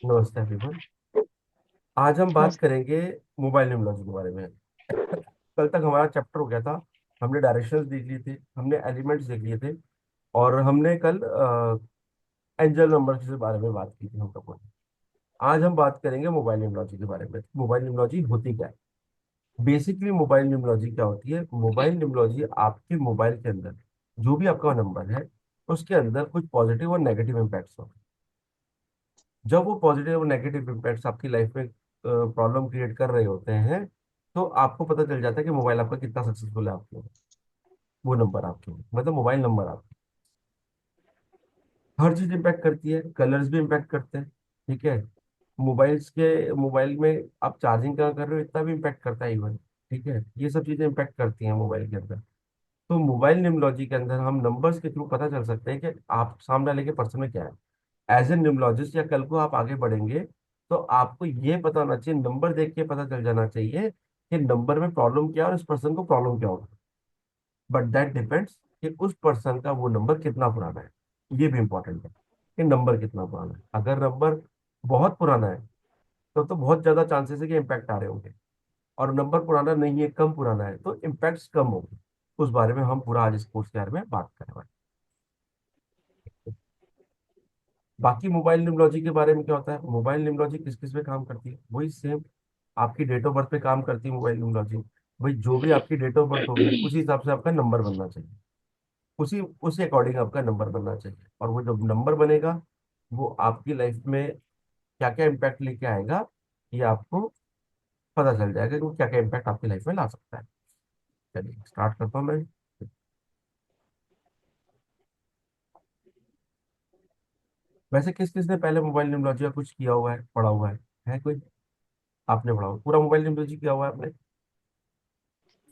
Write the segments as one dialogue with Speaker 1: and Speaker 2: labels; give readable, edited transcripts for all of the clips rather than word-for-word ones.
Speaker 1: नमस्ते एवरीवन। आज हम बात
Speaker 2: बस।
Speaker 1: करेंगे मोबाइल न्यूमरोलॉजी के बारे में। कल तक हमारा चैप्टर हो गया था। हमने डायरेक्शंस देख लिए थे, हमने एलिमेंट्स देख लिए थे, और हमने कल एंजल नंबर के बारे में बात की थी हम लोगों ने। आज हम बात करेंगे मोबाइल न्यूमरोलॉजी के बारे में। मोबाइल न्यूमरोलॉजी होती क्या है? बेसिकली मोबाइल न्यूमरोलॉजी क्या होती है? मोबाइल न्यूमरोलॉजी आपके मोबाइल के अंदर जो भी आपका नंबर है, उसके अंदर कुछ पॉजिटिव और नेगेटिव इम्पैक्ट्स होते हैं। जब वो पॉजिटिव और नेगेटिव इम्पैक्ट्स आपकी लाइफ में प्रॉब्लम क्रिएट कर रहे होते हैं, तो आपको पता चल जाता है कि मोबाइल आपका कितना सक्सेसफुल है आपके लिए। वो नंबर आपके लिए, मतलब मोबाइल नंबर आपके, हर चीज इम्पैक्ट करती है। कलर्स भी इम्पैक्ट करते हैं, ठीक है। मोबाइल में आप चार्जिंग कहाँ कर रहे हो, इतना भी इम्पैक्ट करता है इवन। ठीक है, ये सब चीजें इम्पैक्ट करती हैं मोबाइल के अंदर। तो मोबाइल न्यूमरोलॉजी के अंदर हम नंबर्स के थ्रू पता चल सकते हैं कि आप सामने वाले के पर्सन में क्या है। एज ए न्यूमरोलॉजिस्ट, या कल को आप आगे बढ़ेंगे तो आपको ये पता होना चाहिए, नंबर देख के पता चल जाना चाहिए कि नंबर में प्रॉब्लम क्या है और इस पर्सन को प्रॉब्लम क्या होगा। बट दैट डिपेंड्स कि उस पर्सन का वो नंबर कितना पुराना है। ये भी इंपॉर्टेंट है कि नंबर कितना पुराना है। अगर नंबर बहुत पुराना है तो बहुत ज्यादा चांसेस है कि इम्पैक्ट आ रहे होंगे, और नंबर पुराना नहीं है, कम पुराना है, तो इम्पैक्ट्स कम होंगे। उस बारे में हम पूरा आज इस कोर्स के बारे में बात करने वाले हैं। बाकी मोबाइल न्यूमरोलॉजी के बारे में क्या होता है? मोबाइल न्यूमरोलॉजी किस किस पे काम करती है? वही सेम, आपकी डेट ऑफ बर्थ पे काम करती है मोबाइल न्यूमरोलॉजी। वही जो भी आपकी डेट ऑफ बर्थ होगी उसी हिसाब से आपका नंबर बनना चाहिए, उसी उसी अकॉर्डिंग आपका नंबर बनना चाहिए। और वो जब नंबर बनेगा, वो आपकी लाइफ में क्या क्या इम्पैक्ट लेके आएगा, ये आपको पता चल जाएगा कि वो क्या क्या इम्पैक्ट आपकी लाइफ में ला सकता है। चलिए स्टार्ट करता हूँ मैं। वैसे किस किस ने पहले मोबाइल न्यूमरोलॉजी का कुछ किया हुआ है, पढ़ा हुआ है कोई? आपने पढ़ा हुआ पूरा मोबाइल न्यूमरोलॉजी किया हुआ है आपने?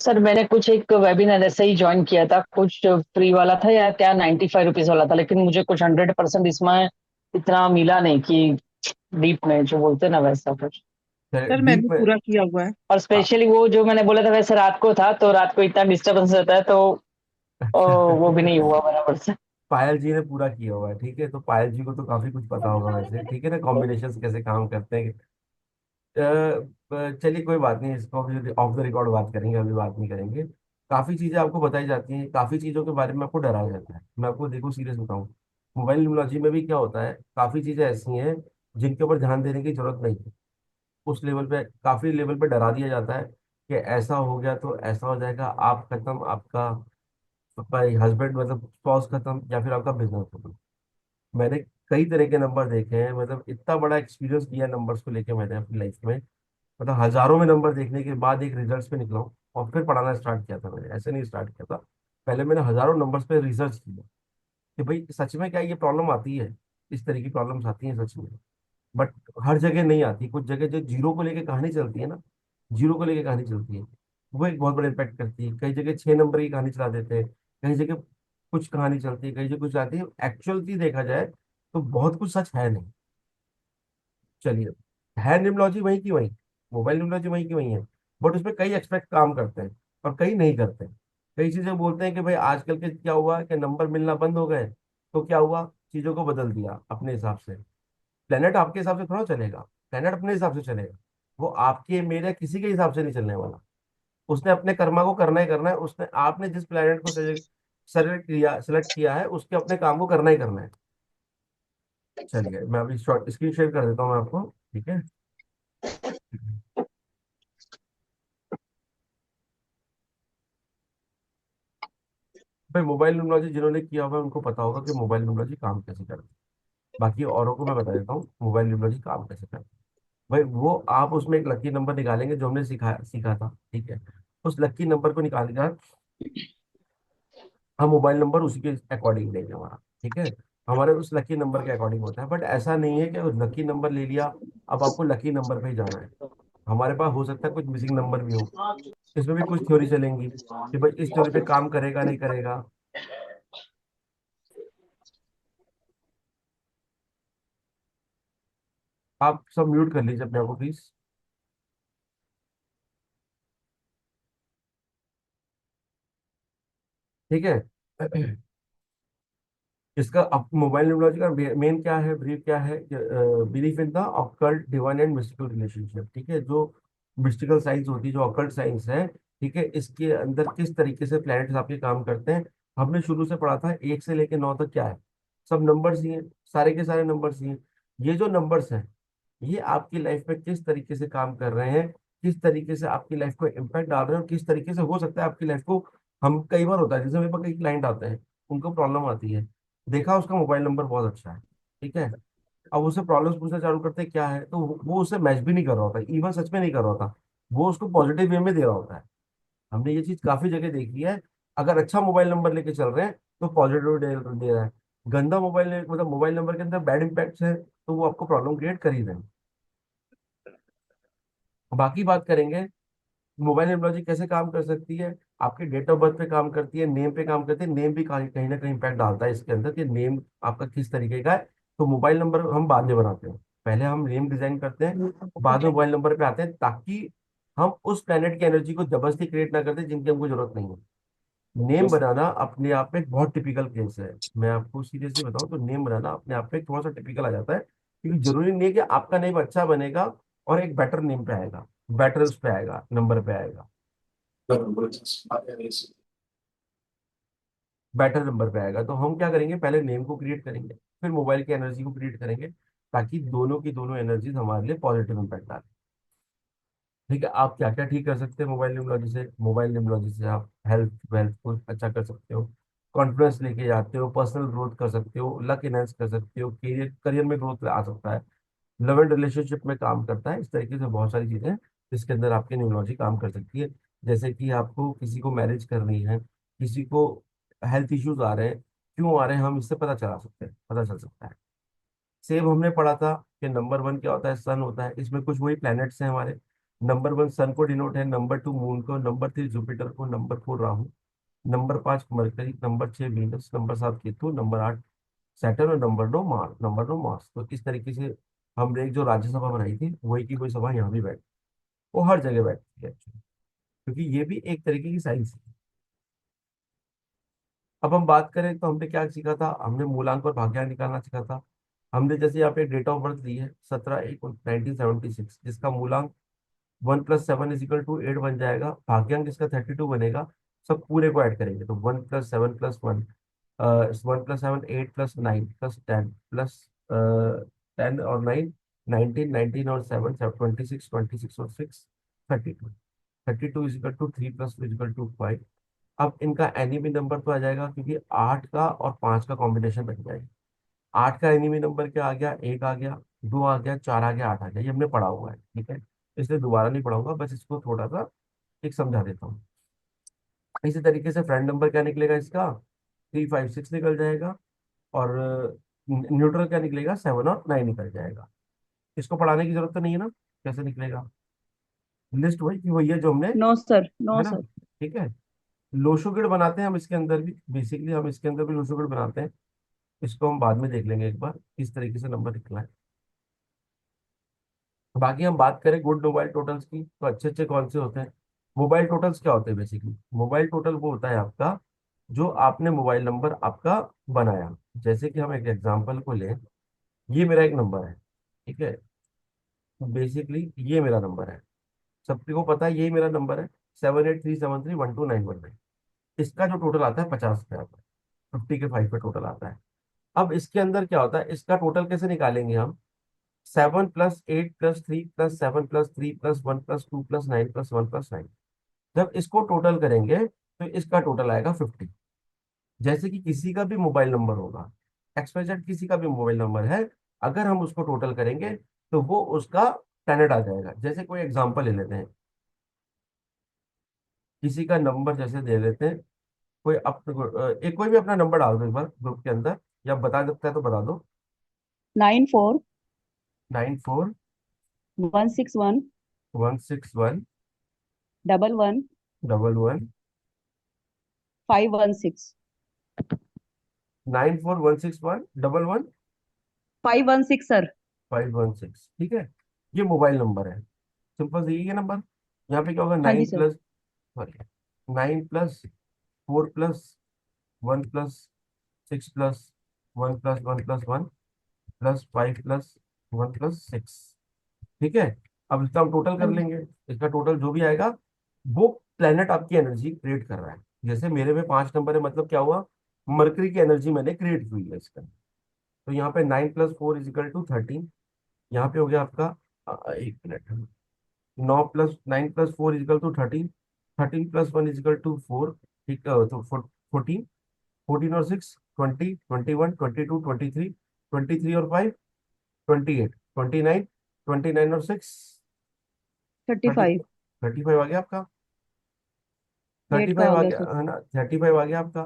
Speaker 2: सर, मैंने कुछ एक वेबिनार ऐसे ही ज्वाइन किया था, कुछ फ्री वाला था या क्या 95 रुपीज वाला था, लेकिन मुझे कुछ 100% इसमें इतना मिला नहीं कि डीप में जो बोलते हैं ना वैसा कुछ।
Speaker 3: सर
Speaker 1: डीप
Speaker 3: मैंने
Speaker 1: में?
Speaker 3: पूरा किया हुआ है।
Speaker 2: और
Speaker 1: आ,
Speaker 2: स्पेशली वो जो मैंने बोला था वैसे रात को था, तो रात को इतना डिस्टरबेंस रहता है, तो
Speaker 1: अच्छा।
Speaker 2: वो भी नहीं हुआ बराबर से।
Speaker 1: पायल जी ने पूरा किया हुआ है, ठीक है, तो पायल जी को तो काफी कुछ पता होगा वैसे, ठीक है ना, कॉम्बिनेशन कैसे काम करते हैं। चलिए कोई बात नहीं, इसको अभी ऑफ द रिकॉर्ड बात करेंगे, अभी बात नहीं करेंगे। काफी चीजें आपको बताई जाती हैं, काफी चीजों के बारे में आपको डराया जाता है। मैं आपको देखो सीरियस बताऊं, मोबाइल न्यूमरोलॉजी में भी क्या होता है, काफी चीजें ऐसी हैं जिनके ऊपर ध्यान देने की जरूरत नहीं है। उस लेवल पे, काफी लेवल पे डरा दिया जाता है कि ऐसा हो गया तो ऐसा हो जाएगा, आप खत्म, आपका हस्बैंड मतलब स्पाउस खत्म, या फिर आपका बिजनेस खत्म। मैंने कई तरह के नंबर देखे हैं, मतलब इतना बड़ा एक्सपीरियंस किया नंबर्स को लेके मैंने अपनी लाइफ में। मतलब हजारों में नंबर देखने के बाद एक रिजल्ट्स पे निकला हूं, और फिर पढ़ाना स्टार्ट किया था। मैंने ऐसे नहीं स्टार्ट किया था, पहले मैंने हजारों नंबर्स पे रिसर्च किया कि भाई सच में क्या ये प्रॉब्लम आती है, इस तरह की प्रॉब्लम्स आती हैं सच में। बट हर जगह नहीं आती, कुछ जगह जो जीरो को लेके कहानी चलती है ना, जीरो को लेके कहानी चलती है, वो एक बहुत बड़ा इम्पैक्ट करती है। कई जगह 6 नंबर की कहानी चला देते हैं, कई जगह कुछ कहानी चलती है, कई जगह कुछ आती है। एक्चुअली देखा जाए तो बहुत कुछ सच है नहीं। चलिए, है निम्नोलॉजी वही की वही, मोबाइल निम्नोलॉजी वही की वही है, बट उसमें कई एक्सपेक्ट काम करते हैं और कई नहीं करते हैं। कई चीजें बोलते हैं कि भाई आजकल के क्या हुआ कि नंबर मिलना बंद हो गए, तो क्या हुआ, चीजों को बदल दिया अपने हिसाब से। प्लेनेट आपके हिसाब से थोड़ा चलेगा, प्लेनेट अपने हिसाब से चलेगा। वो आपके मेरे किसी के हिसाब से नहीं चलने वाला। उसने अपने कर्मा को करना ही करना है, उसने आपने जिस प्लेनेट को सेलेक्ट किया है उसके अपने काम को करना ही करना है। चलिए मैं अभी शॉर्ट स्क्रीन शेयर कर देता हूँ मैं आपको, ठीक है। भाई मोबाइल न्यूमरोलॉजी जिन्होंने किया हुआ है उनको पता होगा कि मोबाइल न्यूमरोलॉजी काम कैसे करती है। बाकी औरों को मैं बता देता हूँ मोबाइल न्यूमरोलॉजी काम कैसे करती है। भाई वो आप उसमें एक लकी नंबर निकालेंगे जो हमने सीखा था, ठीक है। उस लकी नंबर को निकालकर हम मोबाइल नंबर उसी के अकॉर्डिंग देंगे हमारा, ठीक है। हमारे उस लकी नंबर के अकॉर्डिंग होता है, बट ऐसा नहीं है कि लकी नंबर ले लिया, अब आपको लकी नंबर पे ही जाना है। हमारे पास हो सकता है कुछ मिसिंग नंबर भी हो, इसमें भी कुछ थ्योरी चलेंगी कि भाई इस थ्योरी पे काम करेगा नहीं करेगा। आप सब म्यूट कर लीजिए अपने आप को प्लीज। ठीक है। इसका अब मोबाइल न्यूमरोलॉजी का मेन क्या है, ब्रीफ क्या है, belief in the occult divine and mystical relationship. ठीक है, जो मिस्टिकल साइंस होती है, जो ऑकल्ट साइंस है, ठीक है, इसके अंदर किस तरीके से प्लैनेट्स आपके काम करते हैं। हमने शुरू से पढ़ा था 1 से लेकर 9 तक क्या है, सब नंबर्स ही हैं, सारे के सारे नंबर्स ही हैं। ये जो नंबर्स हैं, ये आपकी लाइफ में किस तरीके से काम कर रहे हैं, किस तरीके से आपकी लाइफ को इम्पैक्ट डाल रहे हैं, और किस तरीके से हो सकता है आपकी लाइफ को, हम कई बार होता है, जैसे मेरे पास कई क्लाइंट आते हैं, उनको प्रॉब्लम आती है, देखा उसका मोबाइल नंबर बहुत अच्छा है, ठीक है, अब उससे प्रॉब्लम्स पूछना चालू करते हैं क्या है, तो वो उससे मैच भी नहीं कर रहा होता, इवन सच में नहीं कर रहा होता, वो उसको पॉजिटिव वे में दे रहा होता है। हमने ये चीज काफी जगह देखी है। अगर अच्छा मोबाइल नंबर लेके चल रहे हैं तो पॉजिटिव दे रहा है, गंदा मोबाइल, मतलब मोबाइल नंबर के अंदर बैड इम्पैक्ट है, तो वो आपको प्रॉब्लम क्रिएट कर ही रहे हैं। बाकी बात करेंगे मोबाइल न्यूमरोलॉजी कैसे काम कर सकती है। आपके डेट ऑफ बर्थ पे काम करती है, नेम पे काम करती है, नेम भी कहीं कहीं ना कहीं इम्पैक्ट डालता है इसके अंदर, कि नेम आपका किस तरीके का है। तो मोबाइल नंबर हम बाद में बनाते हैं, पहले हम नेम डिजाइन करते हैं, बाद में मोबाइल नंबर पे आते हैं, ताकि हम उस प्लेनेट की एनर्जी को जबरदस्ती क्रिएट ना करते जिनकी हमको जरूरत नहीं है। नेम बनाना अपने आप में एक बहुत टिपिकल केस है, मैं आपको सीरियसली बताऊं तो नेम बनाना अपने आप में थोड़ा सा टिपिकल आ जाता है, क्योंकि जरूरी नहीं है कि आपका नेम अच्छा बनेगा और एक बेटर नेम पे आएगा, बेटर उस पे आएगा, नंबर पे आएगा, बेटर नंबर पे आएगा। तो हम क्या करेंगे, पहले नेम को क्रिएट करेंगे, फिर मोबाइल की एनर्जी को क्रिएट करेंगे, ताकि दोनों की दोनों एनर्जीज हमारे लिए पॉजिटिव इम्पैक्ट डालें। ठीक है, आप क्या क्या ठीक कर सकते हैं मोबाइल न्यूमरोलॉजी से। मोबाइल न्यूमरोलॉजी से आप हेल्थ वेल्थ को अच्छा कर सकते हो, कॉन्फिडेंस लेके जाते हो, पर्सनल ग्रोथ कर सकते हो, लक इनहेंस कर सकते हो, करियर करियर में ग्रोथ आ सकता है, लव एंड रिलेशनशिप में काम करता है। इस तरीके से बहुत सारी चीजें जिसके अंदर आपकी न्यूमरोलॉजी काम कर सकती है। जैसे कि आपको किसी को मैरिज करनी है, किसी को हेल्थ इश्यूज आ रहे हैं, क्यों आ रहे हैं, हम इससे पता चला सकते हैं, पता चल सकता है। सेम हमने पढ़ा था कि नंबर 1 क्या होता है, सन होता है, इसमें कुछ वही प्लैनेट्स हैं हमारे। नंबर 1 सन को डिनोट है, नंबर 2 मून को, नंबर 3 जुपिटर को, number 4 Rahu, number 5 mercury, number 6 Venus, number 7 Ketu, number 8 Saturn, और नंबर 9 मार्स। तो इस तरीके से हमने एक जो राज्यसभा बनाई थी, वही की कोई सभा यहाँ भी बैठी, वो हर जगह बैठती है actually, क्योंकि ये भी एक तरीके की साइंस है। अब हम बात करें तो हमने क्या सीखा था, हमने मूलांक और भाग्यांक निकालना सीखा था। हमने जैसे यहाँ पे डेट ऑफ बर्थ दी है 17/1/1976, जिसका मूलांक 1+7=8 बन जाएगा, भाग्यांक इसका 32 बनेगा। सब पूरे को ऐड करेंगे तो 1+7+1, 1+7 8+9+10 प्लस 10 और 9, 19, 19 और 7 26, 26 और 6 32, 32 = 3 + 2 = 5। अब इनका एनिमी नंबर तो आ जाएगा, क्योंकि 8 का और 5 का कॉम्बिनेशन बन जाएगा। 8 का एनिमी नंबर क्या आ गया, 1 आ गया, 2 आ गया, 4 आ गया, 8 आ गया, ये हमने पढ़ा हुआ है, ठीक है, इसलिए दोबारा नहीं पढ़ाऊंगा, बस इसको थोड़ा सा एक समझा देता हूँ। इसी तरीके से फ्रेंड नंबर क्या निकलेगा इसका, 356 निकल जाएगा, और न्यूट्रल क्या निकलेगा, 7 और 9 निकल जाएगा। इसको पढ़ाने की जरूरत तो नहीं है ना, कैसे निकलेगा, लिस्ट वही की वही है जो हमने,
Speaker 3: नो सर, नो
Speaker 1: है ना,
Speaker 3: सर।
Speaker 1: ठीक है। लोशोगिड बनाते हैं हम इसके अंदर भी, बेसिकली हम इसके अंदर भी लोशोगिड बनाते हैं, इसको हम बाद में देख लेंगे एक बार किस तरीके से नंबर निकला है। बाकी हम बात करें गुड मोबाइल टोटल्स की, तो अच्छे अच्छे कौन से होते हैं। मोबाइल टोटल्स क्या होते हैं, बेसिकली मोबाइल टोटल वो होता है आपका, जो आपने मोबाइल नंबर आपका बनाया। जैसे कि हम एक एग्जांपल को लें, ये मेरा एक नंबर है, ठीक है, बेसिकली ये मेरा नंबर है, सबको पता है यही मेरा नंबर है, 7837312919। इसका जो टोटल आता है 50 पे आता है, 50 के 5 पे टोटल आता है। अब इसके अंदर क्या होता है, इसका टोटल कैसे निकालेंगे हम, 7+8+3+7+3+1+2+9+1+9। जब इसको टोटल करेंगे तो इसका टोटल आएगा 50। जैसे कि किसी का भी मोबाइल नंबर होगा, एक्सवाइजेड किसी का भी मोबाइल नंबर है, अगर हम उसको टोटल करेंगे तो वो उसका स्टैंडर्ड आ जाएगा। जैसे कोई एग्जांपल ले लेते हैं, किसी का नंबर जैसे दे लेते हैं, कोई एक कोई भी अपना नंबर डाल दो एक बार ग्रुप के अंदर, या बता सकता है तो बता दो।
Speaker 3: 94
Speaker 1: 94
Speaker 3: 161
Speaker 1: 161
Speaker 3: 11
Speaker 1: 11
Speaker 3: 516
Speaker 1: 94 161 11
Speaker 3: 516 सर।
Speaker 1: 516, ठीक है, ये मोबाइल नंबर है, सिंपल सी ये नंबर। यहाँ पे क्या होगा,
Speaker 3: हाँ जी
Speaker 1: nine
Speaker 3: sir.
Speaker 1: Plus sorry 9+4+1+6+7 one plus one plus one plus five plus one plus six. ठीक है, अब इसका हम टोटल कर लेंगे। इसका टोटल जो भी आएगा, वो प्लेनेट आपकी एनर्जी क्रिएट कर रहा है। जैसे मेरे में 5 नंबर है, मतलब क्या हुआ, मरकरी की एनर्जी मैंने क्रिएट हुई है इसका। तो यहाँ पे 9 + 4 = 13। यहाँ पे हो गया आपका 1 मिनट, 9 + 9 + 4 = 13। 13 + 1 = 4। ठीक, तो 14। 14 और 6 20, 21, 22, 23, 23 और 5 28, 29, 29 और 6 30,
Speaker 3: 35।
Speaker 1: 35 आ गया आपका। थर्टी
Speaker 3: 8 का
Speaker 1: फाइव
Speaker 3: आ
Speaker 1: आ
Speaker 3: गया
Speaker 1: गया
Speaker 3: सर।
Speaker 1: है ना, 35 आ गया आपका।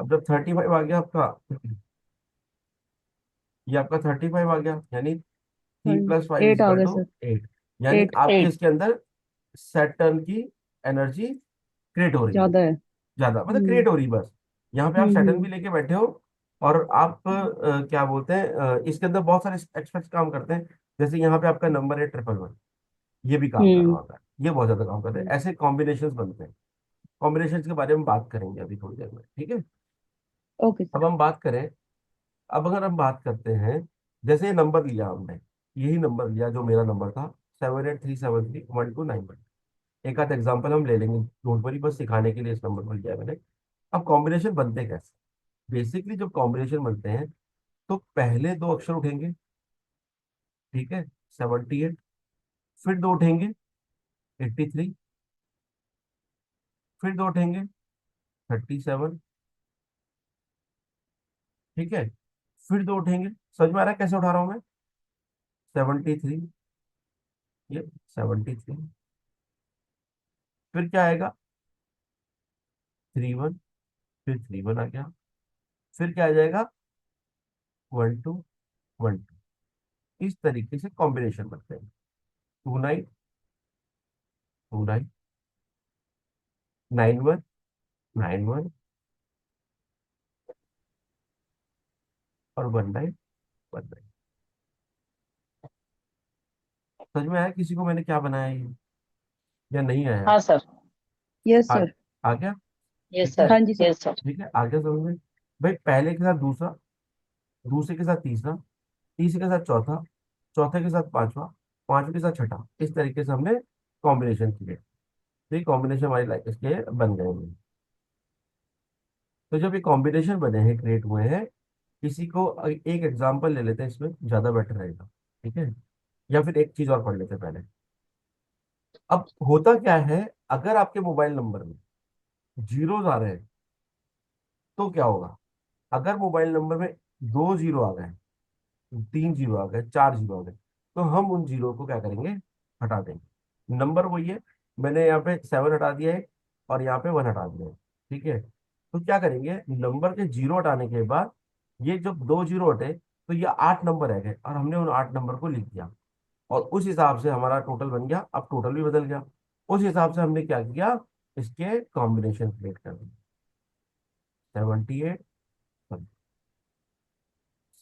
Speaker 1: अब जब 35 आ गया आपका, ये आपका 35 आ गया, यानी 3 + 5
Speaker 3: 8 आ
Speaker 1: इजिकल
Speaker 3: गया
Speaker 1: टू
Speaker 3: सर।
Speaker 1: 8। यानी
Speaker 3: 8
Speaker 1: आपके
Speaker 2: 8।
Speaker 1: इसके अंदर सैटर्न की एनर्जी क्रिएट हो रही है,
Speaker 3: ज्यादा है।
Speaker 1: ज्यादा मतलब क्रिएट हो रही है बस। यहाँ पे आप सैटर्न भी
Speaker 3: हम्म।
Speaker 1: लेके बैठे हो, और आप क्या बोलते हैं, इसके अंदर बहुत सारे एक्सपेक्ट्स काम करते हैं। जैसे यहाँ पे आपका नंबर है 111, ये भी काम कर रहा
Speaker 3: हम्म।
Speaker 1: होता है, ये बहुत ज्यादा काम करते हैं, ऐसे कॉम्बिनेशंस बनते हैं। कॉम्बिनेशंस के बारे में बात करेंगे अभी थोड़ी देर में, ठीक है।
Speaker 3: ओके
Speaker 1: अब
Speaker 3: सर।
Speaker 1: हम बात करें, अब अगर हम बात करते हैं, जैसे ये नंबर लिया हमने, यही नंबर लिया जो मेरा नंबर था, 78373129। एक आध एग्जाम्पल हम ले लेंगे, डोंट वरी, बस सिखाने के लिए इस नंबर को लिया है मैंने। अब कॉम्बिनेशन बनते कैसे? बेसिकली जब कॉम्बिनेशन बनते हैं, तो पहले दो अक्षर उठेंगे, ठीक है, 78। फिर दो उठेंगे, 83। फिर दो उठेंगे, 37। ठीक है, फिर दो उठेंगे, समझ में आ रहा है कैसे उठा रहा हूं मैं? 73, ये 73। फिर क्या आएगा? 31। फिर 31 आ गया। फिर क्या आ जाएगा? 12, 12। इस तरीके से कॉम्बिनेशन बनते हैं। 29, 29, 91, 91 और 19, 19। समझ में आया किसी को मैंने क्या बनाया है ये, या नहीं आया?
Speaker 2: हाँ सर।
Speaker 3: यस
Speaker 1: आ,
Speaker 3: सर।
Speaker 1: आ गया?
Speaker 2: यस
Speaker 1: ठीक है,
Speaker 2: सर।
Speaker 3: हाँ जी सर।
Speaker 2: Yes sir.
Speaker 1: ठीक है, आ गया समझ में। भाई पहले के साथ दूसरा, दूसरे के साथ तीसरा, तीसरे के साथ चौथा, चौथे के साथ पांचवा, पांचवे के साथ छठा, इस तरीके से हमने कॉम्बिनेशन किए। तो ये कॉम्बिनेशन हमारे लाइक इसके बन गए हैं। तो जब ये कॉम्बिनेशन बने हैं, क्रिएट हुए हैं, किसी को एक एग्जांपल ले लेते हैं, इसमें ज्यादा बेटर रहेगा, ठीक है। या फिर एक चीज और पढ़ लेते हैं पहले। अब होता क्या है, अगर आपके मोबाइल नंबर में जीरोज आ रहे हैं, तो क्या होगा? अगर मोबाइल नंबर में 2 जीरो आ गए, 3 जीरो आ गए, 4 जीरो आ गए, तो हम उन जीरो को क्या करेंगे? हटा देंगे। नंबर वही है, मैंने यहाँ पे 7 हटा दिया है, और यहाँ पे 1 हटा दिया है, ठीक है। तो क्या करेंगे, नंबर के जीरो हटाने के बाद, ये जब 2 जीरो हटे, तो ये 8 नंबर रह गए, और हमने उन 8 नंबर को लिख दिया, और उस हिसाब से हमारा टोटल बन गया। अब टोटल भी बदल गया, उस हिसाब से हमने क्या किया, इसके कॉम्बिनेशन क्रिएट कर दिए। 78,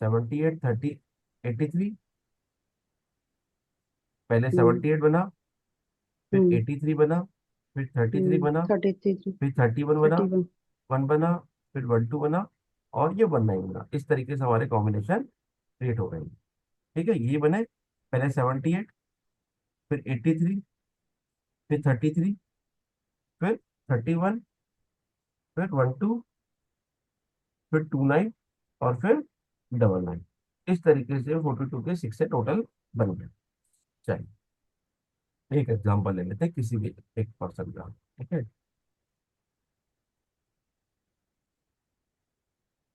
Speaker 1: 78, 30, 83। पहले
Speaker 3: हम्म।
Speaker 1: 78 बना, फिर
Speaker 3: हम्म।
Speaker 1: 83 बना, फिर 33 बना,
Speaker 3: 33।
Speaker 1: फिर 31 बना,
Speaker 3: 31।
Speaker 1: 1 बना, फिर 12 बना, और ये 19 बना। इस तरीके से हमारे कॉम्बिनेशन क्रिएट हो गए। ठीक है, ये बने, पहले 78, फिर 83, फिर 33, फिर 31, फिर 12, फिर 29, और फिर 99। इस तरीके से 42 के 6 से टोटल बन गया। चलिए, एक एग्जांपल ले लेते हैं किसी भी एक पर्सन का, ठीक है।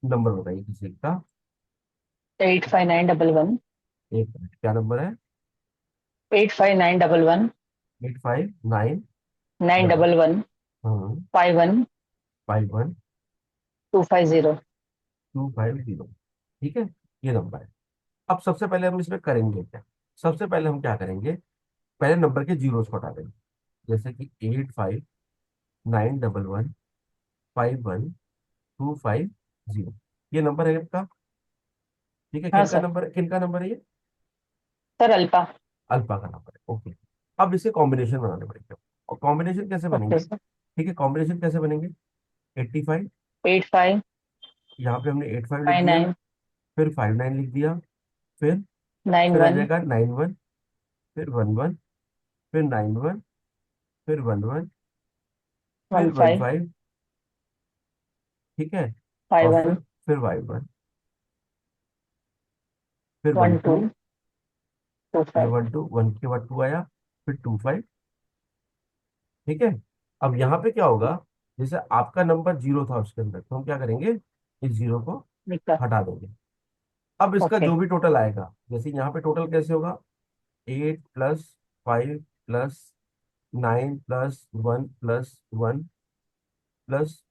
Speaker 1: नंबर बताइए किसी का।
Speaker 2: 85911।
Speaker 1: एक मिनट, क्या नंबर है?
Speaker 2: 85911।
Speaker 1: 859,
Speaker 2: नाइन डबल वन
Speaker 1: हाँ,
Speaker 2: 51
Speaker 1: 51
Speaker 2: 250।
Speaker 1: 250। ठीक है, ये नंबर है। अब सबसे पहले हम इसमें करेंगे क्या? सबसे पहले हम क्या करेंगे, पहले नंबर के जीरोस को हटा देंगे। जैसे कि 85, 911, 51, 250, ये नंबर है आपका। ठीक है,
Speaker 2: हाँ
Speaker 1: किनका
Speaker 2: सर।
Speaker 1: नंबर है, किनका नंबर है ये?
Speaker 2: सर अल्पा।
Speaker 1: अल्फा का नंबर है, ओके। अब इसे कॉम्बिनेशन बनाने पड़ेंगे, और कॉम्बिनेशन कैसे
Speaker 2: ओके
Speaker 1: बनेंगे?
Speaker 2: सर।
Speaker 1: ठीक है, कॉम्बिनेशन कैसे बनेंगे? 85,
Speaker 2: 85
Speaker 1: यहाँ पे हमने 85 लिख दिया,
Speaker 2: 59
Speaker 1: फिर 59 लिख दिया, फिर
Speaker 2: नाइन
Speaker 1: फिर आ
Speaker 2: वन
Speaker 1: जाएगा 91, फिर 11, फिर 91, फिर 11, फिर
Speaker 2: वन
Speaker 1: वन
Speaker 2: फाइव
Speaker 1: फाइव ठीक है।
Speaker 2: फाइव
Speaker 1: और
Speaker 2: वन
Speaker 1: फिर Y1, फिर one
Speaker 2: one
Speaker 1: two
Speaker 2: two two
Speaker 1: फिर
Speaker 2: फाइव
Speaker 1: 1 2, 1 के बाद 2 आया, फिर 2 5 ठीक है। अब यहाँ पे क्या होगा, जैसे आपका नंबर 0 था उसके अंदर, तो हम क्या करेंगे, इस 0 को
Speaker 2: निकल।
Speaker 1: हटा देंगे। अब इसका
Speaker 2: ओके।
Speaker 1: जो भी टोटल आएगा, जैसे यहाँ पे टोटल कैसे होगा, 8 + 5 + 9 + 1 + 1 +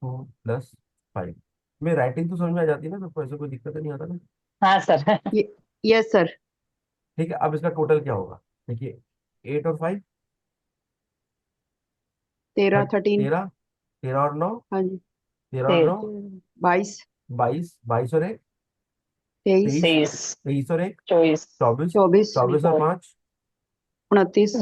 Speaker 1: 2 + 5। मैं राइटिंग तो समझ में आ जाती है ना सबको, ऐसे कोई दिक्कत नहीं आता ना।
Speaker 2: हाँ सर।
Speaker 3: ये यस सर।
Speaker 1: ठीक है, अब इसका टोटल क्या होगा, देखिए 8 और 5,
Speaker 3: 13 13।
Speaker 1: 13, 13 और 9,
Speaker 3: हाँ जी।
Speaker 1: 13 और 9,
Speaker 3: 22
Speaker 1: 22, 22 और 1,
Speaker 3: 23
Speaker 1: 23,
Speaker 2: तेईस
Speaker 1: 23 और 1,
Speaker 2: चौबीस
Speaker 1: 24,
Speaker 3: 24
Speaker 1: 24 और
Speaker 2: फोर
Speaker 1: 5,
Speaker 3: 29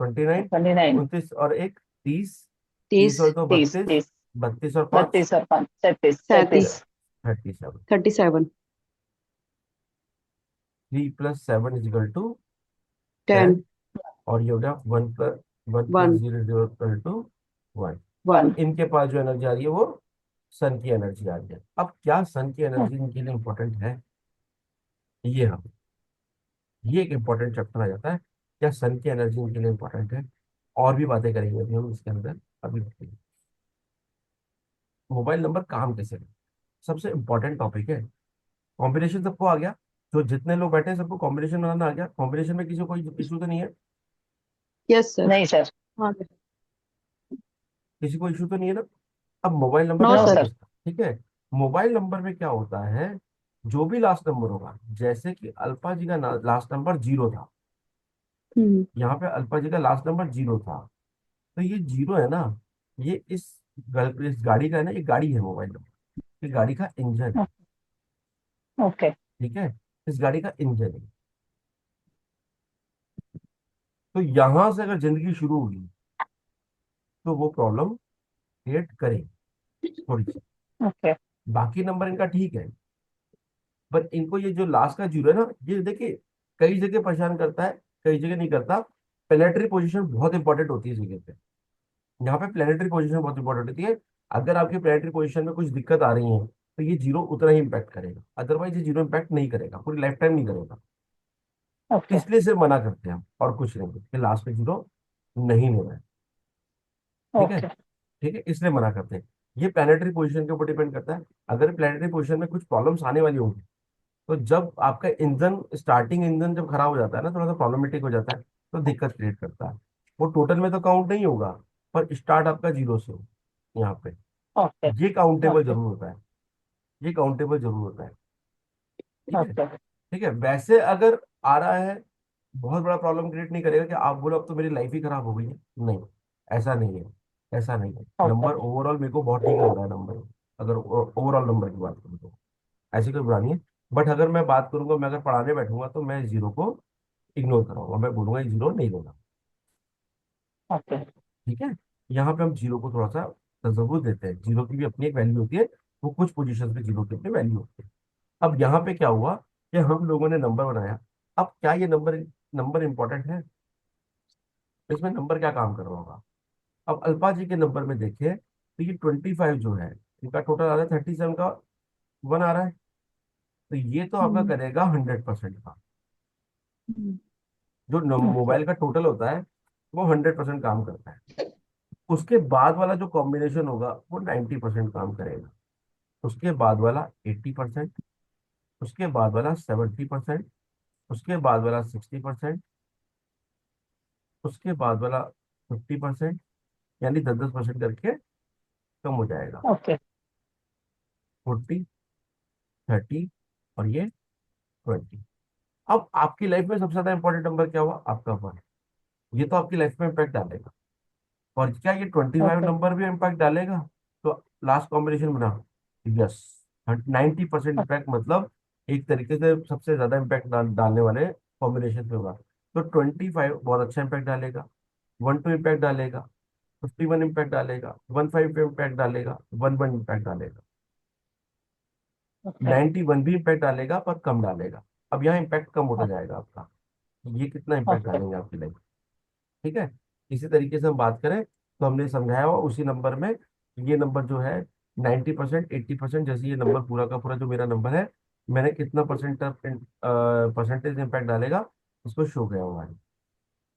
Speaker 1: 29,
Speaker 2: 29
Speaker 1: 29 और 1, 30,
Speaker 3: 30
Speaker 1: 30 और 2
Speaker 2: तीस
Speaker 1: 32,
Speaker 2: तीस
Speaker 1: 32 और 5,
Speaker 2: 32 और 5 37
Speaker 3: 37
Speaker 2: 37
Speaker 1: 37।
Speaker 3: 37
Speaker 1: 3 + 7 = 10।
Speaker 3: 10
Speaker 1: और ये हो गया 1 +
Speaker 3: 1
Speaker 1: 0 = 1।
Speaker 3: 1।
Speaker 1: अब इनके पास जो एनर्जी आ रही है वो सन की एनर्जी आ रही है। अब क्या सन की एनर्जी इनके लिए इंपॉर्टेंट है, ये हम ये एक इंपॉर्टेंट चैप्टर आ जाता है, क्या सन की एनर्जी इनके लिए इंपॉर्टेंट है। और भी बातें करेंगे अभी हम इसके अंदर। अभी मोबाइल नंबर काम कैसे करें, सबसे इंपॉर्टेंट टॉपिक है। कॉम्बिनेशन सबको आ गया, जो जितने लोग बैठे हैं सबको कॉम्बिनेशन बनाना आ गया, कॉम्बिनेशन में किसी को कोई इशू तो नहीं है,
Speaker 3: यस सर।
Speaker 2: नहीं सर।
Speaker 3: हाँ।
Speaker 1: किसी को इशू तो नहीं है ना। अब मोबाइल नंबर
Speaker 3: नो
Speaker 2: नो
Speaker 1: काम
Speaker 3: सर।
Speaker 2: सर।
Speaker 1: कैसे, ठीक है। मोबाइल नंबर में क्या होता है, जो भी लास्ट नंबर होगा, जैसे कि अल्पा जी का लास्ट नंबर 0 था,
Speaker 3: हम्म।
Speaker 1: यहाँ पे अल्पा जी का लास्ट नंबर 0 था, तो ये 0 है ना, ये इस गाड़ी का है ना, ये गाड़ी है मोबाइल नंबर, ये गाड़ी का इंजन है।
Speaker 2: ओके।
Speaker 1: ठीक है, इस गाड़ी का इंजन है। तो यहां से अगर जिंदगी शुरू होगी तो वो प्रॉब्लम क्रिएट करेगी थोड़ी सी।
Speaker 2: ओके।
Speaker 1: बाकी नंबर इनका ठीक है, पर इनको ये जो लास्ट का 0 है ना, ये देखिए कई जगह परेशान करता है, कई जगह नहीं करता। प्लेनेटरी पोजीशन बहुत इंपॉर्टेंट होती है इस जगह पे, यहाँ पे प्लेनेटरी पोजीशन बहुत इंपॉर्टेंट होती है। अगर आपकी प्लेनेटरी पोजीशन में कुछ दिक्कत आ रही है तो ये 0 उतना ही इम्पैक्ट करेगा, अदरवाइज ये 0 इम्पैक्ट नहीं करेगा, पूरी लाइफ टाइम नहीं करेगा। तो
Speaker 2: ओके।
Speaker 1: इसलिए सिर्फ मना करते हैं हम, और कुछ नहीं, कि लास्ट में 0 नहीं लेना है। ठीक है,
Speaker 2: ओके।
Speaker 1: ठीक है, इसलिए मना करते हैं। ये प्लेनेटरी पोजीशन के ऊपर डिपेंड करता है। अगर प्लेनेटरी पोजीशन में कुछ प्रॉब्लम्स आने वाली होंगी, तो जब आपका इंजन स्टार्टिंग इंजन जब खराब हो जाता है ना, थोड़ा सा प्रॉब्लमेटिक हो जाता है, तो दिक्कत क्रिएट करता है। वो टोटल में तो काउंट नहीं होगा, पर स्टार्ट आपका 0 से हो यहाँ पे,
Speaker 2: ओके।
Speaker 1: ये काउंटेबल
Speaker 2: ओके।
Speaker 1: जरूर होता है, ये काउंटेबल जरूर होता है। ठीक है,
Speaker 2: ओके।
Speaker 1: ठीक है। वैसे अगर आ रहा है, बहुत बड़ा प्रॉब्लम क्रिएट नहीं करेगा कि आप बोलो अब तो मेरी लाइफ ही खराब हो गई है, नहीं, ऐसा नहीं है, ऐसा नहीं है।
Speaker 2: ओके।
Speaker 1: नंबर ओवरऑल मेरे को बहुत ठीक लग रहा है नंबर, अगर ओवरऑल नंबर की बात करूँ तो ऐसी कोई बुरा नहीं है। बट अगर मैं बात करूंगा, मैं अगर पढ़ाने बैठूंगा तो मैं 0 को इग्नोर कराऊंगा, मैं बोलूंगा ये 0 नहीं लेना।
Speaker 2: ओके।
Speaker 1: ठीक है, यहाँ पे हम 0 को थोड़ा सा तसव्वुर देते हैं, 0 की भी अपनी एक वैल्यू होती है, वो कुछ पोजीशन पे 0 की अपनी वैल्यू होती है। अब यहाँ पे क्या हुआ कि हम लोगों ने नंबर बनाया। अब क्या ये नंबर नंबर इंपॉर्टेंट है, इसमें नंबर क्या काम कर रहा होगा। अब अल्पा जी के नंबर में देखिए, तो ये 25 जो है, इनका टोटल आ रहा है 37 का 1 आ रहा है, तो ये तो आपका
Speaker 3: हम्म।
Speaker 1: करेगा 100% का।
Speaker 3: हम्म।
Speaker 1: जो
Speaker 2: ओके।
Speaker 1: मोबाइल का टोटल होता है वो 100% काम करता है। उसके बाद वाला जो कॉम्बिनेशन होगा वो 90% काम करेगा, उसके बाद वाला 80%, उसके बाद वाला 70%, उसके बाद वाला 60%, उसके बाद वाला 50%, यानी 10-10% करके कम हो जाएगा।
Speaker 2: ओके।
Speaker 1: 40, 30 और ये 20। अब आपकी लाइफ में सबसे ज्यादा इंपॉर्टेंट नंबर क्या हुआ, आपका 1। ये तो आपकी लाइफ में इम्पैक्ट डालेगा, और क्या ये 25
Speaker 2: ओके।
Speaker 1: नंबर भी इम्पैक्ट डालेगा, तो लास्ट कॉम्बिनेशन बना, यस, 90% इम्पैक्ट, मतलब एक तरीके से सबसे ज्यादा इम्पैक्ट डालने वाले कॉम्बिनेशन में होगा। तो 25 बहुत अच्छा इम्पैक्ट डालेगा, 1 2 इम्पैक्ट डालेगा, 51 इम्पैक्ट डालेगा, 15 पे इम्पैक्ट डालेगा, 11 इम्पैक्ट डालेगा,
Speaker 2: ओके।
Speaker 1: 91 भी इम्पैक्ट डालेगा पर कम डालेगा। अब यहाँ इम्पैक्ट कम होता जाएगा आपका, ये कितना इम्पैक्ट
Speaker 2: ओके।
Speaker 1: डालेंगे आपकी लाइफ। ठीक है। इसी तरीके से हम बात करें तो हमने समझाया हुआ उसी नंबर में, ये नंबर जो है 90%, 80%, जैसे ये नंबर पूरा का पूरा जो मेरा नंबर है, मैंने कितना परसेंटेज इम्पैक्ट डालेगा उसको शो किया हुआ है।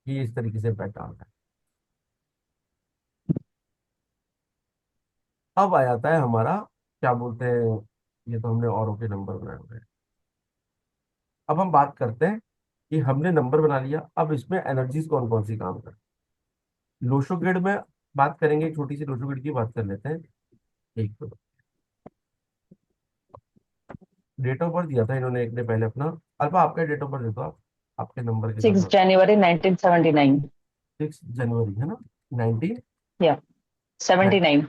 Speaker 1: ये इस तरीके से इम्पैक्ट आता है। अब आ जाता है हमारा, क्या बोलते हैं, ये तो हमने औरों के नंबर बनाए हुए हैं। अब हम बात करते हैं कि हमने नंबर बना लिया, अब इसमें एनर्जीज कौन कौन सी काम कर। लोशोग्रिड में बात करेंगे, छोटी सी लोशोग्रिड की बात कर लेते हैं। एक तो डेट ऑफ बर्थ दिया था इन्होंने एक ने पहले अपना। अल्पा आपका डेट ऑफ बर्थ दे दो आप, आपके नंबर के साथ
Speaker 2: 6
Speaker 1: साथ।
Speaker 2: जनवरी 1979।
Speaker 1: 6 जनवरी है ना, 1979।
Speaker 2: या 79।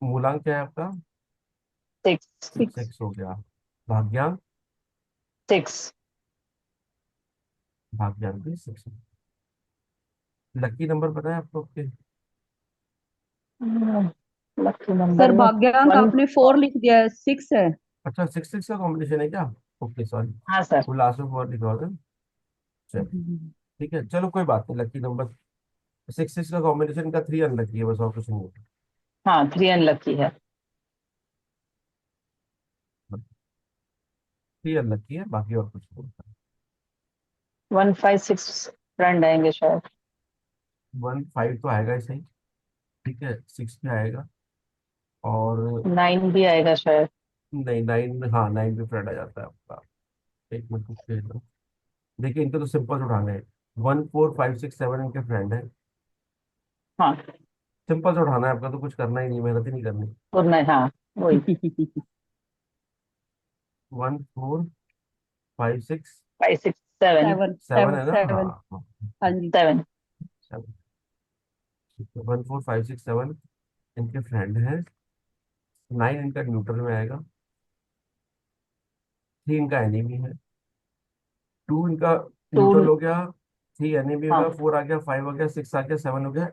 Speaker 1: मूलांक क्या है आपका?
Speaker 2: 6।
Speaker 3: 6.
Speaker 1: 6 हो गया। भाग्यांक?
Speaker 2: 6।
Speaker 1: भाग्यांक भी 6। लकी नंबर पता है आपको आपके?
Speaker 2: लकी
Speaker 3: सर
Speaker 2: नंबर
Speaker 3: भाग्यांक
Speaker 2: वन।
Speaker 3: आपने 4 लिख दिया है, 6 है।
Speaker 1: अच्छा, 6 6 का कॉम्बिनेशन है क्या? ओके सॉरी,
Speaker 2: हाँ सर।
Speaker 1: वो लास्ट में 4 लिखा होता है। चलिए,
Speaker 3: हम्म।
Speaker 1: ठीक है, चलो कोई बात नहीं, लकी नंबर 6 6 का कॉम्बिनेशन का 3 अनलकी है, बस और कुछ नहीं होता।
Speaker 2: हाँ 3 अनलकी है।
Speaker 1: 3 अनलकी है, बाकी और कुछ नहीं होता।
Speaker 2: 156 फ्रेंड आएंगे शायद।
Speaker 1: 15 तो आएगा ही सही। ठीक है, 6 भी आएगा। और
Speaker 2: 9 भी आएगा शायद।
Speaker 1: नहीं, 9, हाँ 9 भी फ्रेंड आ जाता है आपका। एक मिनट रुक के लो। देखिए इनके तो सिंपल उठाने हैं, 1 4 5 6 7 इनके फ्रेंड है।
Speaker 2: हाँ
Speaker 1: सिंपल से उठाना है आपका, तो कुछ करना ही नहीं, मेहनत ही नहीं करनी।
Speaker 2: और नहीं, हाँ वही।
Speaker 1: 1 4 5 6
Speaker 2: 5 6 7।
Speaker 3: 7
Speaker 1: 7
Speaker 3: 7
Speaker 1: है ना,
Speaker 3: 7.
Speaker 1: हाँ हाँ।
Speaker 3: हाँ जी.
Speaker 2: 7।
Speaker 1: 1 4 5 6 7 इनके फ्रेंड हैं। 9 इनका न्यूट्रल में आएगा। 3 इनका एनिमी है। 2 इनका
Speaker 2: टू।
Speaker 1: न्यूट्रल हो गया। 3 एनिमी हो गया,
Speaker 2: हाँ
Speaker 1: 4 आ गया, 5 हो गया, 6 आ गया, 7 हो गया।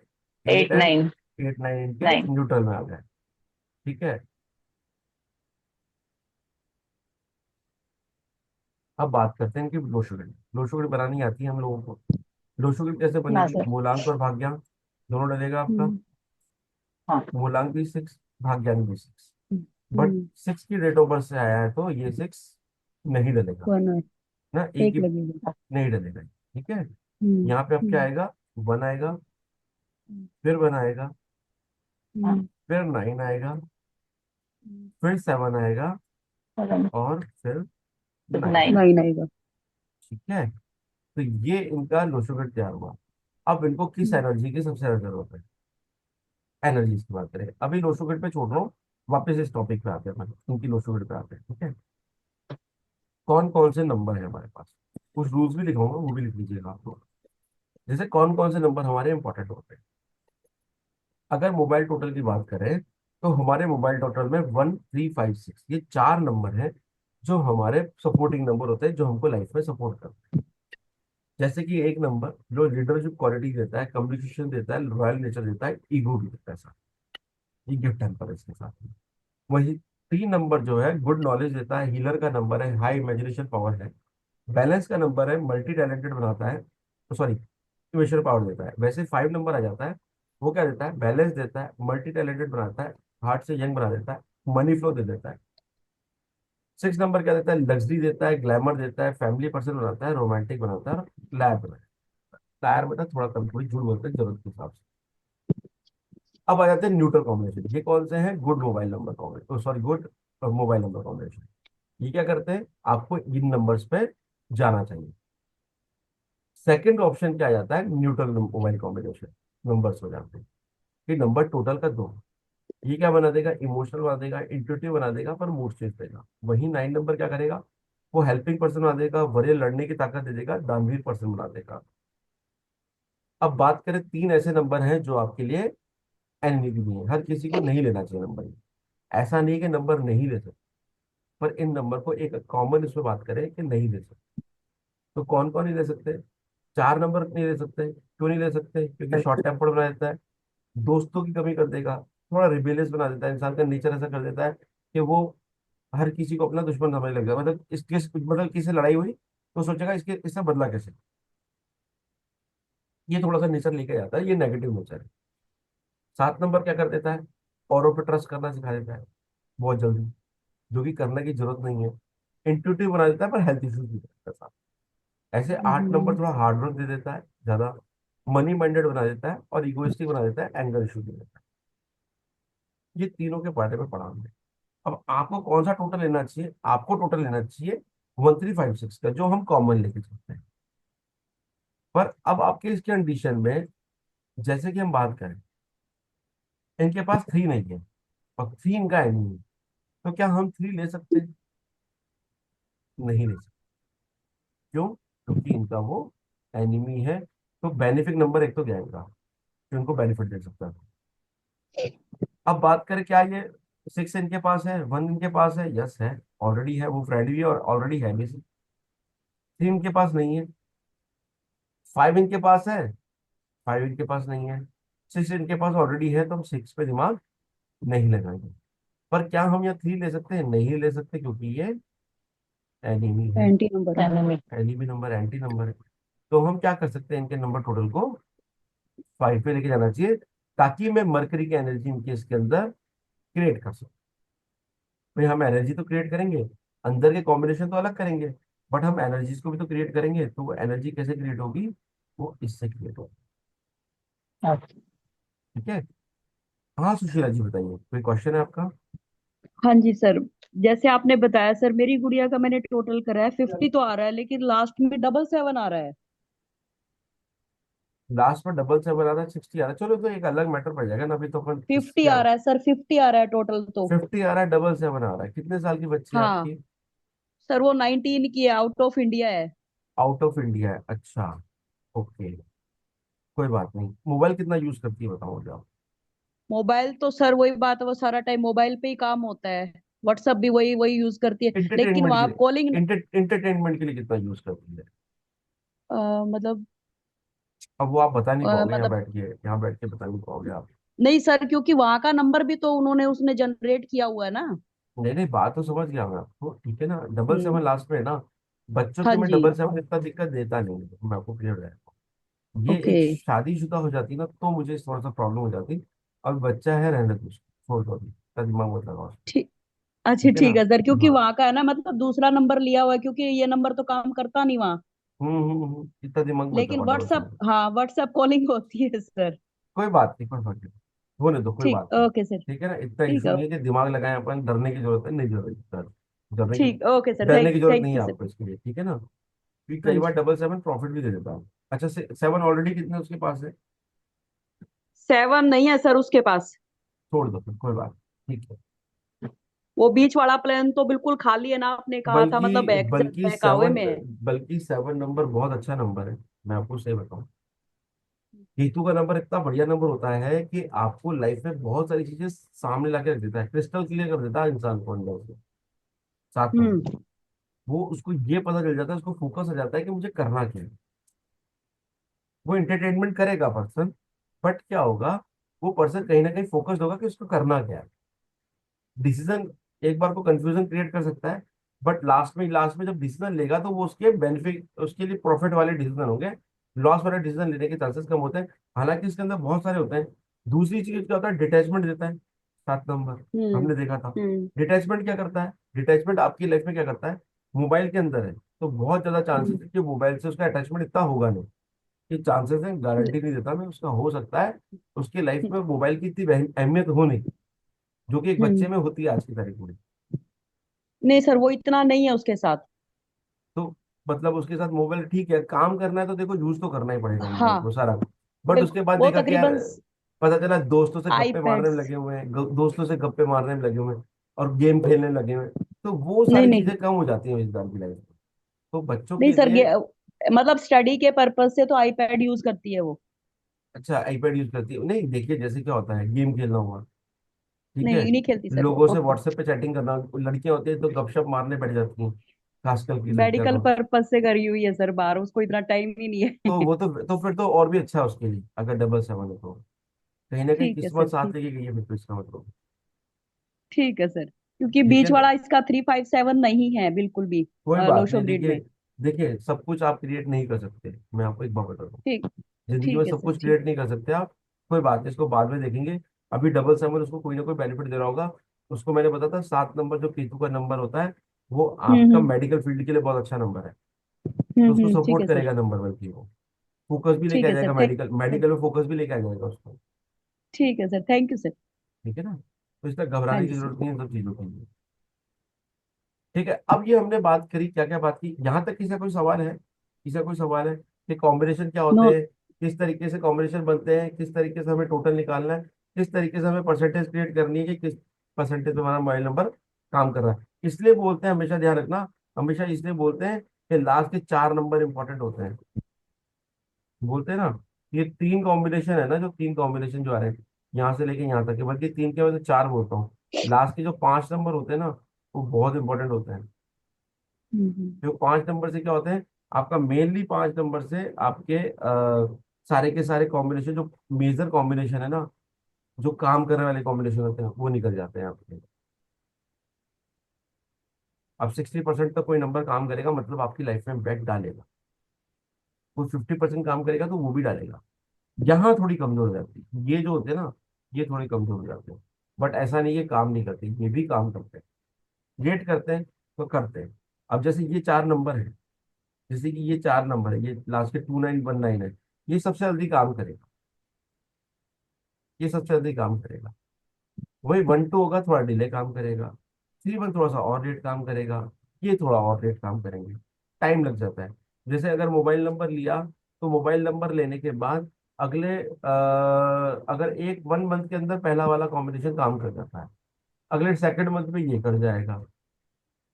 Speaker 1: 8
Speaker 2: 8
Speaker 1: एंड
Speaker 2: 9।
Speaker 1: 8 9 इनके
Speaker 2: 9।
Speaker 1: न्यूट्रल में आ गए। ठीक है। अब बात करते हैं कि लोशोग्रिड, लोशोग्रिड बनानी आती है हम लोगों को। लोशोग्रिड कैसे
Speaker 2: हाँ
Speaker 1: बनेगी?
Speaker 2: सर।
Speaker 1: मूलांक और भाग्यांक दोनों डलेगा आपका।
Speaker 3: हम्म.
Speaker 2: हाँ।
Speaker 1: मूलांक भी 6, भाग्यांक भी 6। बट
Speaker 3: हम्म.
Speaker 1: 6 की डेट ऑफ बर्थ से आया है तो ये 6 नहीं डलेगा
Speaker 3: 1 है.
Speaker 1: ना, एक
Speaker 3: एक
Speaker 1: ही
Speaker 3: लगेगा.
Speaker 1: नहीं डलेगा। ठीक है।
Speaker 3: हम्म.
Speaker 1: यहाँ पे अब क्या
Speaker 3: हम्म.
Speaker 1: आएगा? 1 आएगा, फिर 1 आएगा,
Speaker 2: हाँ।
Speaker 3: हम्म.
Speaker 1: फिर 9 आएगा,
Speaker 3: हम्म.
Speaker 1: फिर 7 आएगा,
Speaker 2: 7।
Speaker 1: और फिर 9
Speaker 2: 9।
Speaker 1: आएगा।
Speaker 3: 9 आएगा.
Speaker 1: ठीक है। तो ये इनका लोशोग्रिड तैयार हुआ। अब इनको किस
Speaker 3: हम्म.
Speaker 1: एनर्जी की सबसे ज्यादा जरूरत है? एनर्जीज की बात करें, अभी लोशोग्रिड पे छोड़ रहा हूँ, वापस इस टॉपिक पे आते हैं, अपन इनकी लोशोग्रिड पे आते हैं। ठीक है। कौन कौन से नंबर है हमारे पास, कुछ रूल्स भी लिखाऊंगा, वो भी लिख लीजिएगा आप लोग। जैसे कौन कौन से नंबर हमारे इंपॉर्टेंट होते हैं। अगर मोबाइल टोटल की बात करें तो हमारे मोबाइल टोटल में 1 3 5 6 ये 4 नंबर हैं जो हमारे सपोर्टिंग नंबर होते हैं, जो हमको लाइफ में सपोर्ट करते हैं। जैसे कि एक नंबर जो लीडरशिप क्वालिटी देता है, कम्युनिकेशन देता है, रॉयल नेचर देता है, ईगो भी देता है साथ, ये गिफ्ट टेम्पर है इसके साथ में। वही 3 नंबर जो है गुड नॉलेज देता है, हीलर का नंबर है, हाई इमेजिनेशन पावर है। बैलेंस का नंबर है, मल्टी टैलेंटेड बनाता है, सॉरी इमेजिनेशन पावर देता है। वैसे 5 नंबर आ जाता है, वो क्या देता है? बैलेंस देता है, मल्टी टैलेंटेड बनाता है, हार्ट से यंग बना देता है, मनी फ्लो दे देता है। 6 नंबर क्या देता है? लग्जरी देता है, ग्लैमर देता है, फैमिली पर्सन बनाता है, रोमांटिक बनाता है, और लायक बनाता है। लायर में था थोड़ा कम, थोड़ी झूठ बोलते हैं जरूरत के हिसाब से। अब आ जाते हैं न्यूट्रल कॉम्बिनेशन, ये कौन से हैं? Good mobile number combination, sorry good mobile number combination. ये क्या करते हैं? आपको इन नंबर्स पे जाना चाहिए। सेकंड ऑप्शन क्या आ जाता है? न्यूट्रल मोबाइल कॉम्बिनेशन नंबर्स हो जाते हैं। ये नंबर टोटल का 2, ये क्या बना देगा? इमोशनल बना देगा, इंट्यूटिव बना देगा, पर मूड चेंज देगा। वही 9 नंबर क्या करेगा? वो हेल्पिंग पर्सन बना देगा, वरीय लड़ने की ताकत दे देगा, दानवीर पर्सन बना देगा। अब बात करें, 3 ऐसे नंबर हैं जो आपके लिए एनिमी भी नहीं है, हर किसी को नहीं लेना चाहिए नंबर। ऐसा नहीं है कि नंबर नहीं ले सकते, पर इन नंबर को एक कॉमन इसमें बात करें कि नहीं ले सकते। तो कौन कौन नहीं ले सकते? 4 नंबर नहीं ले सकते, क्यों नहीं ले सकते? क्योंकि शॉर्ट टेम्पर्ड बना देता है, दोस्तों की कमी कर देगा, थोड़ा रिबेलियस बना देता है, इंसान का नेचर ऐसा कर देता है कि वो हर किसी को अपना दुश्मन समझने लग जाएगा। मतलब मतलब किसी से लड़ाई हुई तो सोचेगा इसके इससे बदला कैसे। ये थोड़ा सा नेचर लेके जाता है, ये नेगेटिव नेचर है। 7 नंबर क्या कर देता है? औरों पे ट्रस्ट करना सिखा देता है बहुत जल्दी, जो कि करने की जरूरत नहीं है। इंट्यूटिव बना देता है पर हेल्थ इश्यूज भी करता है साथ। ऐसे 8 नंबर थोड़ा हार्ड वर्क दे देता है ज्यादा, मनी माइंडेड बना देता है और इगोइस्टिक बना देता है, एंगर इशू दे देता है। ये तीनों के बारे में पढ़ा हमने। अब आपको कौन सा टोटल लेना चाहिए? आपको टोटल लेना चाहिए 1356 का, जो हम कॉमन लेके चलते हैं। पर अब आपके इस कंडीशन में, जैसे कि हम बात करें, इनके पास 3 नहीं है और 3 इनका एनिमी है, तो क्या हम 3 ले सकते हैं? नहीं ले सकते। क्यों? क्योंकि इनका वो एनिमी है। तो बेनिफिक नंबर एक तो क्या इनका, जो इनको बेनिफिट दे सकता है। अब बात करें, क्या ये 6 इनके पास है, 1 इनके पास है? यस है, ऑलरेडी है, वो फ्रेंड भी है और ऑलरेडी है भी। 3 इनके पास नहीं है। 5 इनके पास है, 5 इनके पास नहीं है। 6 इनके पास ऑलरेडी है, तो हम 6 पे दिमाग नहीं लगाएंगे। पर क्या हम यहाँ 3 ले सकते हैं? नहीं ले सकते, क्योंकि ये एनिमी है।
Speaker 3: एंटी नंबर है।
Speaker 2: Enemy.
Speaker 1: Enemy number, anti number है। तो हम क्या कर सकते हैं, इनके नंबर टोटल को 5 पे लेके जाना चाहिए, ताकि मैं मरकरी की एनर्जी इनके इसके अंदर क्रिएट कर सकूं। भाई हम एनर्जी तो क्रिएट करेंगे, अंदर के कॉम्बिनेशन तो अलग करेंगे, बट हम एनर्जीज को भी तो क्रिएट करेंगे। तो वो एनर्जी कैसे क्रिएट होगी? वो इससे क्रिएट होगी।
Speaker 2: अच्छा।
Speaker 1: ठीक है। हाँ सुशीला जी बताइए, कोई क्वेश्चन है आपका?
Speaker 3: हाँ जी सर, जैसे आपने बताया सर, मेरी गुड़िया का मैंने टोटल करा है 50 तो आ रहा है, लेकिन लास्ट में 777 आ रहा है।
Speaker 1: लास्ट में 777 आ रहा है, 60 आ रहा है, चलो तो एक अलग मैटर पड़ जाएगा ना, अभी तो अपन
Speaker 3: 50
Speaker 1: इसके
Speaker 3: आ रहा है सर, 50 आ रहा है टोटल तो।
Speaker 1: 50 आ रहा है, 777 आ रहा है। कितने साल की बच्ची है
Speaker 3: हाँ
Speaker 1: आपकी?
Speaker 3: सर, वो 19 की है, आउट ऑफ इंडिया है।
Speaker 1: आउट ऑफ इंडिया है, अच्छा। ओके, कोई बात नहीं। मोबाइल कितना यूज करती है बताओ मुझे आप?
Speaker 3: मोबाइल तो सर वही बात है, वो सारा टाइम मोबाइल पे ही काम होता है। व्हाट्सएप भी वही वही यूज करती है, लेकिन
Speaker 1: एंटरटेनमेंट के
Speaker 3: वहां कॉलिंग
Speaker 1: लिए, एंटरटेनमेंट के लिए कितना यूज करती है?
Speaker 3: मतलब
Speaker 1: अब वो आप बता नहीं पाओगे, यहाँ
Speaker 3: मतलब
Speaker 1: बैठ के, यहाँ बैठ के बता नहीं पाओगे आप।
Speaker 3: नहीं सर, क्योंकि वहां का नंबर भी तो उन्होंने उसने जनरेट किया हुआ है ना।
Speaker 1: नहीं नहीं, बात तो समझ गया मैं आपको, ठीक है ना, डबल
Speaker 3: हम्म।
Speaker 1: सेवन लास्ट में है ना। बच्चों
Speaker 3: हाँ
Speaker 1: के में
Speaker 3: जी।
Speaker 1: 777 इतना दिक्कत देता नहीं है, मैं आपको क्लियर है। ये
Speaker 3: ओके।
Speaker 1: एक शादीशुदा हो जाती ना, तो मुझे थोड़ा सा प्रॉब्लम हो जाती। और बच्चा है, रहने दो उसको, छोड़ दो अभी, इतना दिमाग मत लगाओ।
Speaker 3: ठीक। अच्छा
Speaker 1: ठीक है ना?
Speaker 3: ठीक है सर, क्योंकि
Speaker 1: हाँ।
Speaker 3: वहां का है ना, मतलब दूसरा नंबर लिया हुआ है, क्योंकि ये नंबर तो काम करता नहीं वहाँ।
Speaker 1: इतना दिमाग मत
Speaker 3: लेकिन
Speaker 1: लगाओ डबल
Speaker 3: व्हाट्सएप,
Speaker 1: सेवन।
Speaker 3: हाँ व्हाट्सएप कॉलिंग होती है सर।
Speaker 1: कोई बात नहीं, कोई फर्क नहीं, होने दो, कोई
Speaker 3: ठीक,
Speaker 1: बात नहीं।
Speaker 3: Okay sir.
Speaker 1: ठीक है ना, इतना
Speaker 3: ठीक
Speaker 1: इशू
Speaker 3: है।
Speaker 1: नहीं है कि दिमाग लगाए अपन, डरने की जरूरत है नहीं, जरूरत डरने की,
Speaker 3: ठीक, ओके सर,
Speaker 1: डरने
Speaker 3: थैंक
Speaker 1: की जरूरत
Speaker 3: थैंक
Speaker 1: नहीं है
Speaker 3: यू सर।
Speaker 1: आपको इसके लिए, ठीक है ना? क्योंकि
Speaker 3: हाँ
Speaker 1: कई बार
Speaker 3: जी।
Speaker 1: 777 प्रॉफिट भी दे देता है। अच्छा, 7 ऑलरेडी कितने उसके पास है?
Speaker 3: 7 नहीं है सर उसके पास।
Speaker 1: छोड़ दो फिर, कोई बात नहीं, ठीक है।
Speaker 3: वो बीच वाला प्लान तो बिल्कुल खाली है ना, आपने कहा था,
Speaker 1: बल्कि
Speaker 3: मतलब
Speaker 1: बल्कि
Speaker 3: बहकावे
Speaker 1: 7,
Speaker 3: में है।
Speaker 1: बल्कि 7 नंबर बहुत अच्छा नंबर है, मैं आपको सही बताऊं। केतु का नंबर इतना बढ़िया नंबर होता है कि आपको लाइफ में बहुत सारी चीजें सामने लाके रख देता है, क्रिस्टल क्लियर कर देता है इंसान को अंदर से। 7 नंबर,
Speaker 3: हम्म।
Speaker 1: वो उसको ये पता चल जाता है, उसको फोकस आ जाता है कि मुझे करना क्या है। वो एंटरटेनमेंट करेगा पर्सन, बट क्या होगा, वो पर्सन कहीं ना कहीं फोकस्ड होगा कि उसको करना क्या है। डिसीजन एक बार को कंफ्यूजन क्रिएट कर सकता है, बट लास्ट में जब डिसीजन लेगा तो वो उसके बेनिफिट, उसके लिए प्रॉफिट वाले डिसीजन होंगे। लॉस वाले डिसीजन लेने के चांसेस कम होते हैं, हालांकि इसके अंदर बहुत सारे होते हैं। दूसरी चीज क्या होता है, डिटैचमेंट देता है 7 नंबर,
Speaker 3: हम्म।
Speaker 1: हमने देखा था।
Speaker 3: हम्म।
Speaker 1: डिटैचमेंट क्या करता है? डिटैचमेंट आपकी लाइफ में क्या करता है, मोबाइल के अंदर है तो बहुत ज्यादा चांसेस है कि मोबाइल से उसका अटैचमेंट इतना होगा नहीं। ये चांसेस है, गारंटी नहीं देता मैं, उसका हो सकता है उसकी लाइफ में मोबाइल की इतनी अहमियत हो नहीं, जो कि एक बच्चे
Speaker 3: हम्म।
Speaker 1: में होती है आज की तारीख में।
Speaker 3: नहीं सर, वो इतना नहीं है उसके साथ।
Speaker 1: तो मतलब उसके साथ मोबाइल ठीक है, काम करना है तो देखो यूज तो करना ही पड़ेगा मोबाइल
Speaker 3: हाँ
Speaker 1: को सारा। बट उसके बाद
Speaker 3: वो
Speaker 1: देखा कि यार,
Speaker 3: तकरीबन
Speaker 1: पता चला दोस्तों से गप्पे मारने में
Speaker 3: आईपैड्स।
Speaker 1: लगे हुए हैं, दोस्तों से गप्पे मारने में लगे हुए हैं और गेम खेलने में लगे हुए हैं। तो वो
Speaker 3: नहीं
Speaker 1: सारी
Speaker 3: नहीं।
Speaker 1: चीजें कम हो जाती हैं इंसान की लाइफ में। तो बच्चों
Speaker 3: नहीं
Speaker 1: के
Speaker 3: सर,
Speaker 1: लिए,
Speaker 3: मतलब स्टडी के पर्पज से तो आईपैड यूज करती है वो।
Speaker 1: अच्छा आईपैड यूज करती है? नहीं देखिए, जैसे क्या होता है, गेम खेलना हुआ, ठीक है,
Speaker 3: नहीं नहीं खेलती सर
Speaker 1: लोगों
Speaker 3: वो।
Speaker 1: से व्हाट्सएप पे चैटिंग करना, लड़कियां होती है तो गपशप मारने बैठ जाती हैं, खासकर की लड़कियां
Speaker 3: मेडिकल
Speaker 1: को।
Speaker 3: पर्पज से करी हुई है सर बाहर, उसको इतना टाइम ही नहीं
Speaker 1: तो
Speaker 3: है।
Speaker 1: वो तो फिर तो और भी अच्छा है उसके लिए, अगर डबल सेवन है तो कहीं ना कहीं
Speaker 3: ठीक है सर,
Speaker 1: किस्मत साथ
Speaker 3: ठीक।
Speaker 1: लेके गई है फिर तो, इसका मतलब।
Speaker 3: ठीक है सर, क्योंकि
Speaker 1: ठीक है
Speaker 3: बीच
Speaker 1: ना।
Speaker 3: वाला इसका 357 नहीं है बिल्कुल भी।
Speaker 1: कोई बात
Speaker 3: लोशो
Speaker 1: नहीं,
Speaker 3: ब्रीड
Speaker 1: देखिए,
Speaker 3: में।
Speaker 1: देखिए सब कुछ आप क्रिएट नहीं कर सकते, मैं आपको एक बात बता दूं।
Speaker 3: ठीक।
Speaker 1: जिंदगी में
Speaker 3: ठीक है
Speaker 1: सब
Speaker 3: सर,
Speaker 1: कुछ
Speaker 3: ठीक।
Speaker 1: क्रिएट नहीं कर सकते आप। कोई बात नहीं, इसको बाद में देखेंगे। अभी डबल सेवन उसको कोई ना कोई बेनिफिट दे रहा होगा। उसको मैंने बताया था 7 नंबर जो केतु का नंबर होता है, वो आपका
Speaker 3: हम्म।
Speaker 1: मेडिकल फील्ड के लिए बहुत अच्छा नंबर है। तो उसको
Speaker 3: ठीक
Speaker 1: सपोर्ट
Speaker 3: है सर।
Speaker 1: करेगा नंबर, बल्कि वो फोकस भी लेके
Speaker 3: ठीक
Speaker 1: आ
Speaker 3: है सर,
Speaker 1: जाएगा, मेडिकल मेडिकल में फोकस भी लेके आ जाएगा उसको।
Speaker 3: ठीक है सर, थैंक यू सर।
Speaker 1: ठीक है ना। तो इसमें
Speaker 3: हाँ
Speaker 1: घबराने की
Speaker 3: जी सर।
Speaker 1: जरूरत नहीं है इन सब चीजों के लिए। ठीक है, अब ये हमने बात करी, क्या क्या बात की, यहाँ तक किसी का कोई सवाल है? किसी का कोई सवाल है कि कॉम्बिनेशन क्या
Speaker 3: नो।
Speaker 1: होते हैं, किस तरीके से कॉम्बिनेशन बनते हैं, किस तरीके से हमें टोटल निकालना है, किस तरीके से हमें परसेंटेज क्रिएट करनी है कि किस परसेंटेज पे हमारा मोबाइल नंबर काम कर रहा है? इसलिए बोलते हैं, हमेशा ध्यान रखना, हमेशा इसलिए बोलते हैं कि लास्ट के 4 नंबर इंपॉर्टेंट होते हैं। बोलते हैं ना, ये 3 कॉम्बिनेशन है ना, जो 3 कॉम्बिनेशन जो आ रहे हैं यहाँ से लेके यहाँ तक के, बल्कि 3 के वजह 4 बोलता हूँ। लास्ट के जो 5 नंबर होते हैं ना, वो बहुत इंपॉर्टेंट होते हैं।
Speaker 3: हम्म।
Speaker 1: जो 5 नंबर से क्या होते हैं, आपका मेनली 5 नंबर से आपके सारे के सारे कॉम्बिनेशन, जो मेजर कॉम्बिनेशन है ना, जो काम करने वाले कॉम्बिनेशन होते हैं, वो निकल जाते हैं आपके। अब 60% तक कोई नंबर काम करेगा, मतलब आपकी लाइफ में इम्पैक्ट डालेगा। कोई 50% काम करेगा तो वो भी डालेगा। यहाँ थोड़ी कमजोर हो जाती है, ये जो होते हैं ना, ये थोड़े कमजोर हो जाते हैं। बट ऐसा नहीं है काम नहीं करते, ये भी काम करते हैं। लेट करते हैं तो करते हैं। अब जैसे ये 4 नंबर है, जैसे कि ये 4 नंबर है, ये लास्ट के 2919 है, ये सबसे जल्दी काम करेगा, ये सबसे जल्दी काम करेगा। वही 1 2 होगा, थोड़ा डिले काम करेगा। 3 1 थोड़ा सा और लेट काम करेगा। ये थोड़ा और लेट काम करेंगे, टाइम लग जाता है। जैसे अगर मोबाइल नंबर लिया, तो मोबाइल नंबर लेने के बाद अगले अगर एक 1 मंथ के अंदर पहला वाला कॉम्बिनेशन काम कर जाता है, अगले सेकंड मंथ में ये कर जाएगा,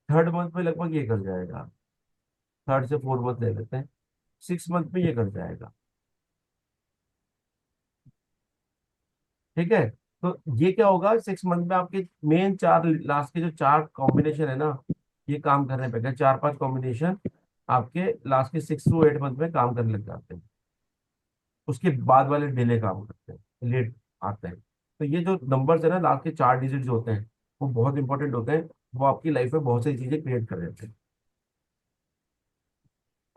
Speaker 1: थर्ड मंथ में लगभग ये कर जाएगा, थर्ड से फोर्थ मंथ ले लेते हैं, 6 मंथ में ये कर जाएगा। ठीक है। तो ये क्या होगा, 6 मंथ में आपके मेन 4 लास्ट के जो 4 कॉम्बिनेशन है ना, ये काम करने पे गए, 4 5 कॉम्बिनेशन आपके लास्ट के 6 to 8 मंथ में काम करने लग जाते हैं। उसके बाद वाले डिले काम करते हैं, लेट आते हैं। तो ये जो नंबर्स है ना, लास्ट के 4 डिजिट जो होते हैं, वो बहुत इंपॉर्टेंट होते हैं। वो आपकी लाइफ में बहुत सारी चीजें क्रिएट कर देते हैं।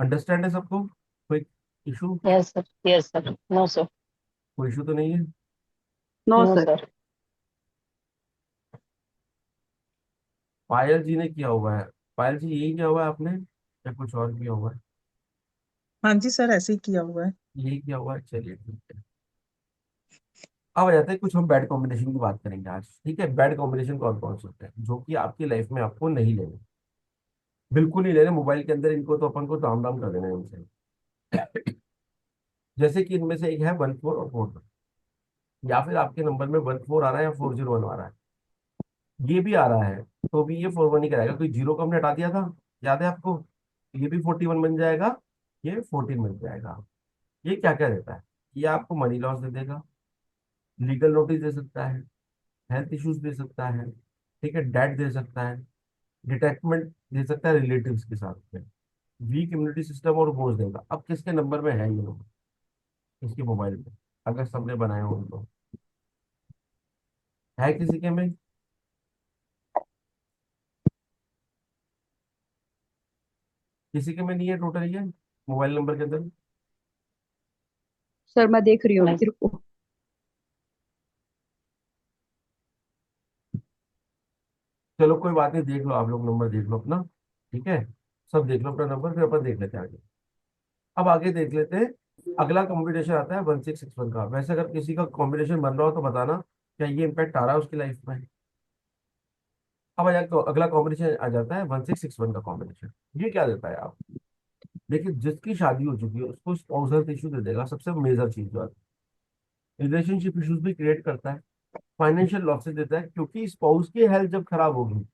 Speaker 1: अंडरस्टैंड है सबको? कोई issue?
Speaker 2: Yes sir, yes sir, no sir.
Speaker 1: कोई इशू तो नहीं है?
Speaker 3: No
Speaker 2: no
Speaker 3: sir.
Speaker 2: Sir.
Speaker 1: Payal ji ने किया हुआ है। पायल जी यही किया हुआ है आपने, या कुछ और किया हुआ है?
Speaker 4: हाँ जी सर, ऐसे ही किया हुआ है।
Speaker 1: यही किया हुआ है, चलिए ठीक है। अब आ जाते हैं कुछ, हम बैड कॉम्बिनेशन की बात करेंगे आज। ठीक है, बैड कॉम्बिनेशन कौन कौन से होते हैं जो कि आपकी लाइफ में आपको नहीं लेने, बिल्कुल नहीं लेने मोबाइल के अंदर, इनको तो अपन को दाम दाम कर देना है इनसे। जैसे कि इनमें से एक है 14 और 4, या फिर आपके नंबर में 14 आ रहा है या 401 आ रहा है, ये भी आ रहा है, तो भी ये 41 ही कराएगा। कोई जीरो को हमने हटा दिया था, याद है आपको? ये भी 41 बन जाएगा, ये 14 बन जाएगा। ये क्या क्या देता है? ये आपको मनी लॉस दे देगा, लीगल नोटिस दे सकता है, हेल्थ इश्यूज दे सकता है, ठीक है, डेट दे सकता है, डिटैचमेंट दे सकता है रिलेटिव्स के साथ में, वीक इम्यूनिटी सिस्टम और बोझ देगा। अब किसके नंबर में है ये लोग, इसके मोबाइल में, अगर सबने बनाए हो तो? है किसी के में? किसी के में नहीं है टोटल ये मोबाइल नंबर के अंदर?
Speaker 3: सर मैं देख रही हूँ
Speaker 2: नहीं।
Speaker 3: मेरे को।
Speaker 1: चलो कोई बात नहीं, देख लो आप लोग, नंबर देख लो अपना। ठीक है, सब देख लो अपना नंबर, फिर अपन देख लेते हैं आगे। अब आगे देख लेते हैं, अगला कॉम्बिनेशन आता है 1661 का। वैसे अगर किसी का कॉम्बिनेशन बन रहा हो तो बताना, क्या ये इम्पैक्ट आ रहा है उसकी लाइफ में? अब अगला कॉम्बिनेशन आ जाता है 1661 का कॉम्बिनेशन। ये क्या देता है आप? देखिए, जिसकी शादी हो चुकी है उसको स्पाउसल इशू दे देगा, सबसे मेजर चीज जो है। रिलेशनशिप इश्यूज भी क्रिएट करता है, फाइनेंशियल लॉसेस देता है, क्योंकि स्पाउस की हेल्थ जब खराब होगी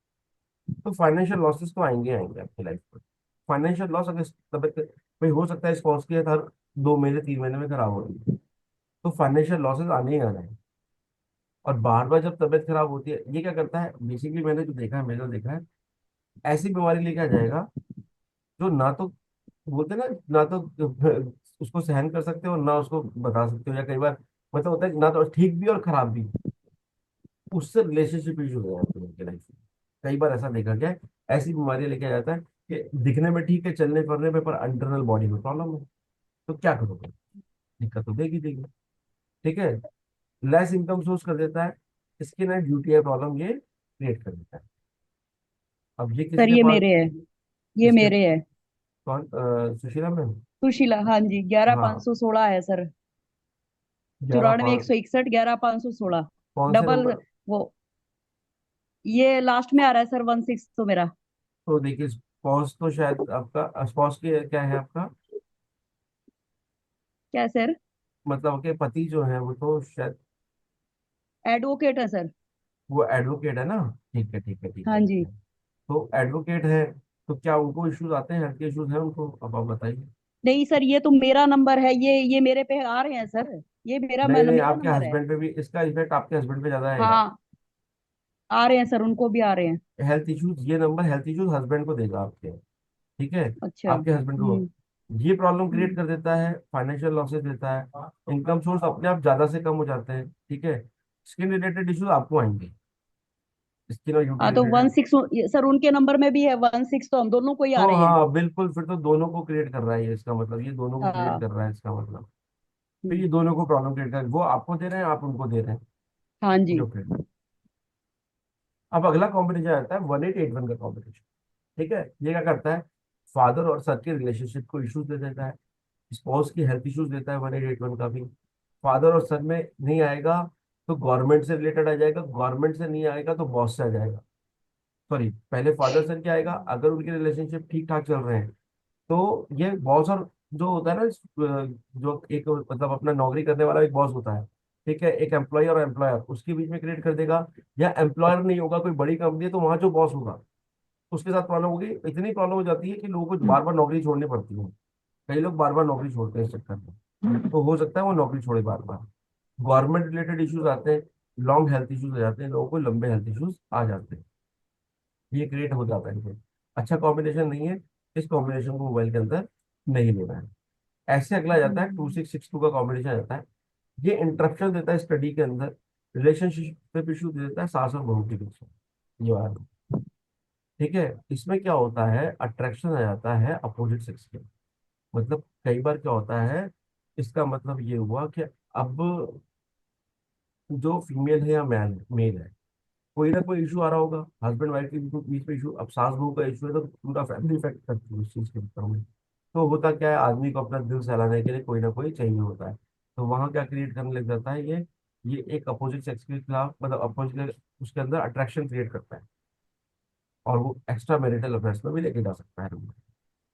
Speaker 1: तो फाइनेंशियल लॉसेस तो आएंगे आएंगे आपकी लाइफ में। फाइनेंशियल लॉस अगर तबियत, भाई हो सकता है स्पाउस की हेल्थ हर 2 महीने 3 महीने में खराब हो रही है, तो फाइनेंशियल लॉसेस आने ही आना है। और बार बार जब तबियत खराब होती है, ये क्या करता है बेसिकली, मैंने जो देखा है, मैंने जो देखा है, ऐसी बीमारी लेके आ जाएगा जो ना तो, बोलते ना, ना तो उसको सहन कर सकते हो ना उसको बता सकते हो, या कई बार मतलब होता है ना तो ठीक भी और खराब भी, उससे रिलेशनशिप इशू हो जाते हैं उनके लाइफ में। कई बार ऐसा देखा गया है। ऐसी बीमारी लेके आ जाता है कि दिखने में ठीक है, चलने फिरने में, पर इंटरनल बॉडी में प्रॉब्लम है। तो क्या करोगे? दिक्कत तो देगी देगी। ठीक है। लेस इनकम सोर्स कर देता है, स्किन एंड यूटीआई प्रॉब्लम ये क्रिएट कर देता है। अब ये
Speaker 3: सर
Speaker 1: किसके
Speaker 3: ये
Speaker 1: पास?
Speaker 3: मेरे है, ये
Speaker 1: किसके?
Speaker 3: मेरे है।
Speaker 1: कौन? सुशीला मैम?
Speaker 3: सुशीला, हाँ जी, ग्यारह
Speaker 1: हाँ।
Speaker 3: पाँच सौ सोलह है सर।
Speaker 1: 11
Speaker 3: 94
Speaker 1: पाँच
Speaker 3: 161 11 516।
Speaker 1: कौन से
Speaker 3: डबल
Speaker 1: नंबर?
Speaker 3: वो, ये लास्ट में आ रहा है सर 16 तो मेरा।
Speaker 1: तो देखिए, स्पॉस तो शायद आपका, स्पॉस की क्या है आपका?
Speaker 3: क्या सर?
Speaker 1: मतलब के पति जो है वो तो शायद,
Speaker 3: एडवोकेट है सर।
Speaker 1: वो एडवोकेट है ना? ठीक है ठीक है ठीक है
Speaker 3: हाँ
Speaker 1: ठीक
Speaker 3: जी।
Speaker 1: है। तो एडवोकेट है, तो क्या उनको इश्यूज आते हैं, हेल्थ के इश्यूज हैं उनको? अब आप बताइए।
Speaker 3: नहीं सर, ये तो मेरा नंबर है, ये मेरे पे आ रहे हैं सर। ये मेरा
Speaker 1: नहीं नहीं,
Speaker 3: मेरा
Speaker 1: आपके
Speaker 3: नंबर है।
Speaker 1: हस्बैंड पे भी इसका इफेक्ट, आपके हस्बैंड पे ज्यादा आएगा।
Speaker 3: हाँ, आ रहे हैं सर, उनको भी आ रहे हैं।
Speaker 1: हेल्थ इश्यूज, ये नंबर हेल्थ इश्यूज हस्बैंड को देगा आपके। ठीक है।
Speaker 3: अच्छा।
Speaker 1: आपके हस्बैंड को ये प्रॉब्लम क्रिएट
Speaker 3: हम्म।
Speaker 1: कर देता है, फाइनेंशियल लॉसेस देता है, इनकम सोर्स अपने आप ज्यादा से कम हो जाते हैं। ठीक है। स्किन रिलेटेड इश्यूज आपको आएंगे, स्किन और यूटी
Speaker 3: हाँ तो वन
Speaker 1: रिलेटेड।
Speaker 3: सिक्स सर उनके नंबर में भी है 16, तो हम दोनों को ही आ
Speaker 1: तो
Speaker 3: रहे हैं।
Speaker 1: हाँ बिल्कुल, फिर तो दोनों को क्रिएट कर रहा है ये, इसका मतलब ये दोनों को क्रिएट
Speaker 3: हाँ।
Speaker 1: कर रहा है इसका मतलब। फिर
Speaker 3: हम्म,
Speaker 1: ये दोनों को प्रॉब्लम क्रिएट कर रहा है, वो आपको दे रहे हैं, आप उनको दे रहे हैं।
Speaker 3: हाँ जी।
Speaker 1: जो क्रिएट। अब अगला कॉम्बिनेशन आता है 1881 का कॉम्बिनेशन। ठीक है। ये क्या करता है? फादर और सन के रिलेशनशिप को इश्यूज दे देता है, स्पाउस की हेल्थ इश्यूज देता है 1881 का भी। फादर और सन में नहीं आएगा तो गवर्नमेंट से रिलेटेड आ जाएगा, गवर्नमेंट से नहीं आएगा तो बॉस से आ जाएगा। सॉरी, पहले फादर सन क्या आएगा, अगर उनके रिलेशनशिप ठीक ठाक चल रहे हैं तो ये बॉस और, जो होता है ना, जो एक मतलब अपना नौकरी करने वाला एक बॉस होता है, ठीक है, एक एम्प्लॉय और एम्प्लॉयर, उसके बीच में क्रिएट कर देगा। या एम्प्लॉयर नहीं होगा, कोई बड़ी कंपनी है तो वहां जो बॉस होगा उसके साथ प्रॉब्लम होगी। इतनी प्रॉब्लम हो जाती है कि लोगों को बार बार नौकरी छोड़नी पड़ती है। कई लोग बार बार नौकरी छोड़ते हैं इस चक्कर में, तो हो सकता है वो नौकरी छोड़े बार बार। गवर्नमेंट रिलेटेड इश्यूज आते हैं, लॉन्ग हेल्थ इश्यूज हो जाते हैं, लोगों को लंबे हेल्थ इश्यूज आ जाते हैं। ये क्रिएट हो जाता है इनके। अच्छा कॉम्बिनेशन नहीं है, इस कॉम्बिनेशन को मोबाइल के अंदर नहीं लेना है। ऐसे अगला जाता है 2662 का कॉम्बिनेशन आ जाता है। ये इंटरप्शन देता है स्टडी के अंदर, रिलेशनशिप इशू दे देता है सास और बहू के बीच में, ये वाला। ठीक है। इसमें क्या होता है, अट्रैक्शन आ जाता है अपोजिट सेक्स के। मतलब कई बार क्या होता है, इसका मतलब ये हुआ कि अब जो फीमेल है या मेल है, कोई ना कोई इशू आ रहा होगा, हस्बैंड वाइफ के बीच में इशू। अब सास बहू का इशू है तो पूरा फैमिली इफेक्ट करती है उस चीज के ऊपर में। तो होता क्या है, आदमी को अपना दिल सहलाने के लिए कोई ना कोई चाहिए होता है। तो वहां क्या क्रिएट करने लग जाता है ये एक अपोजिट सेक्स के खिलाफ, मतलब अपोजिट, उसके अंदर अट्रैक्शन क्रिएट करता है। और वो एक्स्ट्रा मैरिटल अफेयर्स में भी लेके जा सकता है,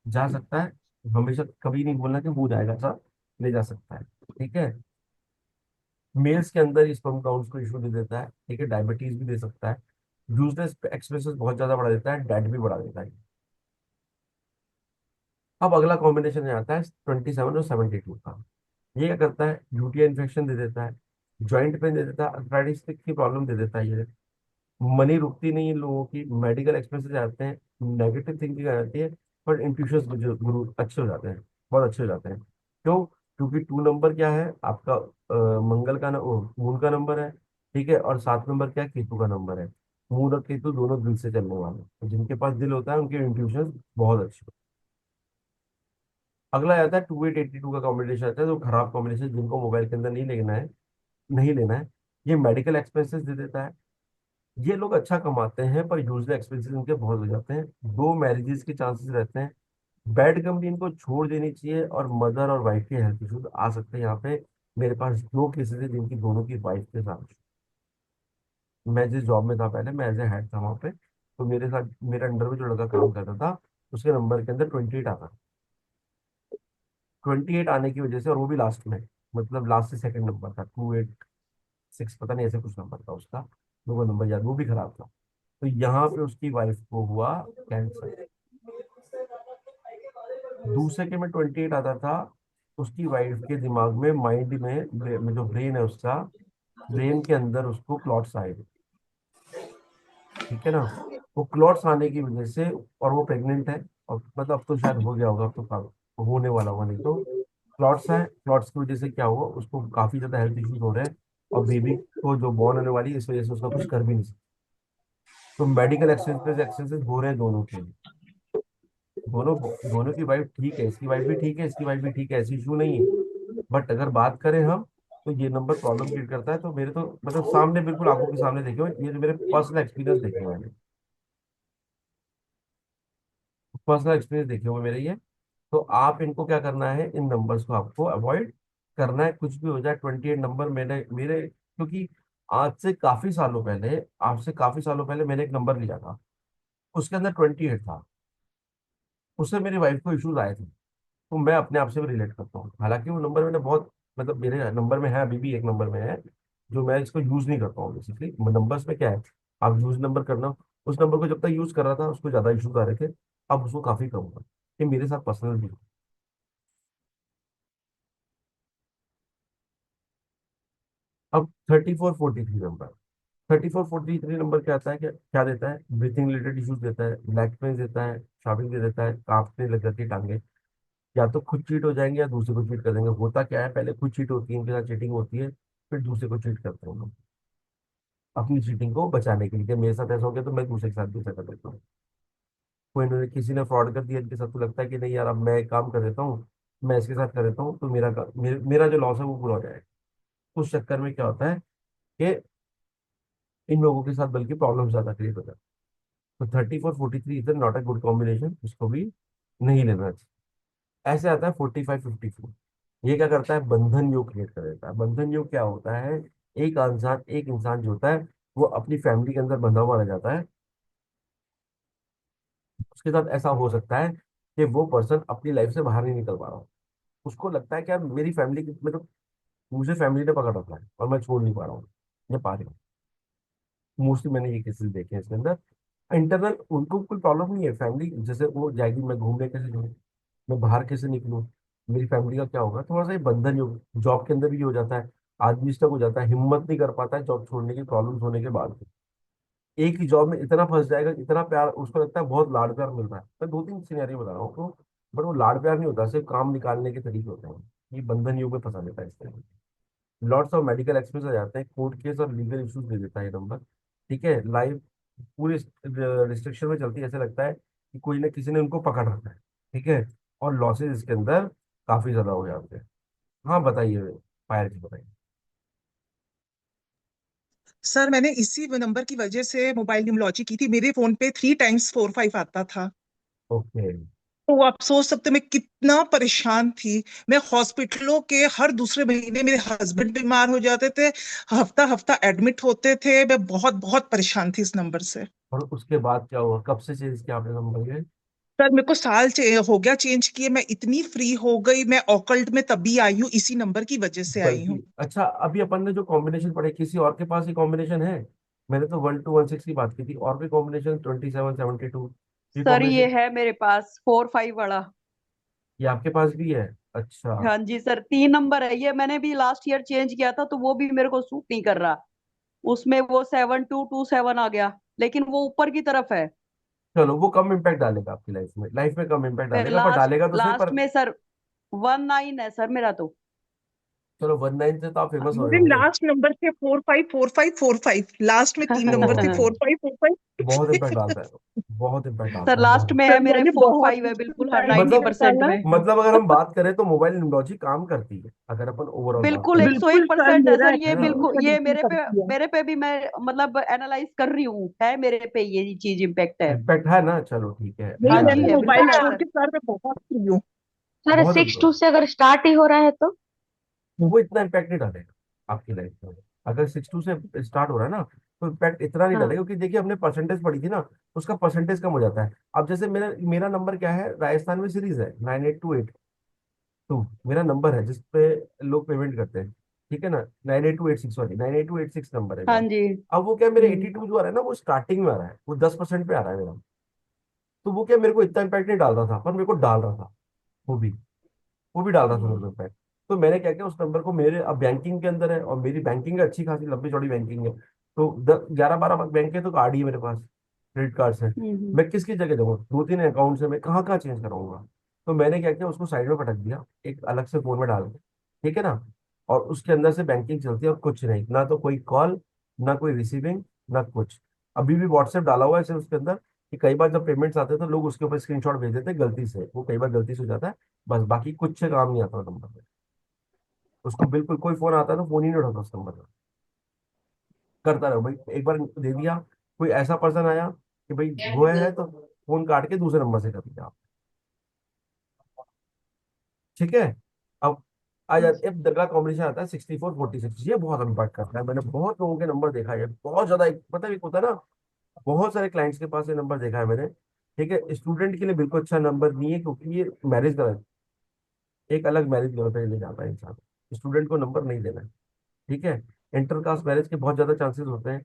Speaker 1: जा सकता है। हमेशा कभी नहीं बोलना कि हो जाएगा, सब ले जा सकता है। ठीक है। मेल्स के अंदर स्पर्म काउंट्स को इशू दे देता है। ठीक है। डायबिटीज भी दे सकता है। यूजलेस एक्सप्रेसेस बहुत ज्यादा बढ़ा देता है, डेट भी बढ़ा देता है। अब अगला कॉम्बिनेशन में आता है 27 और 72 का। ये क्या करता है, यूटीआई इन्फेक्शन दे देता है, जॉइंट पेन दे देता है, अर्थराइटिस की प्रॉब्लम दे देता है ये। मनी रुकती नहीं है लोगों की, मेडिकल एक्सपेंसेस आते हैं, नेगेटिव थिंकिंग आ जाती है, पर इंट्यूशंस गुरु अच्छे हो जाते हैं, बहुत अच्छे हो जाते हैं। क्यों? क्योंकि 2 नंबर क्या है आपका, मंगल का मून का नंबर है। ठीक है। और 7 नंबर क्या है, केतु का नंबर है। मून और केतु दोनों दिल से चलने वाले हैं, तो जिनके पास दिल होता है उनके इंट्यूशंस बहुत अच्छे होते हैं। अगला आता है 2882 का कॉम्बिनेशन आता है, जो खराब कॉम्बिनेशन, जिनको मोबाइल के अंदर नहीं लेना है, नहीं लेना है। ये मेडिकल एक्सपेंसेस दे देता है। ये लोग अच्छा कमाते हैं पर यूजली एक्सपेंसेस इनके बहुत हो जाते हैं, दो मैरिजेस के चांसेस रहते हैं। बैड कंपनी इनको छोड़ देनी चाहिए, और मदर और वाइफ के हेल्थ इश्यूज आ सकते हैं यहाँ पे। मेरे पास 2 केसेस है जिनकी दोनों की वाइफ के साथ। मैं जिस जॉब में था पहले, मैं एज ए हेड था वहाँ पे, तो मेरे साथ मेरे अंडर में जो लड़का काम करता था, उसके नंबर के अंदर 28 आता। 28 आने की वजह से, और वो भी लास्ट में, मतलब लास्ट से सेकंड नंबर था, 286 पता नहीं ऐसे कुछ नंबर था उसका। दो नंबर याद, वो भी खराब था। तो यहाँ पे उसकी वाइफ को हुआ कैंसर। दूसरे के में 28 आता था, उसकी वाइफ के दिमाग में, माइंड में जो ब्रेन है उसका, ब्रेन के अंदर उसको क्लॉट्स आए। ठीक है ना? वो क्लॉट्स आने की वजह से, और वो प्रेग्नेंट है, और मतलब अब तो शायद हो गया होगा, अब तो होने वाला होगा, नहीं तो क्लॉट्स है, क्लॉट्स की वजह से क्या हुआ, उसको काफी ज्यादा हेल्थ इश्यूज हो रहे हैं, और बेबी को जो बॉर्न होने वाली है इस वजह से उसका कुछ कर भी नहीं सकता। तो मेडिकल एक्सपेंसेस एक्सपेंसेस हो रहे हैं दोनों के। दोनों दोनों की वाइफ ठीक है, इसकी वाइफ भी ठीक है, इसकी वाइफ भी ठीक है, ऐसी इशू नहीं है। बट अगर बात करें हम, तो ये नंबर प्रॉब्लम क्रिएट करता है। तो मेरे तो मतलब सामने, बिल्कुल आंखों के सामने देखे हुए, ये जो मेरे पर्सनल एक्सपीरियंस देखे हुए मेरे ये। तो आप इनको क्या करना है, इन नंबर्स को आपको अवॉइड करना है, कुछ भी हो जाए। 28 नंबर मैंने मेरे, क्योंकि आज से काफी सालों पहले मैंने एक नंबर लिया था, उसके अंदर 28 था। उससे मेरी वाइफ को इश्यूज आए थे। तो मैं अपने आप से भी रिलेट करता हूँ, हालांकि वो नंबर मैंने बहुत, मतलब मेरे नंबर में है, अभी भी एक नंबर में है, जो मैं इसको यूज नहीं करता हूँ बेसिकली। नंबर्स में क्या है, आप यूज नंबर करना। उस नंबर को जब तक यूज कर रहा था उसको ज्यादा इश्यूज आ रहे थे, अब उसको काफी कम हुआ। ये मेरे साथ पर्सनल भी है। अब 3443 नंबर, 3443 नंबर क्या आता है, क्या देता है, ब्रीथिंग रिलेटेड इश्यूज देता है, बैक पेन देता है, शॉकिंग दे देता है, कांपने लग जाती है टांगे, या तो खुद चीट हो जाएंगे या दूसरे को चीट कर देंगे। होता क्या है, पहले खुद चीट होती है, इनके साथ चीटिंग होती है, फिर दूसरे को चीट करते हैं लोग, अपनी चीटिंग को बचाने के लिए कि मेरे साथ ऐसा हो गया तो मैं दूसरे के साथ भी ऐसा कर देता हूँ। कोई इन्होंने किसी ने फ्रॉड कर दिया इनके साथ, तो लगता है कि नहीं यार, अब मैं एक काम कर देता हूँ, मैं इसके साथ कर देता हूँ, तो मेरा जो लॉस है वो पूरा हो जाएगा। उस चक्कर में क्या होता है कि इन लोगों के साथ बल्कि प्रॉब्लम ज्यादा क्रिएट हो जाती है। तो 3443 is not a good combination, इसको भी नहीं लेना चाहिए। ऐसे आता है 4554। ये क्या करता है, बंधन योग क्रिएट कर देता है। बंधन योग क्या होता है, एक इंसान जो होता है, वो अपनी फैमिली के अंदर बंधा हुआ रह जाता है। उसके साथ ऐसा हो सकता है कि वो पर्सन अपनी लाइफ से बाहर नहीं निकल पा रहा हो। उसको लगता है कि यार मेरी फैमिली मतलब मुझे फैमिली ने पकड़ रखा है और मैं छोड़ नहीं पा रहा हूँ, या पा रही हूँ। मोस्टली मैंने ये केसेस देखे हैं इसके अंदर। इंटरनल उनको कोई प्रॉब्लम नहीं है, फैमिली जैसे वो जाएगी, मैं घूमने कैसे जाऊँ, मैं बाहर कैसे निकलूँ, मेरी फैमिली का क्या होगा, थोड़ा सा ये बंधन योग जॉब के अंदर भी ये हो जाता है। आदमी स्टक हो जाता है, हिम्मत नहीं कर पाता है जॉब छोड़ने की, प्रॉब्लम्स होने के बाद भी। एक ही जॉब में इतना फंस जाएगा, इतना प्यार उसको लगता है, बहुत लाड प्यार मिल रहा है। मैं दो तीन सिनेरियो बता रहा हूँ आपको, बट वो लाड प्यार नहीं होता, सिर्फ काम निकालने के तरीके होते हैं। ये बंधन योग में फंसा देता है इस तरह। लॉट्स ऑफ मेडिकल एक्सपेंस आ जाते हैं, कोर्ट केस और लीगल इश्यूज दे देता है ये नंबर। ठीक है, लाइफ पूरी रिस्ट्रिक्शन में चलती है, ऐसे लगता है कि कोई ना किसी ने उनको पकड़ रखा है। ठीक है, और लॉसेज इसके अंदर काफी ज्यादा हो जाते हैं। हाँ बताइए, पायल जी बताइए।
Speaker 4: सर मैंने इसी नंबर की वजह से मोबाइल न्यूमलॉजी की थी। मेरे फोन पे 3 टाइम्स 4 5 आता था।
Speaker 1: ओके।
Speaker 4: तो आप सोच सकते हैं मैं कितना परेशान थी। मैं हॉस्पिटलों के हर दूसरे महीने मेरे हस्बैंड बीमार हो जाते थे, हफ्ता हफ्ता एडमिट होते थे। मैं बहुत बहुत परेशान थी इस नंबर से।
Speaker 1: और उसके बाद क्या हुआ, कब से चेंज किया आपने नंबर ये?
Speaker 4: सर मेरे को हो गया चेंज किए। मैं इतनी फ्री हो गई, मैं ऑकल्ट में तभी आई हूँ, इसी नंबर की वजह से आई
Speaker 1: बल्कि
Speaker 4: हूँ।
Speaker 1: अच्छा, अभी अपन ने जो कॉम्बिनेशन पढ़े, किसी और के पास ये कॉम्बिनेशन है? मैंने तो 1216 की बात की थी, और भी कॉम्बिनेशन 2772, ये
Speaker 3: सर ये
Speaker 1: कॉम्बिनेशन
Speaker 3: है मेरे पास 4 5 वाला।
Speaker 1: ये आपके पास भी है? अच्छा।
Speaker 3: हाँ जी सर, 3 नंबर है ये, मैंने भी लास्ट ईयर चेंज किया था तो वो भी मेरे को सूट नहीं कर रहा। उसमें वो 7227 आ गया, लेकिन वो ऊपर की तरफ है।
Speaker 1: चलो, वो कम इम्पैक्ट डालेगा आपकी लाइफ में कम इम्पैक्ट
Speaker 3: फिर
Speaker 1: डालेगा, पर
Speaker 3: लास्ट
Speaker 1: डालेगा तो सही
Speaker 3: लास्ट
Speaker 1: पर।
Speaker 3: में सर 19 है सर मेरा तो।
Speaker 1: चलो, 19 से तो आप फेमस हो रहे
Speaker 4: मेरे
Speaker 1: होंगे।
Speaker 4: लास्ट नंबर थे 4 5 4 5 4 5। लास्ट में 3 नंबर थे फोर फाइव फोर
Speaker 1: बहुत इम्पैक्ट
Speaker 4: फाइव
Speaker 1: डालता है, बहुत इम्पैक्ट
Speaker 3: सर
Speaker 1: डालता है,
Speaker 3: लास्ट
Speaker 1: बहुत।
Speaker 3: में है
Speaker 4: सर
Speaker 3: मेरे
Speaker 4: मैंने
Speaker 3: फोर
Speaker 4: बहुत
Speaker 3: फाइव है
Speaker 4: मुश्किल
Speaker 3: बिल्कुल, हर
Speaker 4: टाइम
Speaker 3: नाइन्टी
Speaker 1: मतलब
Speaker 3: परसेंट
Speaker 4: निकाला।
Speaker 3: में।
Speaker 1: मतलब अगर हम बात करें तो मोबाइल न्यूमरोलॉजी काम करती है, अगर अपन ओवरऑल बात
Speaker 3: बिल्कुल
Speaker 1: करें,
Speaker 3: एक सौ
Speaker 4: बिल्कुल
Speaker 3: एक
Speaker 4: सर,
Speaker 3: परसेंट है
Speaker 4: मेरा
Speaker 3: सर ये,
Speaker 1: है ना?
Speaker 3: बिल्कुल ये
Speaker 4: एडिशन
Speaker 3: मेरे पे,
Speaker 4: करती है।
Speaker 3: मेरे पे भी मैं मतलब एनालाइज कर रही हूँ, है मेरे पे ये चीज इम्पेक्ट है।
Speaker 1: इम्पैक्ट है ना, चलो ठीक है,
Speaker 4: नहीं,
Speaker 3: हाँ
Speaker 1: अच्छी बात
Speaker 3: जी
Speaker 4: मैंने
Speaker 1: है।
Speaker 3: है,
Speaker 4: मोबाइल
Speaker 3: बिल्कुल है
Speaker 4: छोड़
Speaker 3: सर।
Speaker 4: के सर मैं बहुत फ्री हूँ।
Speaker 5: सर
Speaker 1: बहुत
Speaker 5: 6 2 से अगर स्टार्ट ही हो रहा है तो?
Speaker 1: वो इतना इम्पैक्ट नहीं डालेगा आपकी लाइफ में। अगर 6-2 से स्टार्ट हो रहा है ना, तो इम्पैक्ट इतना नहीं
Speaker 5: हाँ।
Speaker 1: डालेगा, क्योंकि देखिए हमने परसेंटेज पढ़ी थी ना, उसका परसेंटेज कम हो जाता है। अब जैसे मेरा मेरा नंबर क्या है, राजस्थान में सीरीज है 9828, तो मेरा नंबर है जिसपे लोग पेमेंट करते हैं। ठीक है ना, 98286, सॉरी 98286 नंबर है
Speaker 3: हाँ
Speaker 1: मेरा।
Speaker 3: जी।
Speaker 1: अब वो क्या, मेरे 82 जो आ रहा है ना, वो स्टार्टिंग में आ रहा है, वो 10% पे आ रहा है मेरा। तो वो क्या, मेरे को इतना इम्पैक्ट नहीं डाल रहा था, पर मेरे को डाल रहा था, वो भी वो भी डाल रहा था मेरे को impact। तो मैंने क्या किया, उस नंबर को, मेरे अब बैंकिंग के अंदर है, और मेरी बैंकिंग अच्छी खासी लंबी चौड़ी बैंकिंग है, तो 11-12 बैंक है, तो कार्ड ही है मेरे पास, क्रेडिट कार्ड से, मैं किसकी जगह दूंगा? 2-3 अकाउंट से मैं कहाँ कहाँ चेंज कराऊंगा? तो मैंने क्या किया, उसको साइड में पटक दिया, एक अलग से फोन में डाल दिया, ठीक है ना। और उसके अंदर से बैंकिंग चलती है और कुछ नहीं, ना तो कोई कॉल, ना कोई रिसीविंग, ना कुछ। अभी भी व्हाट्सएप डाला हुआ है सिर्फ उसके अंदर, कि कई बार जब पेमेंट्स आते हैं तो लोग उसके ऊपर स्क्रीनशॉट भेज देते हैं गलती से, वो कई बार गलती से हो जाता है, बस बाकी कुछ से काम नहीं आता नंबर पे। उसको बिल्कुल कोई फोन आता है तो फोन ही नहीं उठाता उस नंबर पर, करता रहो भाई। एक बार दे दिया, कोई ऐसा पर्सन आया कि भाई वो है तो फोन काट के दूसरे नंबर से कर दिया आप, ठीक है। अब आ जाते, अब दगा कॉम्बिनेशन आता है 64-46, ये बहुत इम्पैक्ट करता है। मैंने बहुत लोगों के नंबर देखा है, बहुत ज्यादा, पता भी होता है ना, बहुत सारे क्लाइंट्स के पास ये नंबर देखा है मैंने, ठीक है। स्टूडेंट के लिए बिल्कुल अच्छा नंबर नहीं है, क्योंकि ये मैरिज का एक अलग मैरिज लेवल पे ले जाता है इंसान, स्टूडेंट को नंबर नहीं देना है, ठीक है। इंटरकास्ट मैरिज के बहुत ज्यादा चांसेस होते हैं,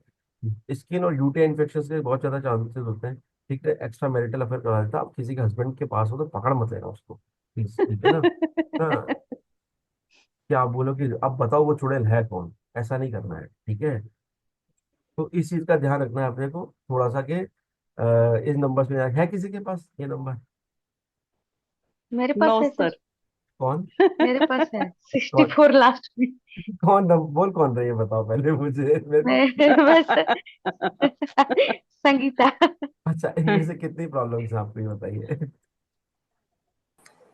Speaker 1: स्किन और यूटीआई इन्फेक्शन के बहुत ज्यादा चांसेस होते हैं, ठीक है। एक्स्ट्रा मैरिटल अफेयर करा देता, आप किसी के हस्बैंड के पास हो तो पकड़ मत लेना उसको प्लीज, ठीक है ना। हाँ, क्या आप बोलो कि अब बताओ वो चुड़ैल है कौन, ऐसा नहीं करना है, ठीक है। तो इस चीज का ध्यान रखना है अपने को थोड़ा सा, कि इस नंबर में है किसी के पास ये नंबर?
Speaker 5: मेरे
Speaker 3: नो
Speaker 5: पास है सर।
Speaker 3: सर।
Speaker 1: कौन?
Speaker 5: मेरे पास है सिक्सटी
Speaker 1: कौन?
Speaker 5: फोर लास्ट में।
Speaker 1: कौन बोल कौन रही है, बताओ पहले मुझे, मेरे को।
Speaker 5: मैं बस संगीता।
Speaker 1: अच्छा, इनमें से कितनी प्रॉब्लम्स है आपको ये बताइए।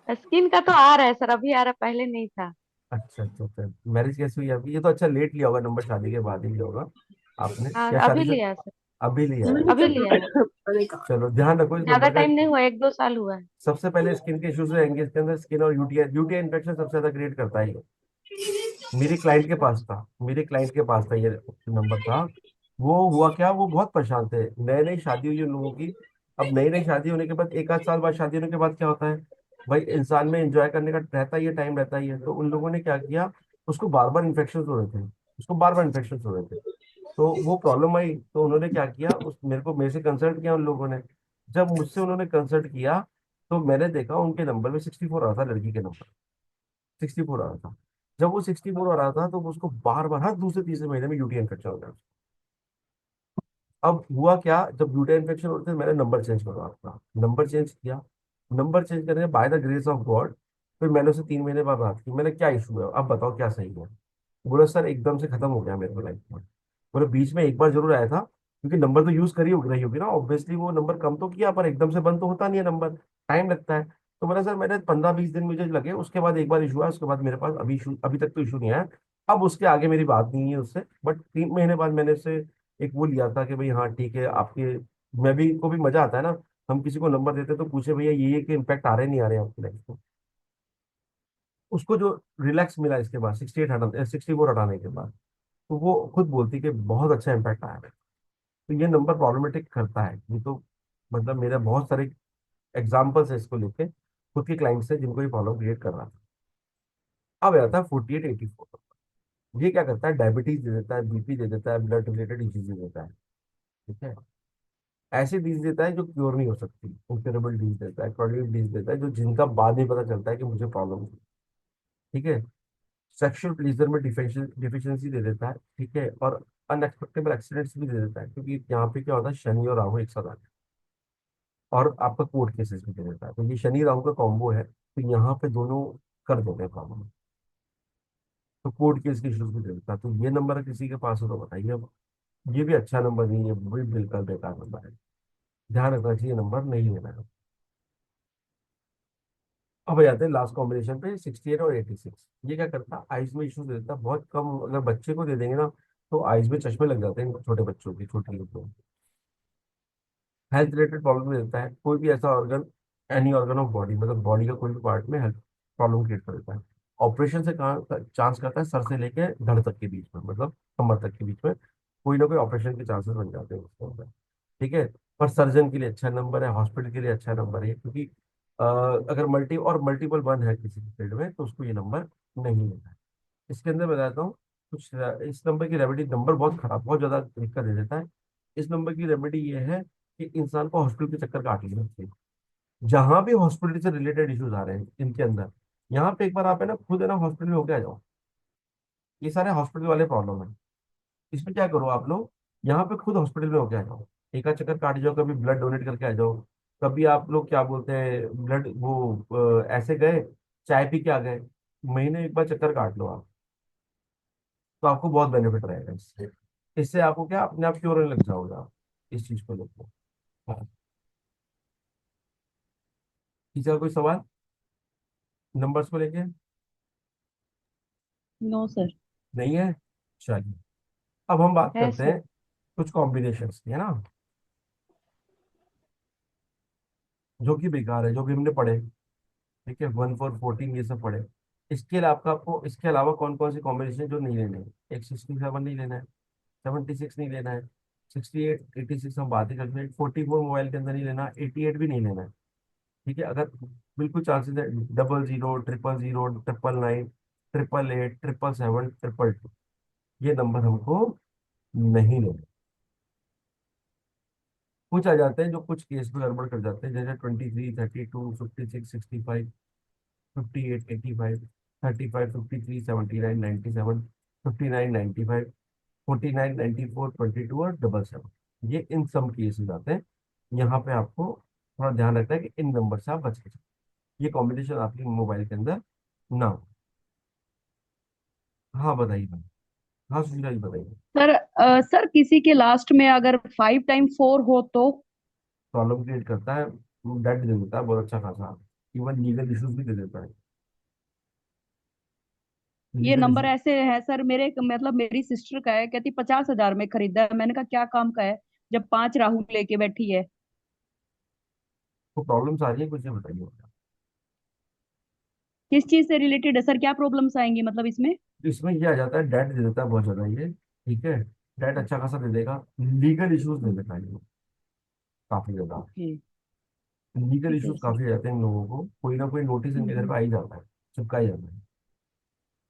Speaker 5: स्किन का तो आ रहा है सर, अभी आ रहा, पहले नहीं था।
Speaker 1: अच्छा अच्छा अच्छा, मैरिज कैसे हुई आपकी? ये तो अच्छा लेट लिया होगा नंबर, शादी के बाद ही लिया होगा आपने,
Speaker 5: हाँ,
Speaker 1: या
Speaker 5: अभी
Speaker 1: शादी से
Speaker 5: लिया है सर।
Speaker 1: अभी लिया है?
Speaker 5: अभी लिया है।
Speaker 1: चलो ध्यान रखो इस
Speaker 5: ज्यादा
Speaker 1: नंबर का।
Speaker 5: टाइम नहीं हुआ, 1-2 साल हुआ है।
Speaker 1: सबसे पहले स्किन के इश्यूज रहेंगे इसके अंदर, स्किन और यूटीआई, यूटीआई इन्फेक्शन सबसे ज्यादा क्रिएट करता है ये। मेरे क्लाइंट के पास था, मेरे क्लाइंट के पास था ये नंबर था। वो हुआ क्या, वो बहुत परेशान थे, नई नई शादी हुई उन लोगों की। अब नई नई शादी होने के बाद, एक आध साल बाद शादी होने के बाद क्या होता है, भाई इंसान में एंजॉय करने का रहता ही है, टाइम रहता ही है। तो उन लोगों ने क्या किया, उसको बार बार इन्फेक्शन हो रहे थे, उसको बार बार इन्फेक्शन हो रहे थे। तो वो प्रॉब्लम आई, तो उन्होंने क्या किया, उस मेरे से कंसल्ट किया उन लोगों ने। जब मुझसे उन्होंने कंसल्ट किया, तो मैंने देखा उनके नंबर में 64 आ रहा था, लड़की के नंबर 64 आ रहा था। जब वो 64 आ रहा था, तो उसको बार बार हर दूसरे तीसरे महीने में यूटीआई इन्फेक्शन हो गया। अब हुआ क्या, जब यूटीआई इन्फेक्शन होते थे, मैंने नंबर चेंज करवा अपना, नंबर चेंज किया। नंबर चेंज करने by the grace of God, फिर मैंने उससे 3 महीने बाद बात की, मैंने क्या इशू है अब बताओ क्या सही है। बोला सर एकदम से खत्म हो गया मेरे लाइफ में। बोले बीच में एक बार जरूर आया था, क्योंकि नंबर तो यूज करी होगी रही होगी ना ऑब्वियसली, वो नंबर कम तो किया, पर एकदम से बंद तो होता नहीं है नंबर, टाइम लगता है। तो बोला सर मैंने 15-20 दिन मुझे लगे, उसके बाद एक बार इशू आया, उसके बाद मेरे पास अभी इशू, अभी तक तो इशू नहीं आया। अब उसके आगे मेरी बात नहीं है उससे, बट 3 महीने बाद मैंने उससे एक वो लिया था कि भाई हाँ ठीक है आपके, मैं भी को भी मजा आता है ना, हम किसी को नंबर देते तो पूछे भैया ये कि इम्पैक्ट आ रहे नहीं आ रहे हैं आपकी लाइफ में। उसको जो रिलैक्स मिला इसके बाद, 64 हटाने के बाद, तो वो खुद बोलती कि बहुत अच्छा इम्पैक्ट आया है। तो ये नंबर प्रॉब्लमेटिक करता है ये तो, मतलब मेरे बहुत सारे एग्जाम्पल्स है इसको लेके, खुद के क्लाइंट से जिनको ये प्रॉब्लम क्रिएट कर रहा था। अब आता है 48-84, ये क्या करता है, डायबिटीज दे देता है, बीपी दे देता है, ब्लड रिलेटेड डिजीज दे देता है, ठीक है। ऐसी डिजीज देता है जो क्योर नहीं हो सकती, इंक्योरेबल डिजीज देता है, क्रॉनिक डिजीज देता है, जो जिनका बाद में पता चलता है कि मुझे प्रॉब्लम थी, ठीक है। सेक्सुअल प्लीजर में डिफिशियंसी दे देता है, ठीक है। और अनएक्सपेक्टेबल एक्सीडेंट्स भी दे देता है, क्योंकि यहाँ पे क्या होता है, शनि और राहु एक साथ आते हैं, और आपका कोर्ट केसेस भी दे देता है। तो ये शनि राहु का कॉम्बो है, तो यहाँ पे दोनों कर देते हैं प्रॉब्लम, तो कोर्ट केस के इश्यूज भी दे देता है। तो ये नंबर किसी के पास हो तो बताइए अब, ये भी अच्छा नंबर नहीं है, वो भी बिल्कुल बेकार नंबर है, ध्यान रखना चाहिए, नंबर नहीं लेना है। अब आ जाते हैं लास्ट कॉम्बिनेशन पे, 68 और 86। ये क्या करता है, आइज में इश्यूज देता है बहुत कम, अगर बच्चे को दे देंगे ना तो आइज में चश्मे लग जाते हैं छोटे बच्चों की, छोटे लोगों को। हेल्थ रिलेटेड प्रॉब्लम देता है, कोई भी ऐसा organ, any organ of body, मतलब बॉडी का कोई भी पार्ट में हेल्थ प्रॉब्लम क्रिएट कर देता है। ऑपरेशन से कहाँ चांस करता है, सर से लेके धड़ तक के बीच में, मतलब कमर तक के बीच में कोई ना कोई ऑपरेशन के चांसेस बन जाते हैं उसके अंदर, ठीक है। पर सर्जन के लिए अच्छा नंबर है, हॉस्पिटल के लिए अच्छा नंबर है, क्योंकि अगर मल्टीपल वन है किसी फील्ड में तो उसको ये नंबर नहीं लेना है। इसके अंदर बताता हूँ कुछ, इस नंबर की रेमेडी, नंबर बहुत खराब, बहुत ज्यादा दिक्कत दे देता है। इस नंबर की रेमेडी ये है कि इंसान को हॉस्पिटल के चक्कर काट लेना चाहिए, जहां भी हॉस्पिटल से रिलेटेड इश्यूज आ रहे हैं इनके अंदर। यहाँ पे एक बार आप है ना खुद है ना हॉस्पिटल में होके आ जाओ, ये सारे हॉस्पिटल वाले प्रॉब्लम है। इसमें क्या करो आप लोग, यहाँ पे खुद हॉस्पिटल में होके आ जाओ, एक आध चक्कर काट जाओ, कभी ब्लड डोनेट करके आ जाओ, कभी आप लोग क्या बोलते हैं ब्लड वो ऐसे गए, चाय पी के आ गए, महीने में एक बार चक्कर काट लो आप, तो आपको बहुत बेनिफिट रहेगा इससे। इससे आपको क्या अपने आप क्योर होने लग जाओगे आप इस चीज को लेकर। हाँ। किसी का कोई सवाल नंबर्स को लेके?
Speaker 3: No sir.
Speaker 1: नहीं है? चलिए, अब हम बात
Speaker 5: है
Speaker 1: करते
Speaker 5: सर।
Speaker 1: हैं कुछ कॉम्बिनेशंस की, है ना, जो कि बेकार है, जो भी हमने पढ़े। ठीक है, 1 4 14 ये सब पढ़े। इसके अलावा आपको इसके अलावा कौन कौन से कॉम्बिनेशन जो नहीं लेने हैं? एक 67 नहीं लेना है, 76 नहीं लेना है, 68 86 हम बात ही करते हैं, 44 मोबाइल के अंदर नहीं लेना, 88 भी नहीं लेना है। ठीक है, अगर बिल्कुल चांसेस है 00 000 999 888 777 222, ये नंबर हमको नहीं लेना। कुछ आ जाते हैं जो कुछ केस में गड़बड़ कर जाते हैं, जैसे 23 32 56 65 58 85 35 53 79 97 59 95 49 94 22 और 77, ये इन सम केसेस आते हैं। यहाँ पे आपको थोड़ा ध्यान रखना है कि इन नंबर से आप बच के चलें, ये कॉम्बिनेशन आपकी मोबाइल के अंदर ना हो। हाँ बताइए भाई। हाँ सुशीला जी बताइए।
Speaker 3: सर सर किसी के लास्ट में अगर 5 टाइम 4 हो तो?
Speaker 1: प्रॉब्लम क्रिएट करता है, डेट दे देता है बहुत अच्छा खासा, इवन लीगल इश्यूज भी दे देता है।
Speaker 3: ये
Speaker 1: लीगल
Speaker 3: नंबर
Speaker 1: इशू
Speaker 3: ऐसे है सर, मेरे मतलब मेरी सिस्टर का है, कहती 50,000 में खरीदा है। मैंने कहा क्या काम का है जब 5 राहु लेके बैठी है।
Speaker 1: को प्रॉब्लम्स आ रही है कुछ, ये बताइए।
Speaker 3: किस चीज से रिलेटेड है सर, क्या प्रॉब्लम्स आएंगी मतलब इसमें?
Speaker 1: तो इसमें ये आ जाता है, डेट दे देता है बहुत ज्यादा ये। ठीक है, डेट अच्छा खासा दे देगा, लीगल इश्यूज दे देता है ये काफी ज्यादा।
Speaker 3: ओके।
Speaker 1: लीगल
Speaker 3: ठीक है
Speaker 1: इश्यूज
Speaker 3: सर।
Speaker 1: काफी रहते हैं इन लोगों को, कोई ना कोई नोटिस इनके घर
Speaker 3: हम्म।
Speaker 1: पे आ ही जाता है, चिपका ही जाता है।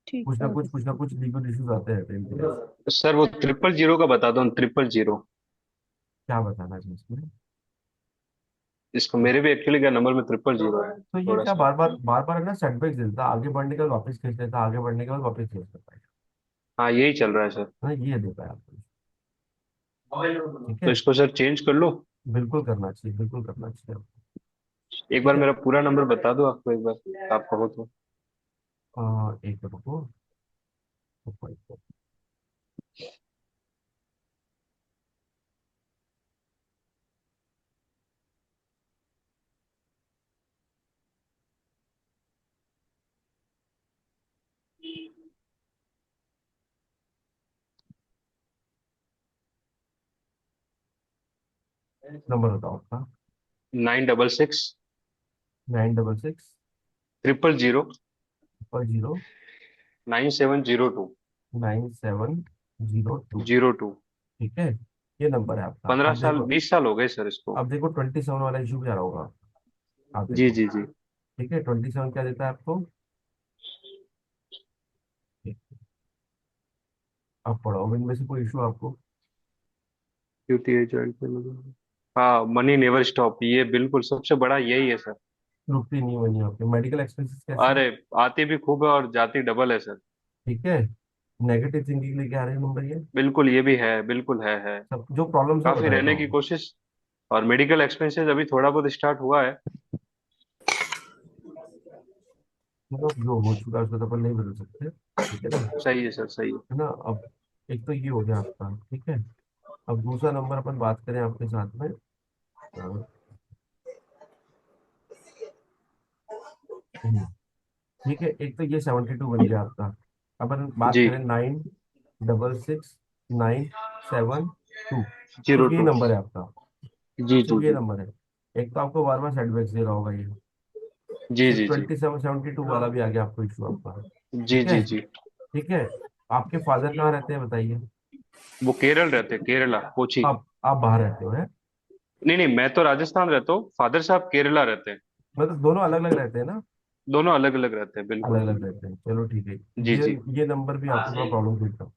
Speaker 3: ठीक है, ओके
Speaker 1: कुछ ना
Speaker 3: सर।
Speaker 1: कुछ लीगल इश्यूज आते रहते हैं इनके पास।
Speaker 6: सर वो 000 का बता दो, 000।
Speaker 1: क्या बताना चाहिए इसमें?
Speaker 6: इसको मेरे भी एक्चुअली क्या नंबर में 000 है
Speaker 1: तो ये
Speaker 6: थोड़ा
Speaker 1: क्या
Speaker 6: सा।
Speaker 1: बार बार है ना, सेटबैक देता है, आगे बढ़ने के बाद वापस खींच लेता है, आगे बढ़ने के बाद वापस खींच लेता है।
Speaker 6: हाँ यही चल रहा है सर।
Speaker 1: हाँ, ये देता है आपको। ठीक
Speaker 6: तो
Speaker 1: है,
Speaker 6: इसको सर चेंज कर लो।
Speaker 1: बिल्कुल करना चाहिए, बिल्कुल करना चाहिए।
Speaker 6: एक
Speaker 1: ठीक
Speaker 6: बार
Speaker 1: है,
Speaker 6: मेरा पूरा नंबर बता दो आपको, एक बार आप कहो तो।
Speaker 1: एक रुको, नंबर बताओ आपका।
Speaker 6: 966
Speaker 1: 966
Speaker 6: 000
Speaker 1: 0
Speaker 6: 9702
Speaker 1: 9702।
Speaker 6: 02।
Speaker 1: ठीक है, ये नंबर है आपका।
Speaker 6: 15 साल 20 साल हो गए सर इसको।
Speaker 1: अब देखो 27 वाला इशू क्या होगा, आप
Speaker 6: जी
Speaker 1: देखो।
Speaker 6: जी जी।
Speaker 1: ठीक है, 27 क्या देता है आपको? आप पढ़ो इनमें से कोई इशू आपको।
Speaker 6: UTI joint payment. हाँ, मनी नेवर स्टॉप, ये बिल्कुल सबसे बड़ा यही है सर।
Speaker 1: रुकती नहीं बनी आपके मेडिकल एक्सपेंसेस कैसे हैं?
Speaker 6: अरे आती भी खूब है और जाती डबल है सर।
Speaker 1: ठीक है, नेगेटिव थिंकिंग लेके आ रहे हैं नंबर ये।
Speaker 6: बिल्कुल ये भी है, बिल्कुल है।
Speaker 1: सब जो प्रॉब्लम्स है
Speaker 6: काफी
Speaker 1: बता देता
Speaker 6: रहने की
Speaker 1: हूँ।
Speaker 6: कोशिश। और मेडिकल एक्सपेंसेस अभी थोड़ा बहुत स्टार्ट हुआ है।
Speaker 1: मतलब जो हो चुका है उसको तो अपन नहीं बदल सकते, ठीक है ना।
Speaker 6: सही है सर, सही है।
Speaker 1: है ना, अब एक तो ये हो गया आपका। ठीक है, अब दूसरा नंबर अपन बात करें आपके साथ में। ठीक है, एक तो ये 72 बन गया आपका। अब अपन बात
Speaker 6: जी।
Speaker 1: करें 966 972,
Speaker 6: जीरो
Speaker 1: सिर्फ ये
Speaker 6: टू।
Speaker 1: नंबर है आपका,
Speaker 6: जी जी
Speaker 1: सिर्फ ये
Speaker 6: जी।
Speaker 1: नंबर है। एक तो आपको बार बार सेटबैक्स दे रहा होगा ये,
Speaker 6: जी
Speaker 1: सिर्फ
Speaker 6: जी जी।
Speaker 1: 27 72 वाला भी आ गया आपको इशू आपका।
Speaker 6: जी
Speaker 1: ठीक है।
Speaker 6: जी जी।
Speaker 1: ठीक है, आपके फादर कहाँ रहते हैं बताइए?
Speaker 6: वो केरल रहते, केरला कोची।
Speaker 1: आप बाहर रहते हो है?
Speaker 6: नहीं नहीं, मैं तो राजस्थान रहता हूँ, फादर साहब केरला रहते हैं।
Speaker 1: मतलब दोनों अलग अलग रहते हैं ना?
Speaker 6: दोनों अलग अलग रहते हैं,
Speaker 1: अलग
Speaker 6: बिल्कुल।
Speaker 1: अलग रहते हैं, चलो ठीक है।
Speaker 6: जी
Speaker 1: ये
Speaker 6: जी।
Speaker 1: ये नंबर भी आपको थोड़ा प्रॉब्लम क्रिएट करता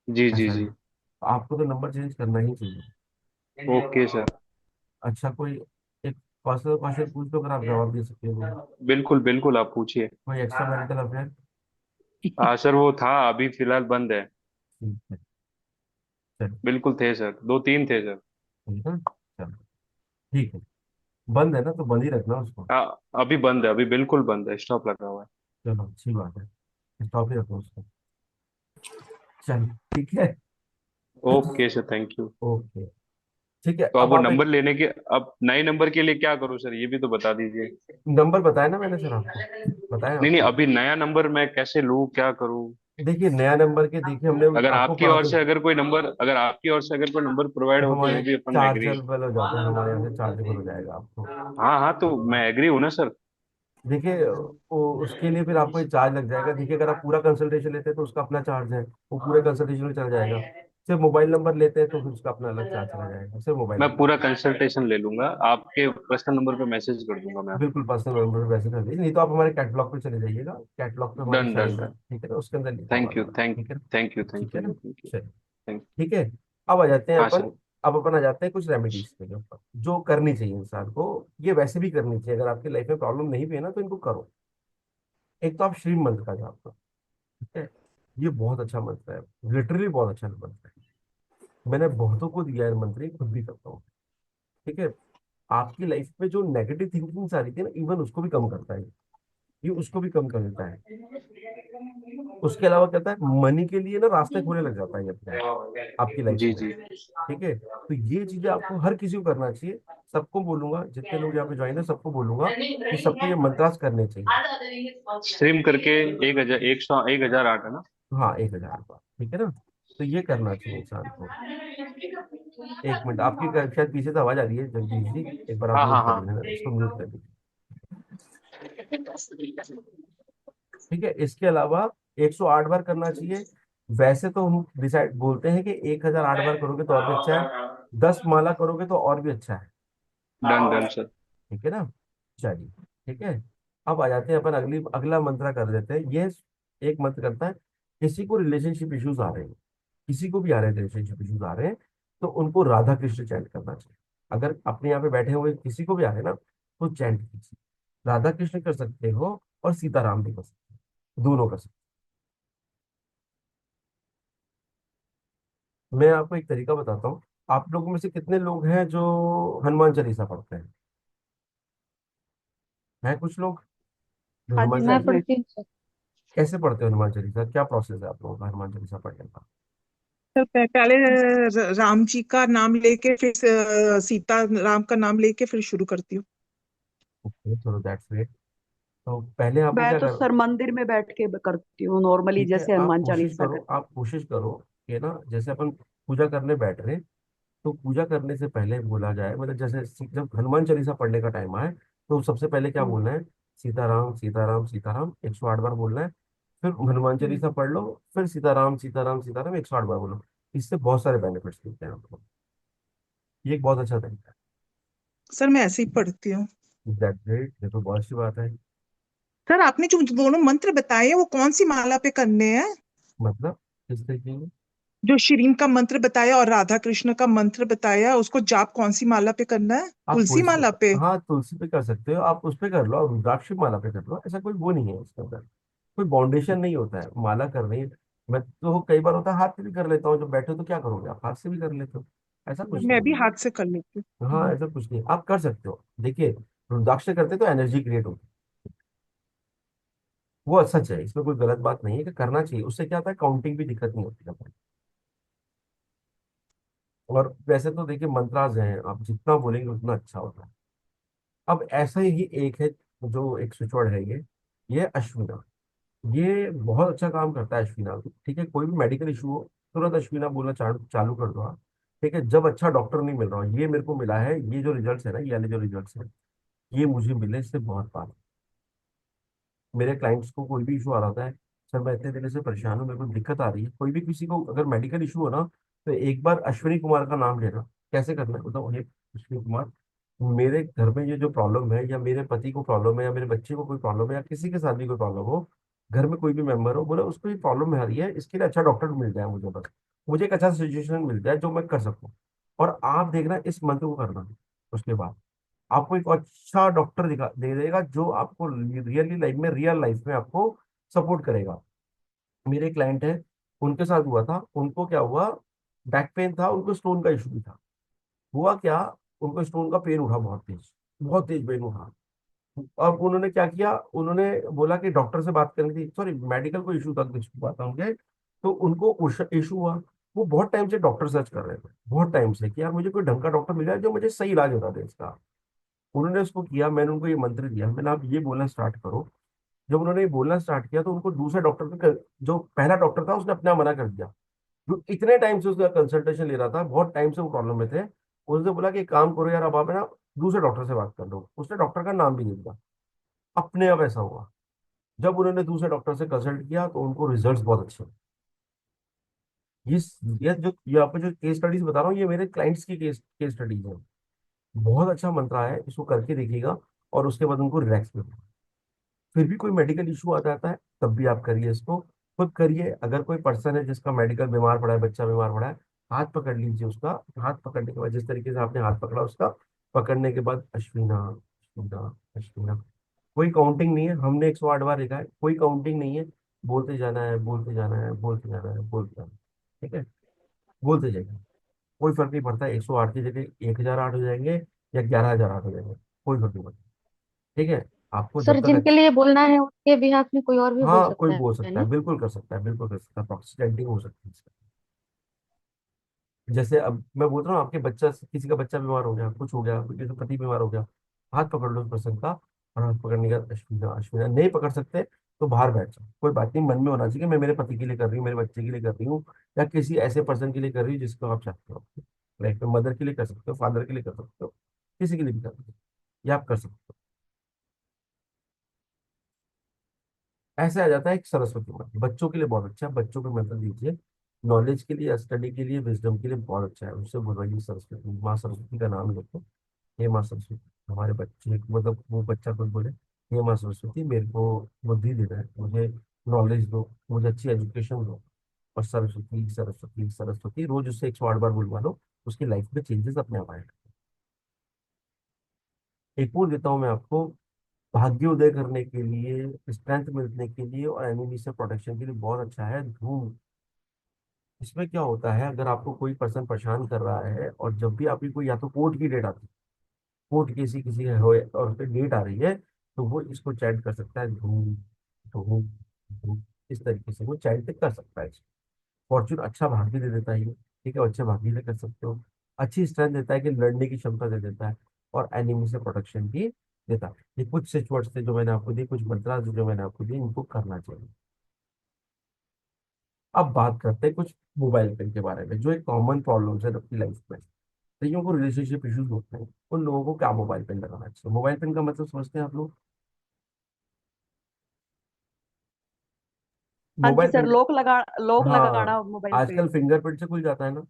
Speaker 6: जी
Speaker 1: है,
Speaker 6: जी
Speaker 1: ऐसा है।
Speaker 6: जी।
Speaker 1: तो आपको तो नंबर चेंज करना ही चाहिए।
Speaker 6: Okay sir.
Speaker 1: अच्छा, कोई एक पर्सनल क्वेश्चन पूछ दो, अगर आप जवाब दे सकते हो तो।
Speaker 6: बिल्कुल बिल्कुल, आप पूछिए।
Speaker 1: कोई एक्स्ट्रा मैरिटल अफेयर?
Speaker 6: सर वो था, अभी फिलहाल बंद है।
Speaker 1: ठीक है, चलिए।
Speaker 6: बिल्कुल थे सर, दो तीन थे सर।
Speaker 1: ठीक है, चलो ठीक है। बंद है ना, तो बंद ही रखना उसको।
Speaker 6: अभी बंद है, अभी बिल्कुल बंद है, स्टॉप लगा हुआ है।
Speaker 1: चलो अच्छी बात है, स्टॉप ही रखो उसको। चलो ठीक है।
Speaker 6: Okay sir, thank you.
Speaker 1: Okay ठीक है,
Speaker 6: तो अब
Speaker 1: अब
Speaker 6: वो
Speaker 1: आप एक
Speaker 6: नंबर लेने के, अब नए नंबर के लिए क्या करूं सर, ये भी तो बता दीजिए।
Speaker 1: नंबर बताया ना मैंने सर आपको, बताया
Speaker 6: नहीं नहीं,
Speaker 1: आपको।
Speaker 6: अभी नया नंबर मैं कैसे लूं, क्या करूं?
Speaker 1: देखिए नया नंबर के, देखिए हमने
Speaker 6: अगर
Speaker 1: आपको
Speaker 6: आपकी
Speaker 1: पढ़ा
Speaker 6: ओर
Speaker 1: तो,
Speaker 6: से अगर कोई नंबर, अगर आपकी ओर से अगर कोई नंबर प्रोवाइड हो तो
Speaker 1: हमारे
Speaker 6: वो भी अपन एग्री।
Speaker 1: चार्जेबल हो जाते हैं, हमारे यहाँ से चार्जेबल हो जाएगा आपको।
Speaker 6: हाँ हाँ, तो मैं एग्री हूं ना सर।
Speaker 1: देखिए उसके लिए फिर आपको चार्ज लग जाएगा। देखिए अगर आप पूरा कंसल्टेशन लेते हैं तो उसका अपना चार्ज है, वो पूरे कंसल्टेशन में चला जाएगा। सिर्फ मोबाइल नंबर लेते हैं तो फिर उसका अपना अलग चार्ज चला जाएगा, सिर्फ मोबाइल
Speaker 6: मैं
Speaker 1: नंबर।
Speaker 6: पूरा कंसल्टेशन ले लूंगा, आपके पर्सनल नंबर पे मैसेज कर दूंगा मैं
Speaker 1: बिल्कुल
Speaker 6: आपको।
Speaker 1: पर्सनल नंबर पे वैसे कर दीजिए, नहीं तो आप हमारे कैटलॉग पे चले जाइएगा, कैटलॉग पे हमारी
Speaker 6: डन डन
Speaker 1: साइट है,
Speaker 6: डन।
Speaker 1: ठीक है ना, उसके अंदर लिखा हुआ
Speaker 6: थैंक
Speaker 1: है
Speaker 6: यू,
Speaker 1: हमारा,
Speaker 6: थैंक
Speaker 1: ठीक है ना।
Speaker 6: थैंक यू,
Speaker 1: ठीक
Speaker 6: थैंक
Speaker 1: है
Speaker 6: यू
Speaker 1: ना,
Speaker 6: थैंक यू।
Speaker 1: चलिए
Speaker 6: थैंक
Speaker 1: ठीक है। अब आ जाते हैं
Speaker 6: हाँ
Speaker 1: अपन,
Speaker 6: सर।
Speaker 1: अब अपन आ जाते हैं कुछ रेमेडीज के ऊपर जो करनी चाहिए इंसान को। ये वैसे भी करनी चाहिए, अगर आपकी लाइफ में प्रॉब्लम नहीं भी है ना तो इनको करो। एक तो आप शिव मंत्र का जाप करो, ठीक है। ये बहुत अच्छा मंत्र है, लिटरली बहुत अच्छा मंत्र है। मैंने बहुतों को दिया है मंत्र, ये खुद भी करता हूँ, ठीक है। आपकी लाइफ में जो नेगेटिव थिंकिंग आ रही थी ना, इवन उसको भी कम करता है ये, उसको भी कम कर देता है। उसके अलावा कहता है मनी के लिए ना रास्ते खुलने लग जाता है ये अपने आप, आपकी लाइफ
Speaker 6: जी
Speaker 1: में,
Speaker 6: जी।
Speaker 1: ठीक है। तो ये चीजें आपको हर किसी को करना चाहिए। सबको बोलूंगा, जितने लोग यहाँ पे ज्वाइन है सबको बोलूंगा कि सबको ये मंत्रास करने चाहिए।
Speaker 6: स्ट्रीम करके 1,000, 1,008 है ना?
Speaker 1: हाँ 1,000 बार, ठीक है ना। तो ये करना चाहिए इंसान को। एक मिनट, आपकी शायद पीछे से आवाज आ रही है जगदीश जी, एक बार आप
Speaker 6: हाँ हाँ
Speaker 1: म्यूट कर
Speaker 6: हाँ।
Speaker 1: लेना, इसको म्यूट कर दीजिए। ठीक है, इसके अलावा 108 बार करना चाहिए। वैसे तो हम डिसाइड बोलते हैं कि 1,008 बार करोगे तो और भी अच्छा है, 10 माला करोगे तो और भी अच्छा है,
Speaker 6: डन डन सर।
Speaker 1: ठीक है ना। चलिए ठीक है। अब आ जाते हैं अपन अगला मंत्र कर देते हैं। ये एक मंत्र करता है, किसी को रिलेशनशिप इश्यूज आ रहे हैं, किसी को भी आ रहे हैं रिलेशनशिप इश्यूज आ रहे हैं, तो उनको राधा कृष्ण चैंट करना चाहिए। अगर अपने यहाँ पे बैठे हुए किसी को भी आ रहे हैं ना, तो चैंट कीजिए। राधा कृष्ण कर सकते हो और सीताराम भी कर सकते हो, दोनों कर सकते हो। मैं आपको एक तरीका बताता हूँ। आप लोगों में से कितने लोग हैं जो हनुमान चालीसा पढ़ते हैं कुछ लोग जो
Speaker 3: हाँ
Speaker 1: हनुमान
Speaker 3: जी
Speaker 5: मैं
Speaker 3: सर।
Speaker 1: चालीसा
Speaker 5: पढ़ती हूँ सर।
Speaker 1: कैसे पढ़ते हो? हनुमान चालीसा क्या प्रोसेस है आप लोगों का हनुमान चालीसा पढ़ने का?
Speaker 4: तो पहले राम जी का नाम लेके फिर सीता राम का नाम लेके फिर शुरू करती हूँ।
Speaker 1: ओके, चलो दैट्स ग्रेट। तो पहले आपको
Speaker 3: मैं
Speaker 1: क्या
Speaker 3: तो
Speaker 1: करना,
Speaker 3: सर मंदिर में बैठ के करती हूँ नॉर्मली,
Speaker 1: ठीक है,
Speaker 3: जैसे हनुमान चालीसा करती
Speaker 1: आप कोशिश करो कि ना, जैसे अपन पूजा करने बैठ रहे हैं, तो पूजा करने से पहले बोला जाए, मतलब जैसे जब हनुमान चालीसा पढ़ने का टाइम आए तो सबसे पहले क्या
Speaker 3: हूँ।
Speaker 1: बोलना है? सीताराम सीताराम सीताराम 108 बार बोलना है। फिर हनुमान
Speaker 3: हम्म।
Speaker 1: चालीसा पढ़ लो, फिर सीताराम सीताराम सीताराम 108 बार बोलो। इससे बहुत सारे बेनिफिट्स मिलते हैं आपको। ये एक बहुत अच्छा तरीका
Speaker 4: सर मैं ऐसे ही पढ़ती हूँ।
Speaker 1: है। दैट ग्रेट, ये तो बहुत अच्छी बात है।
Speaker 4: सर आपने जो दोनों मंत्र बताए हैं वो कौन सी माला पे करने हैं?
Speaker 1: मतलब किस तरीके की?
Speaker 4: जो श्रीम का मंत्र बताया और राधा कृष्ण का मंत्र बताया उसको जाप कौन सी माला पे करना है?
Speaker 1: आप
Speaker 4: तुलसी
Speaker 1: कोई से,
Speaker 4: माला पे?
Speaker 1: हाँ तुलसी पे कर सकते हो, आप उस पे कर लो, आप रुद्राक्ष माला पे कर लो, ऐसा कोई वो नहीं है उसके अंदर, कोई बाउंडेशन नहीं होता है माला करने। मैं तो कई बार होता है हाथ से भी कर लेता हूँ, जब बैठे हो तो क्या करोगे, आप हाथ से भी कर लेते हो, ऐसा कुछ
Speaker 4: मैं
Speaker 1: नहीं
Speaker 4: भी
Speaker 1: है।
Speaker 4: हाथ से कर लेती
Speaker 1: हाँ
Speaker 4: हूँ।
Speaker 1: ऐसा कुछ नहीं, आप कर सकते हो। देखिए रुद्राक्ष से करते तो एनर्जी क्रिएट होती है, वो सच है, इसमें कोई गलत बात नहीं है कि करना चाहिए, उससे क्या होता है काउंटिंग भी दिक्कत नहीं होती है। और वैसे तो देखिए मंत्राज हैं, आप जितना बोलेंगे उतना अच्छा होता है। अब ऐसा ही एक है, जो एक स्विच वर्ड है ये अश्विना। ये बहुत अच्छा काम करता है अश्विना, ठीक है। कोई भी मेडिकल इशू हो, तुरंत अश्विना बोलना चालू चालू कर दो आप, ठीक है। जब अच्छा डॉक्टर नहीं मिल रहा हो, ये मेरे को मिला है, ये जो रिजल्ट्स है ना, ये वाले जो रिजल्ट्स है, ये मुझे मिले इससे बहुत बार। मेरे क्लाइंट्स को कोई भी इशू आ रहा है, सर मैं इतने दिनों से परेशान हूँ, मेरे को दिक्कत आ रही है, कोई भी किसी को अगर मेडिकल इशू हो ना, तो एक बार अश्विनी कुमार का नाम लेना। कैसे करना है बताओ? ये अश्विनी कुमार, मेरे घर में ये जो प्रॉब्लम है, या मेरे पति को प्रॉब्लम है, या मेरे बच्चे को कोई प्रॉब्लम है, या किसी के साथ भी कोई प्रॉब्लम हो, घर में कोई भी मेंबर हो, बोले उसको ये प्रॉब्लम आ रही है, इसके लिए अच्छा डॉक्टर मिल जाए मुझे, बस मुझे एक अच्छा सजेशन मिल जाए जो मैं कर सकूँ। और आप देखना इस मंत्र को करना, उसके बाद आपको एक अच्छा डॉक्टर दिखा दे देगा जो आपको रियल लाइफ में आपको सपोर्ट करेगा। मेरे क्लाइंट है, उनके साथ हुआ था, उनको क्या हुआ, बैक पेन था, उनको स्टोन का इशू भी था, हुआ क्या, उनको स्टोन का पेन उठा, बहुत तेज पेन उठा। अब उन्होंने क्या किया, उन्होंने बोला कि डॉक्टर से बात करनी थी, सॉरी मेडिकल को इशू था, कुछ हुआ था उनके, तो उनको इशू हुआ। वो बहुत टाइम से डॉक्टर सर्च कर रहे थे, बहुत टाइम से, कि यार मुझे कोई ढंग का डॉक्टर मिल जाए जो मुझे सही इलाज बता दे इसका। उन्होंने उसको किया, मैंने उनको ये मंत्र दिया, मैंने आप ये बोलना स्टार्ट करो। जब उन्होंने ये बोलना स्टार्ट किया तो उनको दूसरे डॉक्टर का, जो पहला डॉक्टर था उसने अपने आप मना कर दिया, जो इतने टाइम से उसका कंसल्टेशन ले रहा था, बहुत टाइम से वो प्रॉब्लम में थे। उसने बोला कि एक काम करो यार, अब आप है ना दूसरे डॉक्टर से बात कर लो। उसने डॉक्टर का नाम भी नहीं दिया, अपने आप ऐसा हुआ। जब उन्होंने दूसरे डॉक्टर से कंसल्ट किया तो उनको रिजल्ट्स बहुत अच्छे हुए। ये ये आपको जो केस स्टडीज बता रहा हूँ, ये मेरे क्लाइंट्स की केस केस स्टडीज है। बहुत अच्छा मंत्र है, इसको करके देखिएगा, और उसके बाद उनको रिलैक्स मिलेगा। फिर भी कोई मेडिकल इशू आ जाता है तब भी आप करिए इसको, खुद करिए। अगर कोई पर्सन है जिसका मेडिकल बीमार पड़ा है, बच्चा बीमार पड़ा है, हाथ पकड़ लीजिए उसका। हाथ पकड़ने के बाद जिस तरीके से आपने हाथ पकड़ा उसका, पकड़ने के बाद अश्विना अश्विना अश्विना, कोई काउंटिंग नहीं है, हमने 108 बार लिखा है, कोई काउंटिंग नहीं है। बोलते जाना है, बोलते जाना है, बोलते जाना है, बोलते जाना है। ठीक है, बोलते जाइए, कोई फर्क नहीं पड़ता, 108 की जगह 1008 हो जाएंगे या 11,008 हो जाएंगे, कोई फर्क नहीं पड़ता। ठीक है, आपको
Speaker 5: सर
Speaker 1: जब तक
Speaker 5: जिनके लिए बोलना है उनके बिहाफ में कोई और भी बोल
Speaker 1: हाँ कोई
Speaker 5: सकता
Speaker 1: बोल
Speaker 5: है
Speaker 1: सकता
Speaker 5: ना?
Speaker 1: है, बिल्कुल कर सकता है, बिल्कुल कर सकता है, प्रॉक्सी चैंटिंग हो सकती है इसका। जैसे अब मैं बोल रहा हूँ, आपके बच्चा, किसी का बच्चा बीमार हो गया, कुछ हो गया, किसी का पति बीमार हो गया, हाथ पकड़ लो उस पर्सन का, और हाथ पकड़ने का अश्विना अश्विना, नहीं पकड़ सकते तो बाहर बैठ जाओ, कोई बात नहीं, मन में होना चाहिए कि मैं मेरे पति के लिए कर रही हूँ, मेरे बच्चे के लिए कर रही हूँ, या किसी ऐसे पर्सन के लिए कर रही हूँ जिसको आप चाहते हो। लाइक मदर के लिए कर सकते हो, फादर के लिए कर सकते हो, किसी के लिए भी कर सकते हो, ये आप कर सकते हो। ऐसे आ जाता है एक सरस्वती मंत्र, बच्चों के लिए बहुत अच्छा है, बच्चों को मंत्र दीजिए, नॉलेज के लिए, स्टडी के लिए, विजडम के लिए बहुत अच्छा है। उससे बुलवाइए सरस्वती, माँ सरस्वती का नाम लो, हे माँ सरस्वती, हमारे बच्चे, मतलब वो बच्चा खुद बोले, हे माँ सरस्वती मेरे को बुद्धि देना है, मुझे नॉलेज दो, मुझे अच्छी एजुकेशन दो। और सरस्वती सरस्वती सरस्वती रोज उससे 108 बार बुलवा लो, उसकी लाइफ में चेंजेस अपने आप आएगा। एक और देता हूँ मैं आपको, भाग्योदय करने के लिए, स्ट्रेंथ मिलने के लिए, और एनिमी से प्रोटेक्शन के लिए बहुत अच्छा है धूम। इसमें क्या होता है, अगर आपको कोई पर्सन परेशान कर रहा है, और जब भी आपकी कोई, या तो कोर्ट की डेट आती है, कोर्ट किसी किसी का हो और उस पर डेट आ रही है, तो वो इसको चैट कर सकता है, धूम धूम धूम, इस तरीके से वो चैट कर सकता है। फॉर्चून अच्छा भाग्य दे देता है ये, ठीक है, अच्छे भाग्य से कर सकते हो। अच्छी स्ट्रेंथ देता है कि लड़ने की क्षमता दे देता है, और एनिमी से प्रोटेक्शन भी देता है। ये कुछ स्विच वर्ड्स थे जो मैंने आपको दी, कुछ मंत्रा जो मैंने आपको दी, इनको करना चाहिए। अब बात करते हैं कुछ मोबाइल पेन के बारे में, जो एक कॉमन प्रॉब्लम है अपनी लाइफ में। कईयों को रिलेशनशिप इश्यूज होते हैं, उन लोगों को क्या मोबाइल पेन लगाना चाहिए? मोबाइल पेन का मतलब समझते हैं आप लोग?
Speaker 3: हाँ जी
Speaker 1: मोबाइल
Speaker 3: सर,
Speaker 1: पेन,
Speaker 3: लॉक
Speaker 1: हाँ,
Speaker 3: लगाना मोबाइल पे।
Speaker 1: आजकल फिंगरप्रिंट से खुल जाता है ना,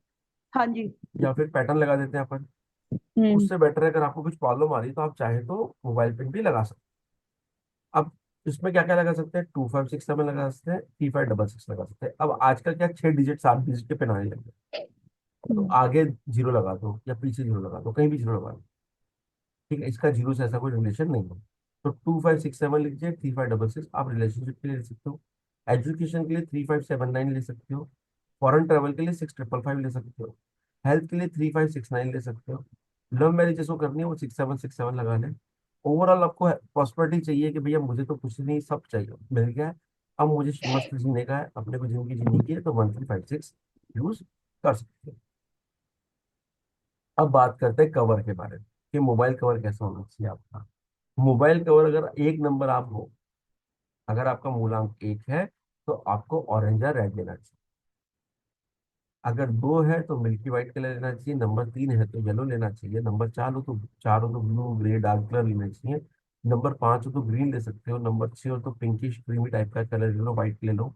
Speaker 3: हाँ जी।
Speaker 1: या फिर पैटर्न लगा देते हैं अपन।
Speaker 3: हम्म।
Speaker 1: उससे बेटर है, अगर आपको कुछ प्रॉब्लम आ रही है तो आप चाहे तो मोबाइल पेन भी लगा सकते हैं। अब इसमें क्या क्या लगा सकते हैं, 2567 लगा सकते हैं, 3566 लगा सकते हैं। अब आजकल क्या 6 डिजिट 7 डिजिट के पेन आने लगे, तो
Speaker 3: हम्म।
Speaker 1: आगे जीरो लगा दो या पीछे जीरो लगा दो, कहीं भी जीरो लगा दो। ठीक है, इसका जीरो से ऐसा कोई रिलेशन नहीं है। तो 2567 लीजिए, 3566 आप रिलेशनशिप के लिए ले सकते हो, एजुकेशन के लिए 3579 ले सकते हो, फॉरेन ट्रेवल के लिए 6555 ले सकते हो, हेल्थ के लिए 3569 ले सकते हो। लव मैरिज जिसको करनी है वो 6767 लगा लें। ओवरऑल आपको प्रॉस्पेरिटी चाहिए कि भैया मुझे तो कुछ नहीं, सब चाहिए मिल गया है, अब मुझे मस्त जीने का है, अपने को जिंदगी जीने की है, तो 1356 यूज कर सकते हैं। अब बात करते हैं कवर के बारे में, कि मोबाइल कवर कैसा होना चाहिए आपका। मोबाइल कवर अगर 1 नंबर आप हो, अगर आपका मूलांक 1 है, तो आपको ऑरेंज या रेड लेना चाहिए। अगर 2 है तो मिल्की व्हाइट कलर लेना चाहिए, नंबर 3 है तो येलो लेना चाहिए, नंबर 4 हो तो ब्लू ग्रे डार्क कलर लेना चाहिए, नंबर 5 हो तो ग्रीन ले सकते हो, नंबर 6 हो तो पिंकिश क्रीमी टाइप का कलर ले लो, व्हाइट ले लो,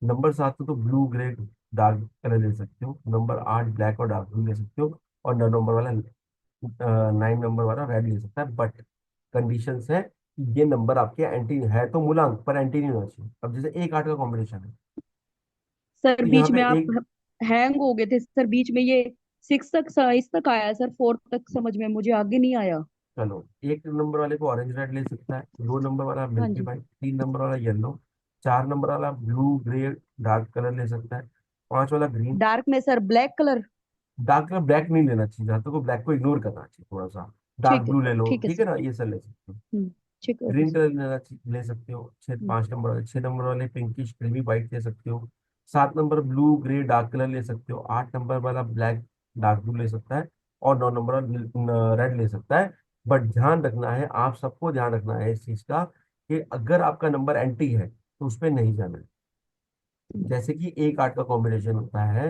Speaker 1: नंबर 7 हो तो ब्लू ग्रे डार्क कलर ले सकते हो, नंबर 8 ब्लैक और डार्क ब्लू ले सकते हो, और 9 नंबर वाला रेड ले सकता है। बट कंडीशंस है कि ये नंबर आपके एंटी है तो मूलांक, पर एंटी नहीं होना चाहिए। अब जैसे 1 8 का कॉम्बिनेशन है,
Speaker 3: सर
Speaker 1: तो यहाँ
Speaker 3: बीच
Speaker 1: पे
Speaker 3: में आप
Speaker 1: एक,
Speaker 3: हैंग हो गए थे सर, बीच में ये 6 तक, इस तक आया सर, 4 तक समझ में, मुझे आगे नहीं आया।
Speaker 1: चलो, 1 नंबर वाले को ऑरेंज रेड ले सकता है, 2 नंबर वाला
Speaker 3: हाँ
Speaker 1: मिल्की
Speaker 3: जी।
Speaker 1: वाइट, 3 नंबर वाला येलो, 4 नंबर वाला ब्लू ग्रे डार्क कलर ले सकता है, 5 वाला ग्रीन।
Speaker 3: डार्क में sir black colour.
Speaker 1: Dark colour black नहीं लेना चाहिए, जहाँ तक को ब्लैक को इग्नोर करना चाहिए थोड़ा सा। डार्क
Speaker 3: ठीक है
Speaker 1: ब्लू ले लो,
Speaker 3: ठीक है
Speaker 1: ठीक है
Speaker 3: सर।
Speaker 1: ना, ये सब ले सकते हो।
Speaker 3: ठीक है, ओके
Speaker 1: ग्रीन
Speaker 3: सर।
Speaker 1: कलर ले सकते हो। छः
Speaker 3: हम्म,
Speaker 1: 5 नंबर वाले, 6 नंबर वाले पिंकिश क्रीमी वाइट ले सकते हो। 7 number blue grey dark colour ले सकते हो। 8 नंबर वाला ब्लैक डार्क ब्लू ले सकता है। और 9 नंबर वाला रेड ले सकता है। बट ध्यान रखना है, आप सबको ध्यान रखना है इस चीज का, कि अगर आपका नंबर एंटी है तो उस पर नहीं जाना है। जैसे कि एक आठ का कॉम्बिनेशन होता है,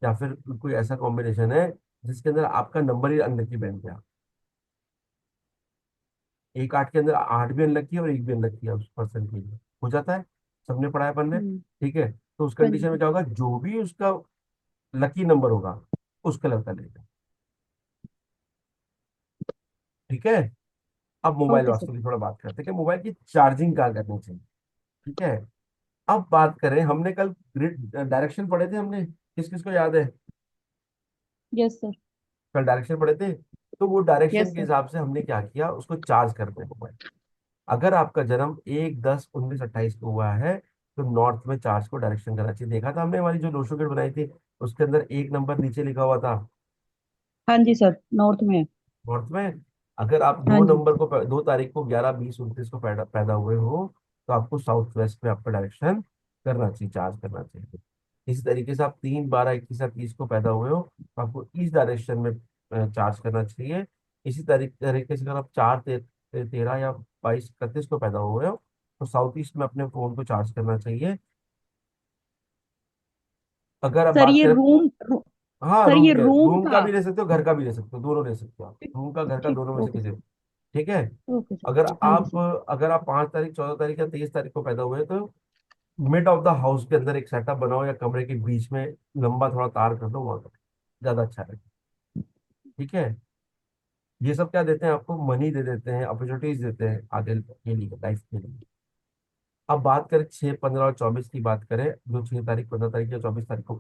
Speaker 1: या फिर कोई ऐसा कॉम्बिनेशन है जिसके अंदर आपका नंबर ही अंदर की बन गया। एक आठ के अंदर आठ भी अनलकी है और एक भी अनलकी है, उस पर्सन के लिए हो जाता है। सबने पढ़ा है अपन ने,
Speaker 3: हम्म,
Speaker 1: ठीक है। तो उस
Speaker 3: हाँ
Speaker 1: कंडीशन में
Speaker 3: जी।
Speaker 1: क्या होगा, जो भी उसका लकी नंबर होगा उस कलर का लेगा, ठीक है। अब मोबाइल
Speaker 3: ओके सर।
Speaker 1: वास्तव की थोड़ा बात करते हैं कि मोबाइल की चार्जिंग कहाँ करनी चाहिए, ठीक है। अब बात करें, हमने कल ग्रिड डायरेक्शन पढ़े थे हमने, किस किस को याद है?
Speaker 3: Yes sir.
Speaker 1: कल डायरेक्शन पढ़े थे। तो वो
Speaker 3: यस
Speaker 1: डायरेक्शन के
Speaker 3: सर।
Speaker 1: हिसाब से हमने क्या किया, उसको चार्ज करते हैं मोबाइल। अगर आपका जन्म 1 10 19 28 को हुआ है, तो नॉर्थ में चार्ज को डायरेक्शन करना चाहिए। देखा था हमने हमारी जो लोशो किट बनाई थी, उसके अंदर एक नंबर नीचे लिखा हुआ था
Speaker 3: हाँ जी सर, नॉर्थ में है।
Speaker 1: नॉर्थ में। अगर आप
Speaker 3: हाँ
Speaker 1: दो
Speaker 3: जी।
Speaker 1: नंबर को 2 तारीख को 11 20 29 को पैदा हुए हो, तो आपको साउथ वेस्ट में आपका डायरेक्शन करना चाहिए, चार्ज करना चाहिए। इसी तरीके से आप 3 12 21 और 30 को पैदा हुए हो, तो आपको इस डायरेक्शन में चार्ज करना चाहिए। इसी तरीके से अगर आप 4 13 या 22 31 को पैदा हुए हो, तो साउथ ईस्ट में अपने फोन को चार्ज करना चाहिए। अगर आप
Speaker 3: सर
Speaker 1: बात
Speaker 3: ये
Speaker 1: करें, हाँ
Speaker 3: सर
Speaker 1: रूम
Speaker 3: ये
Speaker 1: के,
Speaker 3: रूम
Speaker 1: रूम का
Speaker 3: का।
Speaker 1: भी ले सकते हो, घर का भी ले सकते हो, दोनों ले सकते हो आप, रूम का घर का
Speaker 3: ठीक,
Speaker 1: दोनों में से
Speaker 3: ओके
Speaker 1: किसी,
Speaker 3: सर।
Speaker 1: ठीक है।
Speaker 3: ओके
Speaker 1: अगर
Speaker 3: सर, हाँ जी
Speaker 1: आप
Speaker 3: सर।
Speaker 1: अगर आप 5 तारीख 14 तारीख या 23 तारीख को पैदा हुए, तो मिड ऑफ द हाउस के अंदर एक सेटअप बनाओ, या कमरे के बीच में लंबा थोड़ा तार कर दो, वहां पर ज्यादा अच्छा है, ठीक है। ये सब क्या देते हैं आपको, मनी दे देते हैं, अपॉर्चुनिटीज देते हैं आगे के लिए, लाइफ के लिए। अब बात करें 6 15 और 24 की बात करें, जो 6 तारीख 15 तारीख या 24 तारीख को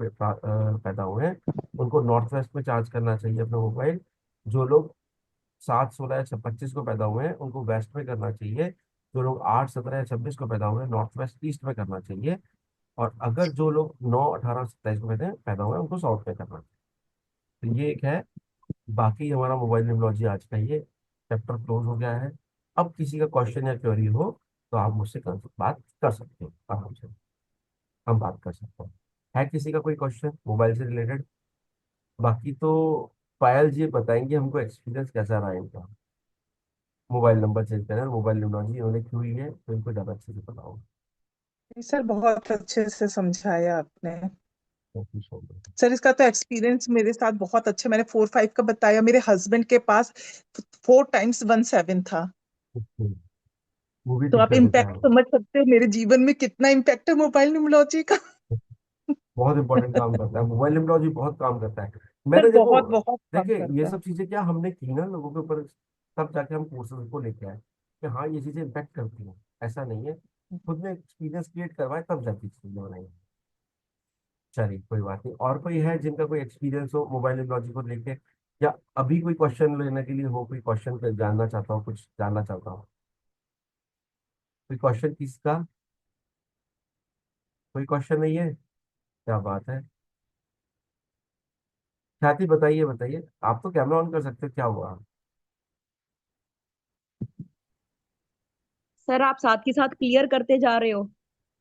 Speaker 1: पैदा हुए हैं, उनको नॉर्थ वेस्ट में चार्ज करना चाहिए अपना मोबाइल। जो लोग 7 16 या 25 को पैदा हुए हैं, उनको वेस्ट में करना चाहिए। जो लोग 8 17 या 26 को पैदा हुए हैं, नॉर्थ वेस्ट ईस्ट में करना चाहिए। और अगर जो लोग 9 18 27 को पैदा हुए हैं, उनको साउथ में करना चाहिए। तो ये एक है। बाकी हमारा मोबाइल न्यूमरोलॉजी आज का ये चैप्टर क्लोज हो गया है। अब किसी का क्वेश्चन या क्वेरी हो, तो आप मुझसे बात कर सकते हो आराम से, हम बात कर सकते हैं। है किसी का कोई क्वेश्चन मोबाइल से रिलेटेड? बाकी तो पायल जी बताएंगे हमको एक्सपीरियंस कैसा रहा इनका, मोबाइल नंबर चेंज करना, मोबाइल न्यूमरोलॉजी इन्होंने क्यों ही है, तो इनको ज्यादा अच्छे से पता होगा।
Speaker 4: सर बहुत अच्छे से समझाया आपने।
Speaker 1: Thank you so much.
Speaker 4: Sir इसका तो एक्सपीरियंस मेरे साथ बहुत अच्छा, मैंने 4 5 का बताया, मेरे हस्बैंड के पास 4 × 1 7 था।
Speaker 1: वो भी
Speaker 4: तो आप
Speaker 1: दिक्कत देता
Speaker 4: इम्पैक्ट
Speaker 1: है।
Speaker 4: समझ सकते हो मेरे जीवन में कितना इम्पैक्ट है मोबाइल न्यूमरोलॉजी का।
Speaker 1: बहुत इंपॉर्टेंट काम करता है मोबाइल न्यूमरोलॉजी, बहुत काम करता है।
Speaker 4: सर
Speaker 1: मैंने देखो,
Speaker 4: बहुत बहुत काम
Speaker 1: देखिए ये
Speaker 4: करता है।
Speaker 1: सब चीजें क्या हमने की ना लोगों के ऊपर, तब जाके हम कोर्सेज को लेके आए कि हाँ ये चीजें इम्पैक्ट करती हैं। ऐसा नहीं है, खुद ने एक्सपीरियंस क्रिएट करवाए तब जाके चीजें बनाई। चलिए कोई बात नहीं, और कोई है जिनका कोई एक्सपीरियंस हो मोबाइल न्यूमरोलॉजी को लेके, या अभी कोई क्वेश्चन लेने के लिए हो, कोई क्वेश्चन जानना चाहता हो, कुछ जानना चाहता हो, कोई क्वेश्चन किसका? कोई क्वेश्चन नहीं है, क्या बात है। ख्याति बताइए बताइए, आप तो कैमरा ऑन कर सकते हो, क्या हुआ?
Speaker 3: सर आप साथ के साथ क्लियर करते जा रहे हो।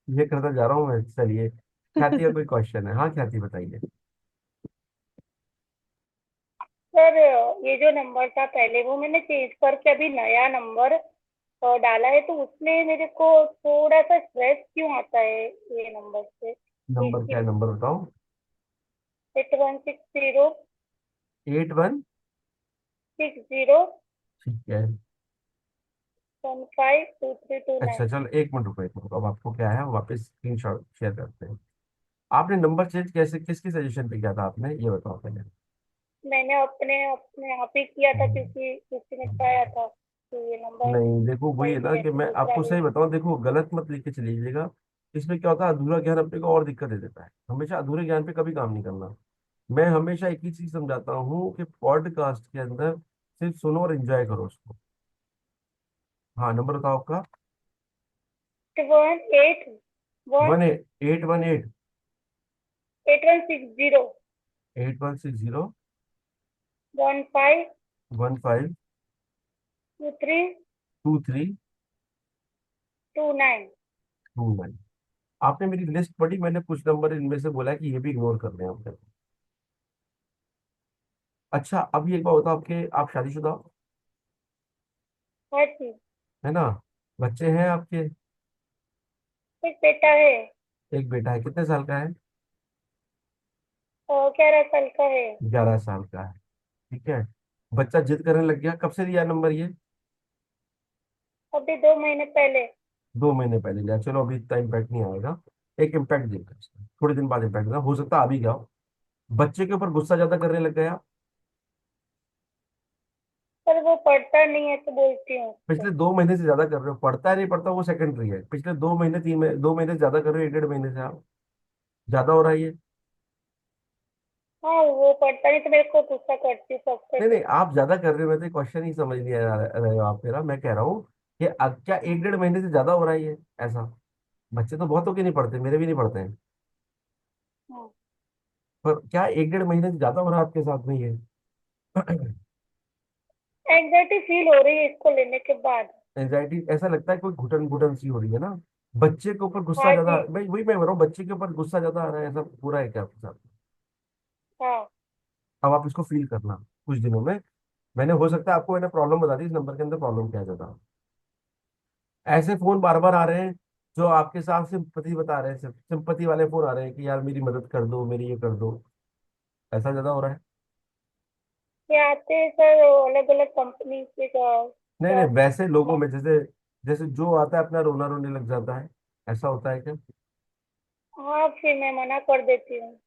Speaker 1: ये करता जा रहा हूँ मैं, चलिए। ख्याति का कोई क्वेश्चन है? हाँ ख्याति बताइए।
Speaker 7: सर ये जो नंबर था पहले वो मैंने चेंज करके अभी नया नंबर डाला है, तो उसमें मेरे को थोड़ा सा स्ट्रेस क्यों आता है ये नंबर से?
Speaker 1: नंबर क्या है, नंबर बताओ।
Speaker 7: 8160
Speaker 1: 81,
Speaker 7: 60
Speaker 1: ठीक है।
Speaker 7: 152329।
Speaker 1: अच्छा चलो, 1 मिनट रुको, 1 मिनट रुको। अब आपको क्या है, वापस स्क्रीन शॉट शेयर करते हैं। आपने नंबर चेंज कैसे, किसकी सजेशन पे किया था आपने, ये बताओ पहले।
Speaker 7: मैंने अपने अपने आप ही किया था, क्योंकि किसी ने बताया था कि ये नंबर
Speaker 1: नहीं देखो, वही है
Speaker 7: सही
Speaker 1: ना
Speaker 7: है
Speaker 1: कि
Speaker 7: तो
Speaker 1: मैं
Speaker 7: दूसरा
Speaker 1: आपको
Speaker 7: ले।
Speaker 1: सही बताऊं, देखो गलत मत लेके चलिएगा। इसमें क्या होता है, अधूरा ज्ञान अपने को और दिक्कत दे देता है। हमेशा अधूरे ज्ञान पे कभी काम नहीं करना। मैं हमेशा एक ही चीज समझाता हूँ कि पॉडकास्ट के अंदर सिर्फ सुनो और एंजॉय करो उसको। हाँ नंबर बताओ आपका।
Speaker 7: 81
Speaker 1: वन 8 1 8
Speaker 7: 8160।
Speaker 1: 8160
Speaker 7: 15
Speaker 1: 15
Speaker 7: 23
Speaker 1: 23
Speaker 7: 29।
Speaker 1: 29। आपने मेरी लिस्ट पढ़ी, मैंने कुछ नंबर इनमें से बोला कि ये भी इग्नोर कर रहे हैं आपने। अच्छा, अब ये एक बात बताओ, आपके आप शादीशुदा हो,
Speaker 7: हाँ जी।
Speaker 1: है ना? बच्चे हैं आपके?
Speaker 7: एक बेटा है।
Speaker 1: एक बेटा है, कितने साल का है?
Speaker 7: 11 साल का है।
Speaker 1: 11 साल का है। ठीक है। बच्चा जिद करने लग गया, कब से लिया नंबर ये?
Speaker 7: अभी 2 महीने पहले।
Speaker 1: 2 महीने पहले लिया, चलो अभी इतना इम्पैक्ट नहीं आएगा। एक इम्पैक्ट देगा इसका, थोड़े दिन बाद इम्पैक्ट देगा, हो सकता है आ भी गया हो। बच्चे के ऊपर गुस्सा ज्यादा करने लग गया?
Speaker 7: पर वो पढ़ता नहीं है तो बोलती हूँ उसको।
Speaker 1: पिछले 2 महीने से ज्यादा कर रहे हो, पढ़ता है नहीं पढ़ता वो सेकेंडरी है, पिछले 2 महीने 3 महीने 2 महीने से ज्यादा कर रहे हो, 1.5 महीने से आप ज्यादा हो रहा है ये।
Speaker 7: हाँ वो पढ़ता नहीं तो मेरे को गुस्सा करती हूँ सबसे
Speaker 1: नहीं नहीं,
Speaker 7: तो।
Speaker 1: आप ज्यादा कर रहे हो, मैं तो क्वेश्चन ही समझ नहीं आ रहे हो आप मेरा। मैं कह रहा हूँ कि अब क्या 1.5 महीने से ज्यादा हो रहा है ये ऐसा? बच्चे तो बहुतों के नहीं पढ़ते, मेरे भी नहीं पढ़ते हैं,
Speaker 7: हाँ।
Speaker 1: पर क्या 1.5 महीने से ज्यादा हो रहा है आपके साथ में ये?
Speaker 7: एंग्जाइटी फील हो रही है इसको लेने के बाद।
Speaker 1: एंजाइटी, ऐसा लगता है कोई घुटन घुटन सी हो रही है ना? बच्चे के ऊपर गुस्सा
Speaker 7: हाँ
Speaker 1: ज्यादा,
Speaker 7: जी।
Speaker 1: भाई वही मैं बोल रहा हूँ, बच्चे के ऊपर गुस्सा ज्यादा आ रहा है, ऐसा पूरा है क्या आपके साथ?
Speaker 7: हाँ।
Speaker 1: अब आप इसको फील करना कुछ दिनों में। मैंने, हो सकता है आपको मैंने प्रॉब्लम बता दी, इस नंबर के अंदर प्रॉब्लम क्या है ज्यादा। ऐसे फोन बार बार आ रहे हैं जो आपके साथ सिंपति बता रहे हैं, सिंपति वाले फोन आ रहे हैं कि यार मेरी मदद कर दो, मेरी ये कर दो, ऐसा ज्यादा हो रहा है?
Speaker 7: ये आते हैं सर अलग अलग कंपनी के
Speaker 1: नहीं नहीं,
Speaker 7: क्या।
Speaker 1: वैसे लोगों में जैसे, जैसे जो आता है अपना रोना रोने लग जाता है, ऐसा होता है क्या?
Speaker 7: हाँ फिर मैं मना कर देती हूँ।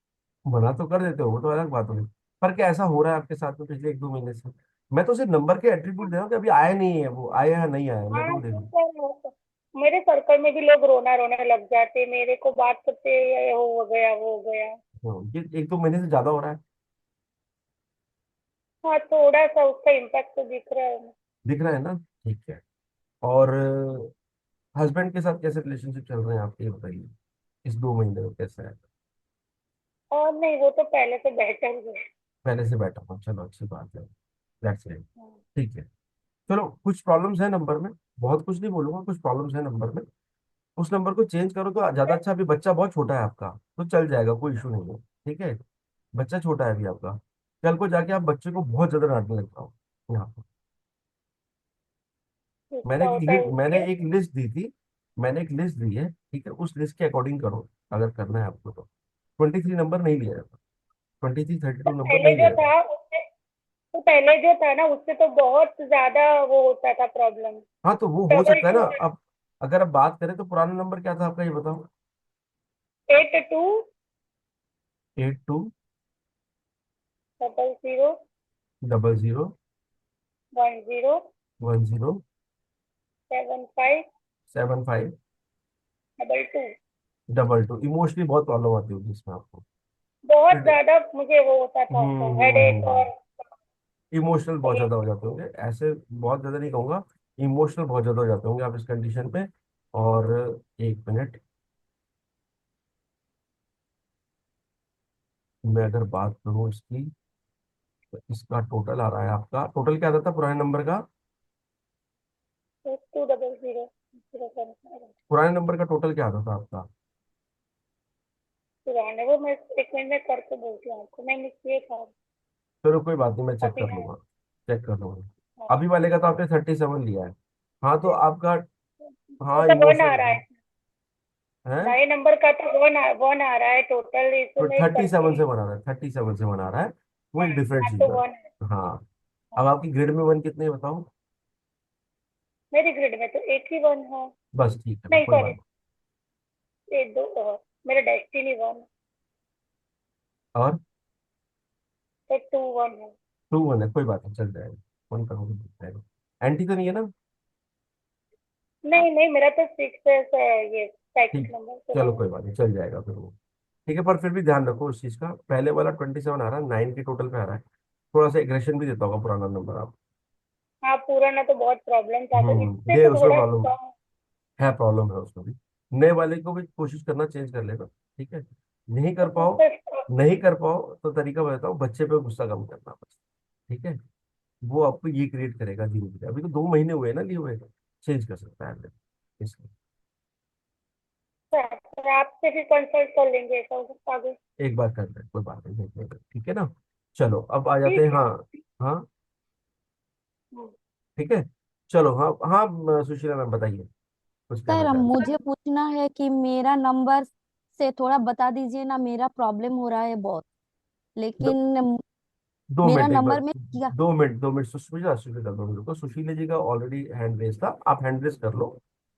Speaker 1: मना तो कर देते हो, वो तो अलग बात होगी, पर क्या ऐसा हो रहा है आपके साथ में पिछले 1-2 महीने से? मैं तो सिर्फ नंबर के एट्रीब्यूट दे रहा हूँ कि अभी आया नहीं है, वो आया है नहीं आया, मैं तो
Speaker 7: हाँ
Speaker 1: वो देख रहा हूँ।
Speaker 7: सर मेरे सर्कल में भी लोग रोना रोने लग जाते हैं मेरे को बात करते ये हो गया वो हो गया।
Speaker 1: हाँ, ये 1-2 महीने से ज्यादा हो रहा है।
Speaker 7: हाँ थोड़ा सा उसका इम्पैक्ट तो दिख रहा है।
Speaker 1: दिख रहा है ना? ठीक है। और हस्बैंड के साथ कैसे रिलेशनशिप चल रहे हैं आपके, ये बताइए, इस 2 महीने में कैसा है?
Speaker 7: और नहीं वो तो पहले से बेटर ही है।
Speaker 1: पहले से बेटर हो, चलो अच्छी बात है, दैट्स इट।
Speaker 7: हाँ।
Speaker 1: ठीक है। चलो कुछ प्रॉब्लम्स है नंबर में, बहुत कुछ नहीं बोलूंगा, कुछ प्रॉब्लम्स है नंबर में। उस नंबर को चेंज करो तो ज्यादा अच्छा। अभी बच्चा बहुत छोटा है आपका, तो चल जाएगा, कोई इशू नहीं है। ठीक है, बच्चा छोटा है अभी आपका, कल को जाके आप बच्चे को बहुत ज्यादा डांटने लग जाओ यहाँ पर।
Speaker 7: क्या होता है
Speaker 1: मैंने
Speaker 7: उसके।
Speaker 1: एक लिस्ट दी थी, मैंने एक लिस्ट दी है, ठीक है, उस लिस्ट के अकॉर्डिंग करो अगर करना है आपको तो। 23 नंबर नहीं लिया जाता, 23 32 नंबर
Speaker 7: पहले
Speaker 1: नहीं लिया
Speaker 7: जो
Speaker 1: जाता।
Speaker 7: था उससे तो पहले जो था ना उससे तो बहुत ज्यादा वो होता था प्रॉब्लम।
Speaker 1: हाँ तो वो हो
Speaker 7: डबल
Speaker 1: सकता है ना।
Speaker 7: टू
Speaker 1: अब अगर आप बात करें तो पुराना नंबर क्या था आपका, ये बताओ।
Speaker 7: 82
Speaker 1: 82
Speaker 7: 00
Speaker 1: 00
Speaker 7: 10
Speaker 1: 10
Speaker 7: 75
Speaker 1: 75
Speaker 7: 22।
Speaker 1: 22। इमोशनली बहुत प्रॉब्लम आती होगी इसमें आपको।
Speaker 7: बहुत ज्यादा मुझे वो होता था हेडेक
Speaker 1: हम्म।
Speaker 7: और
Speaker 1: इमोशनल बहुत
Speaker 7: ये।
Speaker 1: ज्यादा हो जाते होंगे ऐसे, बहुत ज्यादा नहीं कहूंगा, इमोशनल बहुत ज्यादा हो जाते होंगे आप इस कंडीशन पे। और 1 मिनट, मैं अगर बात करूं इसकी, तो इसका टोटल आ रहा है, आपका टोटल क्या आता था पुराने नंबर का?
Speaker 7: 200
Speaker 1: पुराने नंबर का टोटल क्या आता था आपका?
Speaker 7: पुराने वो मैं 1 मिनट में करके बोलती हूँ आपको मैंने किए था।
Speaker 1: चलो कोई बात नहीं, मैं चेक
Speaker 7: अभी
Speaker 1: कर लूंगा, चेक कर लूंगा।
Speaker 7: हाँ,
Speaker 1: अभी वाले का तो आपने 37 लिया है। हाँ तो आपका,
Speaker 7: वो
Speaker 1: हाँ
Speaker 7: तो वन आ
Speaker 1: इमोशनल
Speaker 7: रहा है।
Speaker 1: है।
Speaker 7: नए नंबर का तो वन आ रहा है टोटल
Speaker 1: तो
Speaker 7: इसमें
Speaker 1: थर्टी
Speaker 7: करके।
Speaker 1: सेवन से बना रहा है, 37 से बना रहा है, वो एक डिफरेंट
Speaker 7: हाँ
Speaker 1: चीज
Speaker 7: तो
Speaker 1: है।
Speaker 7: वन है।
Speaker 1: हाँ। अब
Speaker 7: हाँ,
Speaker 1: आपकी ग्रेड में वन कितने हैं बताओ?
Speaker 7: मेरी ग्रिड में तो एक ही वन है।
Speaker 1: बस ठीक है,
Speaker 7: नहीं
Speaker 1: कोई
Speaker 7: सॉरी
Speaker 1: बात
Speaker 7: एक दो मेरा डेस्टिनी वन
Speaker 1: नहीं। और
Speaker 7: तो 2 1 है।
Speaker 1: 2-1 है, कोई बात नहीं, चल जाएगा, वन का हो जाएगा। एंटी तो नहीं है ना?
Speaker 7: नहीं नहीं मेरा तो 6 है ये
Speaker 1: ठीक,
Speaker 7: साइकिल नंबर तो
Speaker 1: चलो
Speaker 7: नहीं।
Speaker 1: कोई बात नहीं, चल जाएगा फिर वो। ठीक है, पर फिर भी ध्यान रखो उस चीज का, पहले वाला 27 आ रहा है, 9 के टोटल पे आ रहा है, थोड़ा सा एग्रेशन भी देता होगा पुराना नंबर आप।
Speaker 7: हाँ पुराना तो बहुत प्रॉब्लम था तो इससे
Speaker 1: दे
Speaker 7: तो
Speaker 1: उसमें
Speaker 7: थोड़ा
Speaker 1: प्रॉब्लम
Speaker 7: कम।
Speaker 1: है, प्रॉब्लम है उसमें भी। नए वाले को भी कोशिश करना चेंज कर लेना। ठीक है, नहीं कर पाओ,
Speaker 7: उससे
Speaker 1: नहीं कर पाओ तो तरीका मैं बताऊं, बच्चे पे गुस्सा कम करना बस। ठीक है, वो आपको ये क्रिएट करेगा धीरे धीरे। अभी तो 2 महीने हुए हैं ना लिए हुए, चेंज कर सकता है इसलिए।
Speaker 7: सर आपसे फिर कंसल्ट कर लेंगे ऐसा हो सकता आगे।
Speaker 1: एक बार कर ले, कोई बात नहीं, देख लेंगे, ठीक है ना। चलो अब आ जाते हैं,
Speaker 7: ठीक है।
Speaker 1: हाँ। हाँ,
Speaker 7: हम्म।
Speaker 1: ठीक है। चलो, हाँ हाँ, सुशीला मैम बताइए, कुछ कहना
Speaker 5: सर
Speaker 1: चाह रहे थे।
Speaker 5: मुझे पूछना है कि मेरा नंबर से थोड़ा बता दीजिए ना, मेरा प्रॉब्लम हो रहा है बहुत,
Speaker 1: दो,
Speaker 5: लेकिन
Speaker 1: दो
Speaker 5: मेरा
Speaker 1: मिनट एक बार,
Speaker 5: नंबर में क्या।
Speaker 1: 2 मिनट सुशीला, सुशीला 2 मिनट को, सुशीला जी का ऑलरेडी हैंड रेस था, आप हैंड रेस कर लो।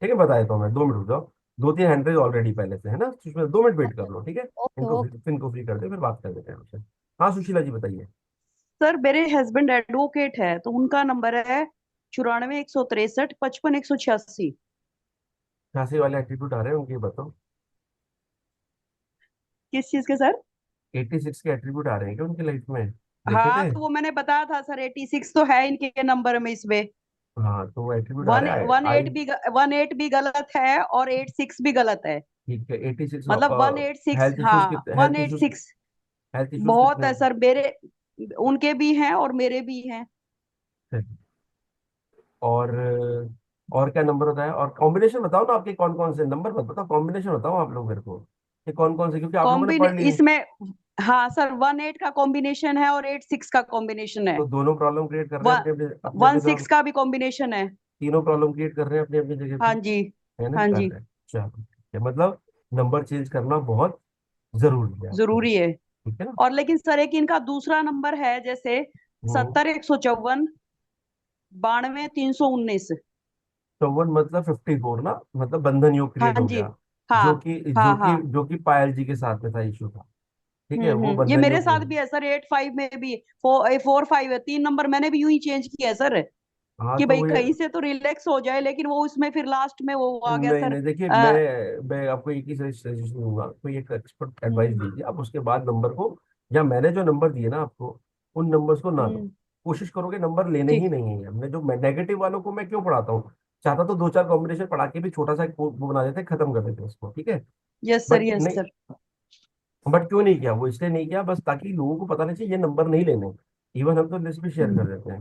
Speaker 1: ठीक है, बता देता हूँ मैं, 2 मिनट रुक जाओ। 2-3 हैंड रेस ऑलरेडी पहले से है ना सुशीला, 2 मिनट वेट कर लो, ठीक है।
Speaker 5: Okay okay.
Speaker 1: इनको फ्री कर दे, फिर बात कर देते हैं आपसे। हाँ सुशीला जी बताइए।
Speaker 3: सर मेरे हस्बैंड एडवोकेट है, तो उनका नंबर है 94 163 55 186।
Speaker 1: झांसी वाले एटीट्यूड आ रहे हैं उनके, बताओ।
Speaker 3: किस चीज के सर?
Speaker 1: 86 के एट्रीब्यूट आ रहे हैं क्या उनकी लाइफ में, देखे
Speaker 3: हाँ
Speaker 1: थे?
Speaker 3: तो वो मैंने बताया था सर, 86 तो है इनके नंबर में इसमें।
Speaker 1: हाँ, तो वो एट्रीब्यूट आ
Speaker 3: वन
Speaker 1: रहे हैं,
Speaker 3: वन
Speaker 1: आई।
Speaker 3: एट भी 18 भी गलत है और 86 भी गलत है।
Speaker 1: ठीक है, 86।
Speaker 3: मतलब 186,
Speaker 1: हेल्थ इश्यूज
Speaker 3: हाँ
Speaker 1: कितने,
Speaker 3: one eight six
Speaker 1: health issues
Speaker 3: बहुत
Speaker 1: कितने?
Speaker 3: है सर मेरे, उनके भी हैं और मेरे भी हैं।
Speaker 1: और और क्या नंबर होता है, और कॉम्बिनेशन बताओ ना आपके, कौन कौन से नंबर मत बताओ, कॉम्बिनेशन बताओ आप लोग मेरे को, ये कौन कौन से, क्योंकि आप लोगों ने
Speaker 3: कॉम्बिने
Speaker 1: पढ़ लिए।
Speaker 3: इसमें, हाँ सर 18 का कॉम्बिनेशन है और 86 का कॉम्बिनेशन है।
Speaker 1: तो दोनों प्रॉब्लम क्रिएट कर रहे हैं
Speaker 3: वन
Speaker 1: अपने अपने अपने अपने
Speaker 3: वन
Speaker 1: जगह
Speaker 3: सिक्स
Speaker 1: पे।
Speaker 3: का भी कॉम्बिनेशन है।
Speaker 1: तीनों प्रॉब्लम क्रिएट कर रहे हैं अपनी अपनी जगह पे,
Speaker 3: हाँ जी।
Speaker 1: है ना,
Speaker 3: हाँ
Speaker 1: कर
Speaker 3: जी।
Speaker 1: रहे हैं। चलो ठीक है, मतलब नंबर चेंज करना बहुत जरूरी है आपके लिए,
Speaker 3: जरूरी है।
Speaker 1: ठीक है ना।
Speaker 3: और लेकिन सर एक इनका दूसरा नंबर है, जैसे
Speaker 1: हम्म।
Speaker 3: 70 154 92 319।
Speaker 1: 54 मतलब 54 ना, मतलब बंधन योग
Speaker 3: हाँ
Speaker 1: क्रिएट हो
Speaker 3: जी।
Speaker 1: गया।
Speaker 3: हाँ
Speaker 1: जो कि जो
Speaker 3: हाँ
Speaker 1: कि
Speaker 3: हाँ।
Speaker 1: जो कि पायल जी के साथ में था, इशू था। ठीक है, वो
Speaker 3: ये
Speaker 1: बंधन
Speaker 3: मेरे
Speaker 1: योग।
Speaker 3: साथ भी है सर, 85 में भी 4 5 है, 3 नंबर मैंने भी यूं ही चेंज किया है सर,
Speaker 1: हाँ,
Speaker 3: कि
Speaker 1: तो
Speaker 3: भाई
Speaker 1: वो
Speaker 3: कहीं से तो रिलैक्स हो जाए, लेकिन वो उसमें फिर लास्ट में वो आ गया
Speaker 1: नहीं
Speaker 3: सर।
Speaker 1: नहीं, देखिए,
Speaker 3: आ,
Speaker 1: मैं आपको एक ही सजेशन दूंगा, कोई एक एक्सपर्ट एडवाइस
Speaker 3: हम्म
Speaker 1: दीजिए आप, उसके बाद नंबर को, या मैंने जो नंबर दिए ना आपको, उन नंबर्स को ना लो।
Speaker 3: हम्म।
Speaker 1: कोशिश करोगे नंबर लेने ही
Speaker 3: ठीक।
Speaker 1: नहीं है, हमने जो नेगेटिव वालों को मैं क्यों पढ़ाता हूँ, चाहता तो 2-4 कॉम्बिनेशन पढ़ा के भी छोटा सा एक वो बना देते, खत्म कर देते उसको, ठीक है।
Speaker 3: यस सर,
Speaker 1: बट
Speaker 3: यस
Speaker 1: नहीं,
Speaker 3: सर।
Speaker 1: बट क्यों नहीं किया वो, इसलिए नहीं किया बस, ताकि लोगों को पता नहीं चाहिए ये नंबर नहीं लेने। इवन हम तो लिस्ट भी शेयर कर
Speaker 3: हम्म
Speaker 1: देते हैं,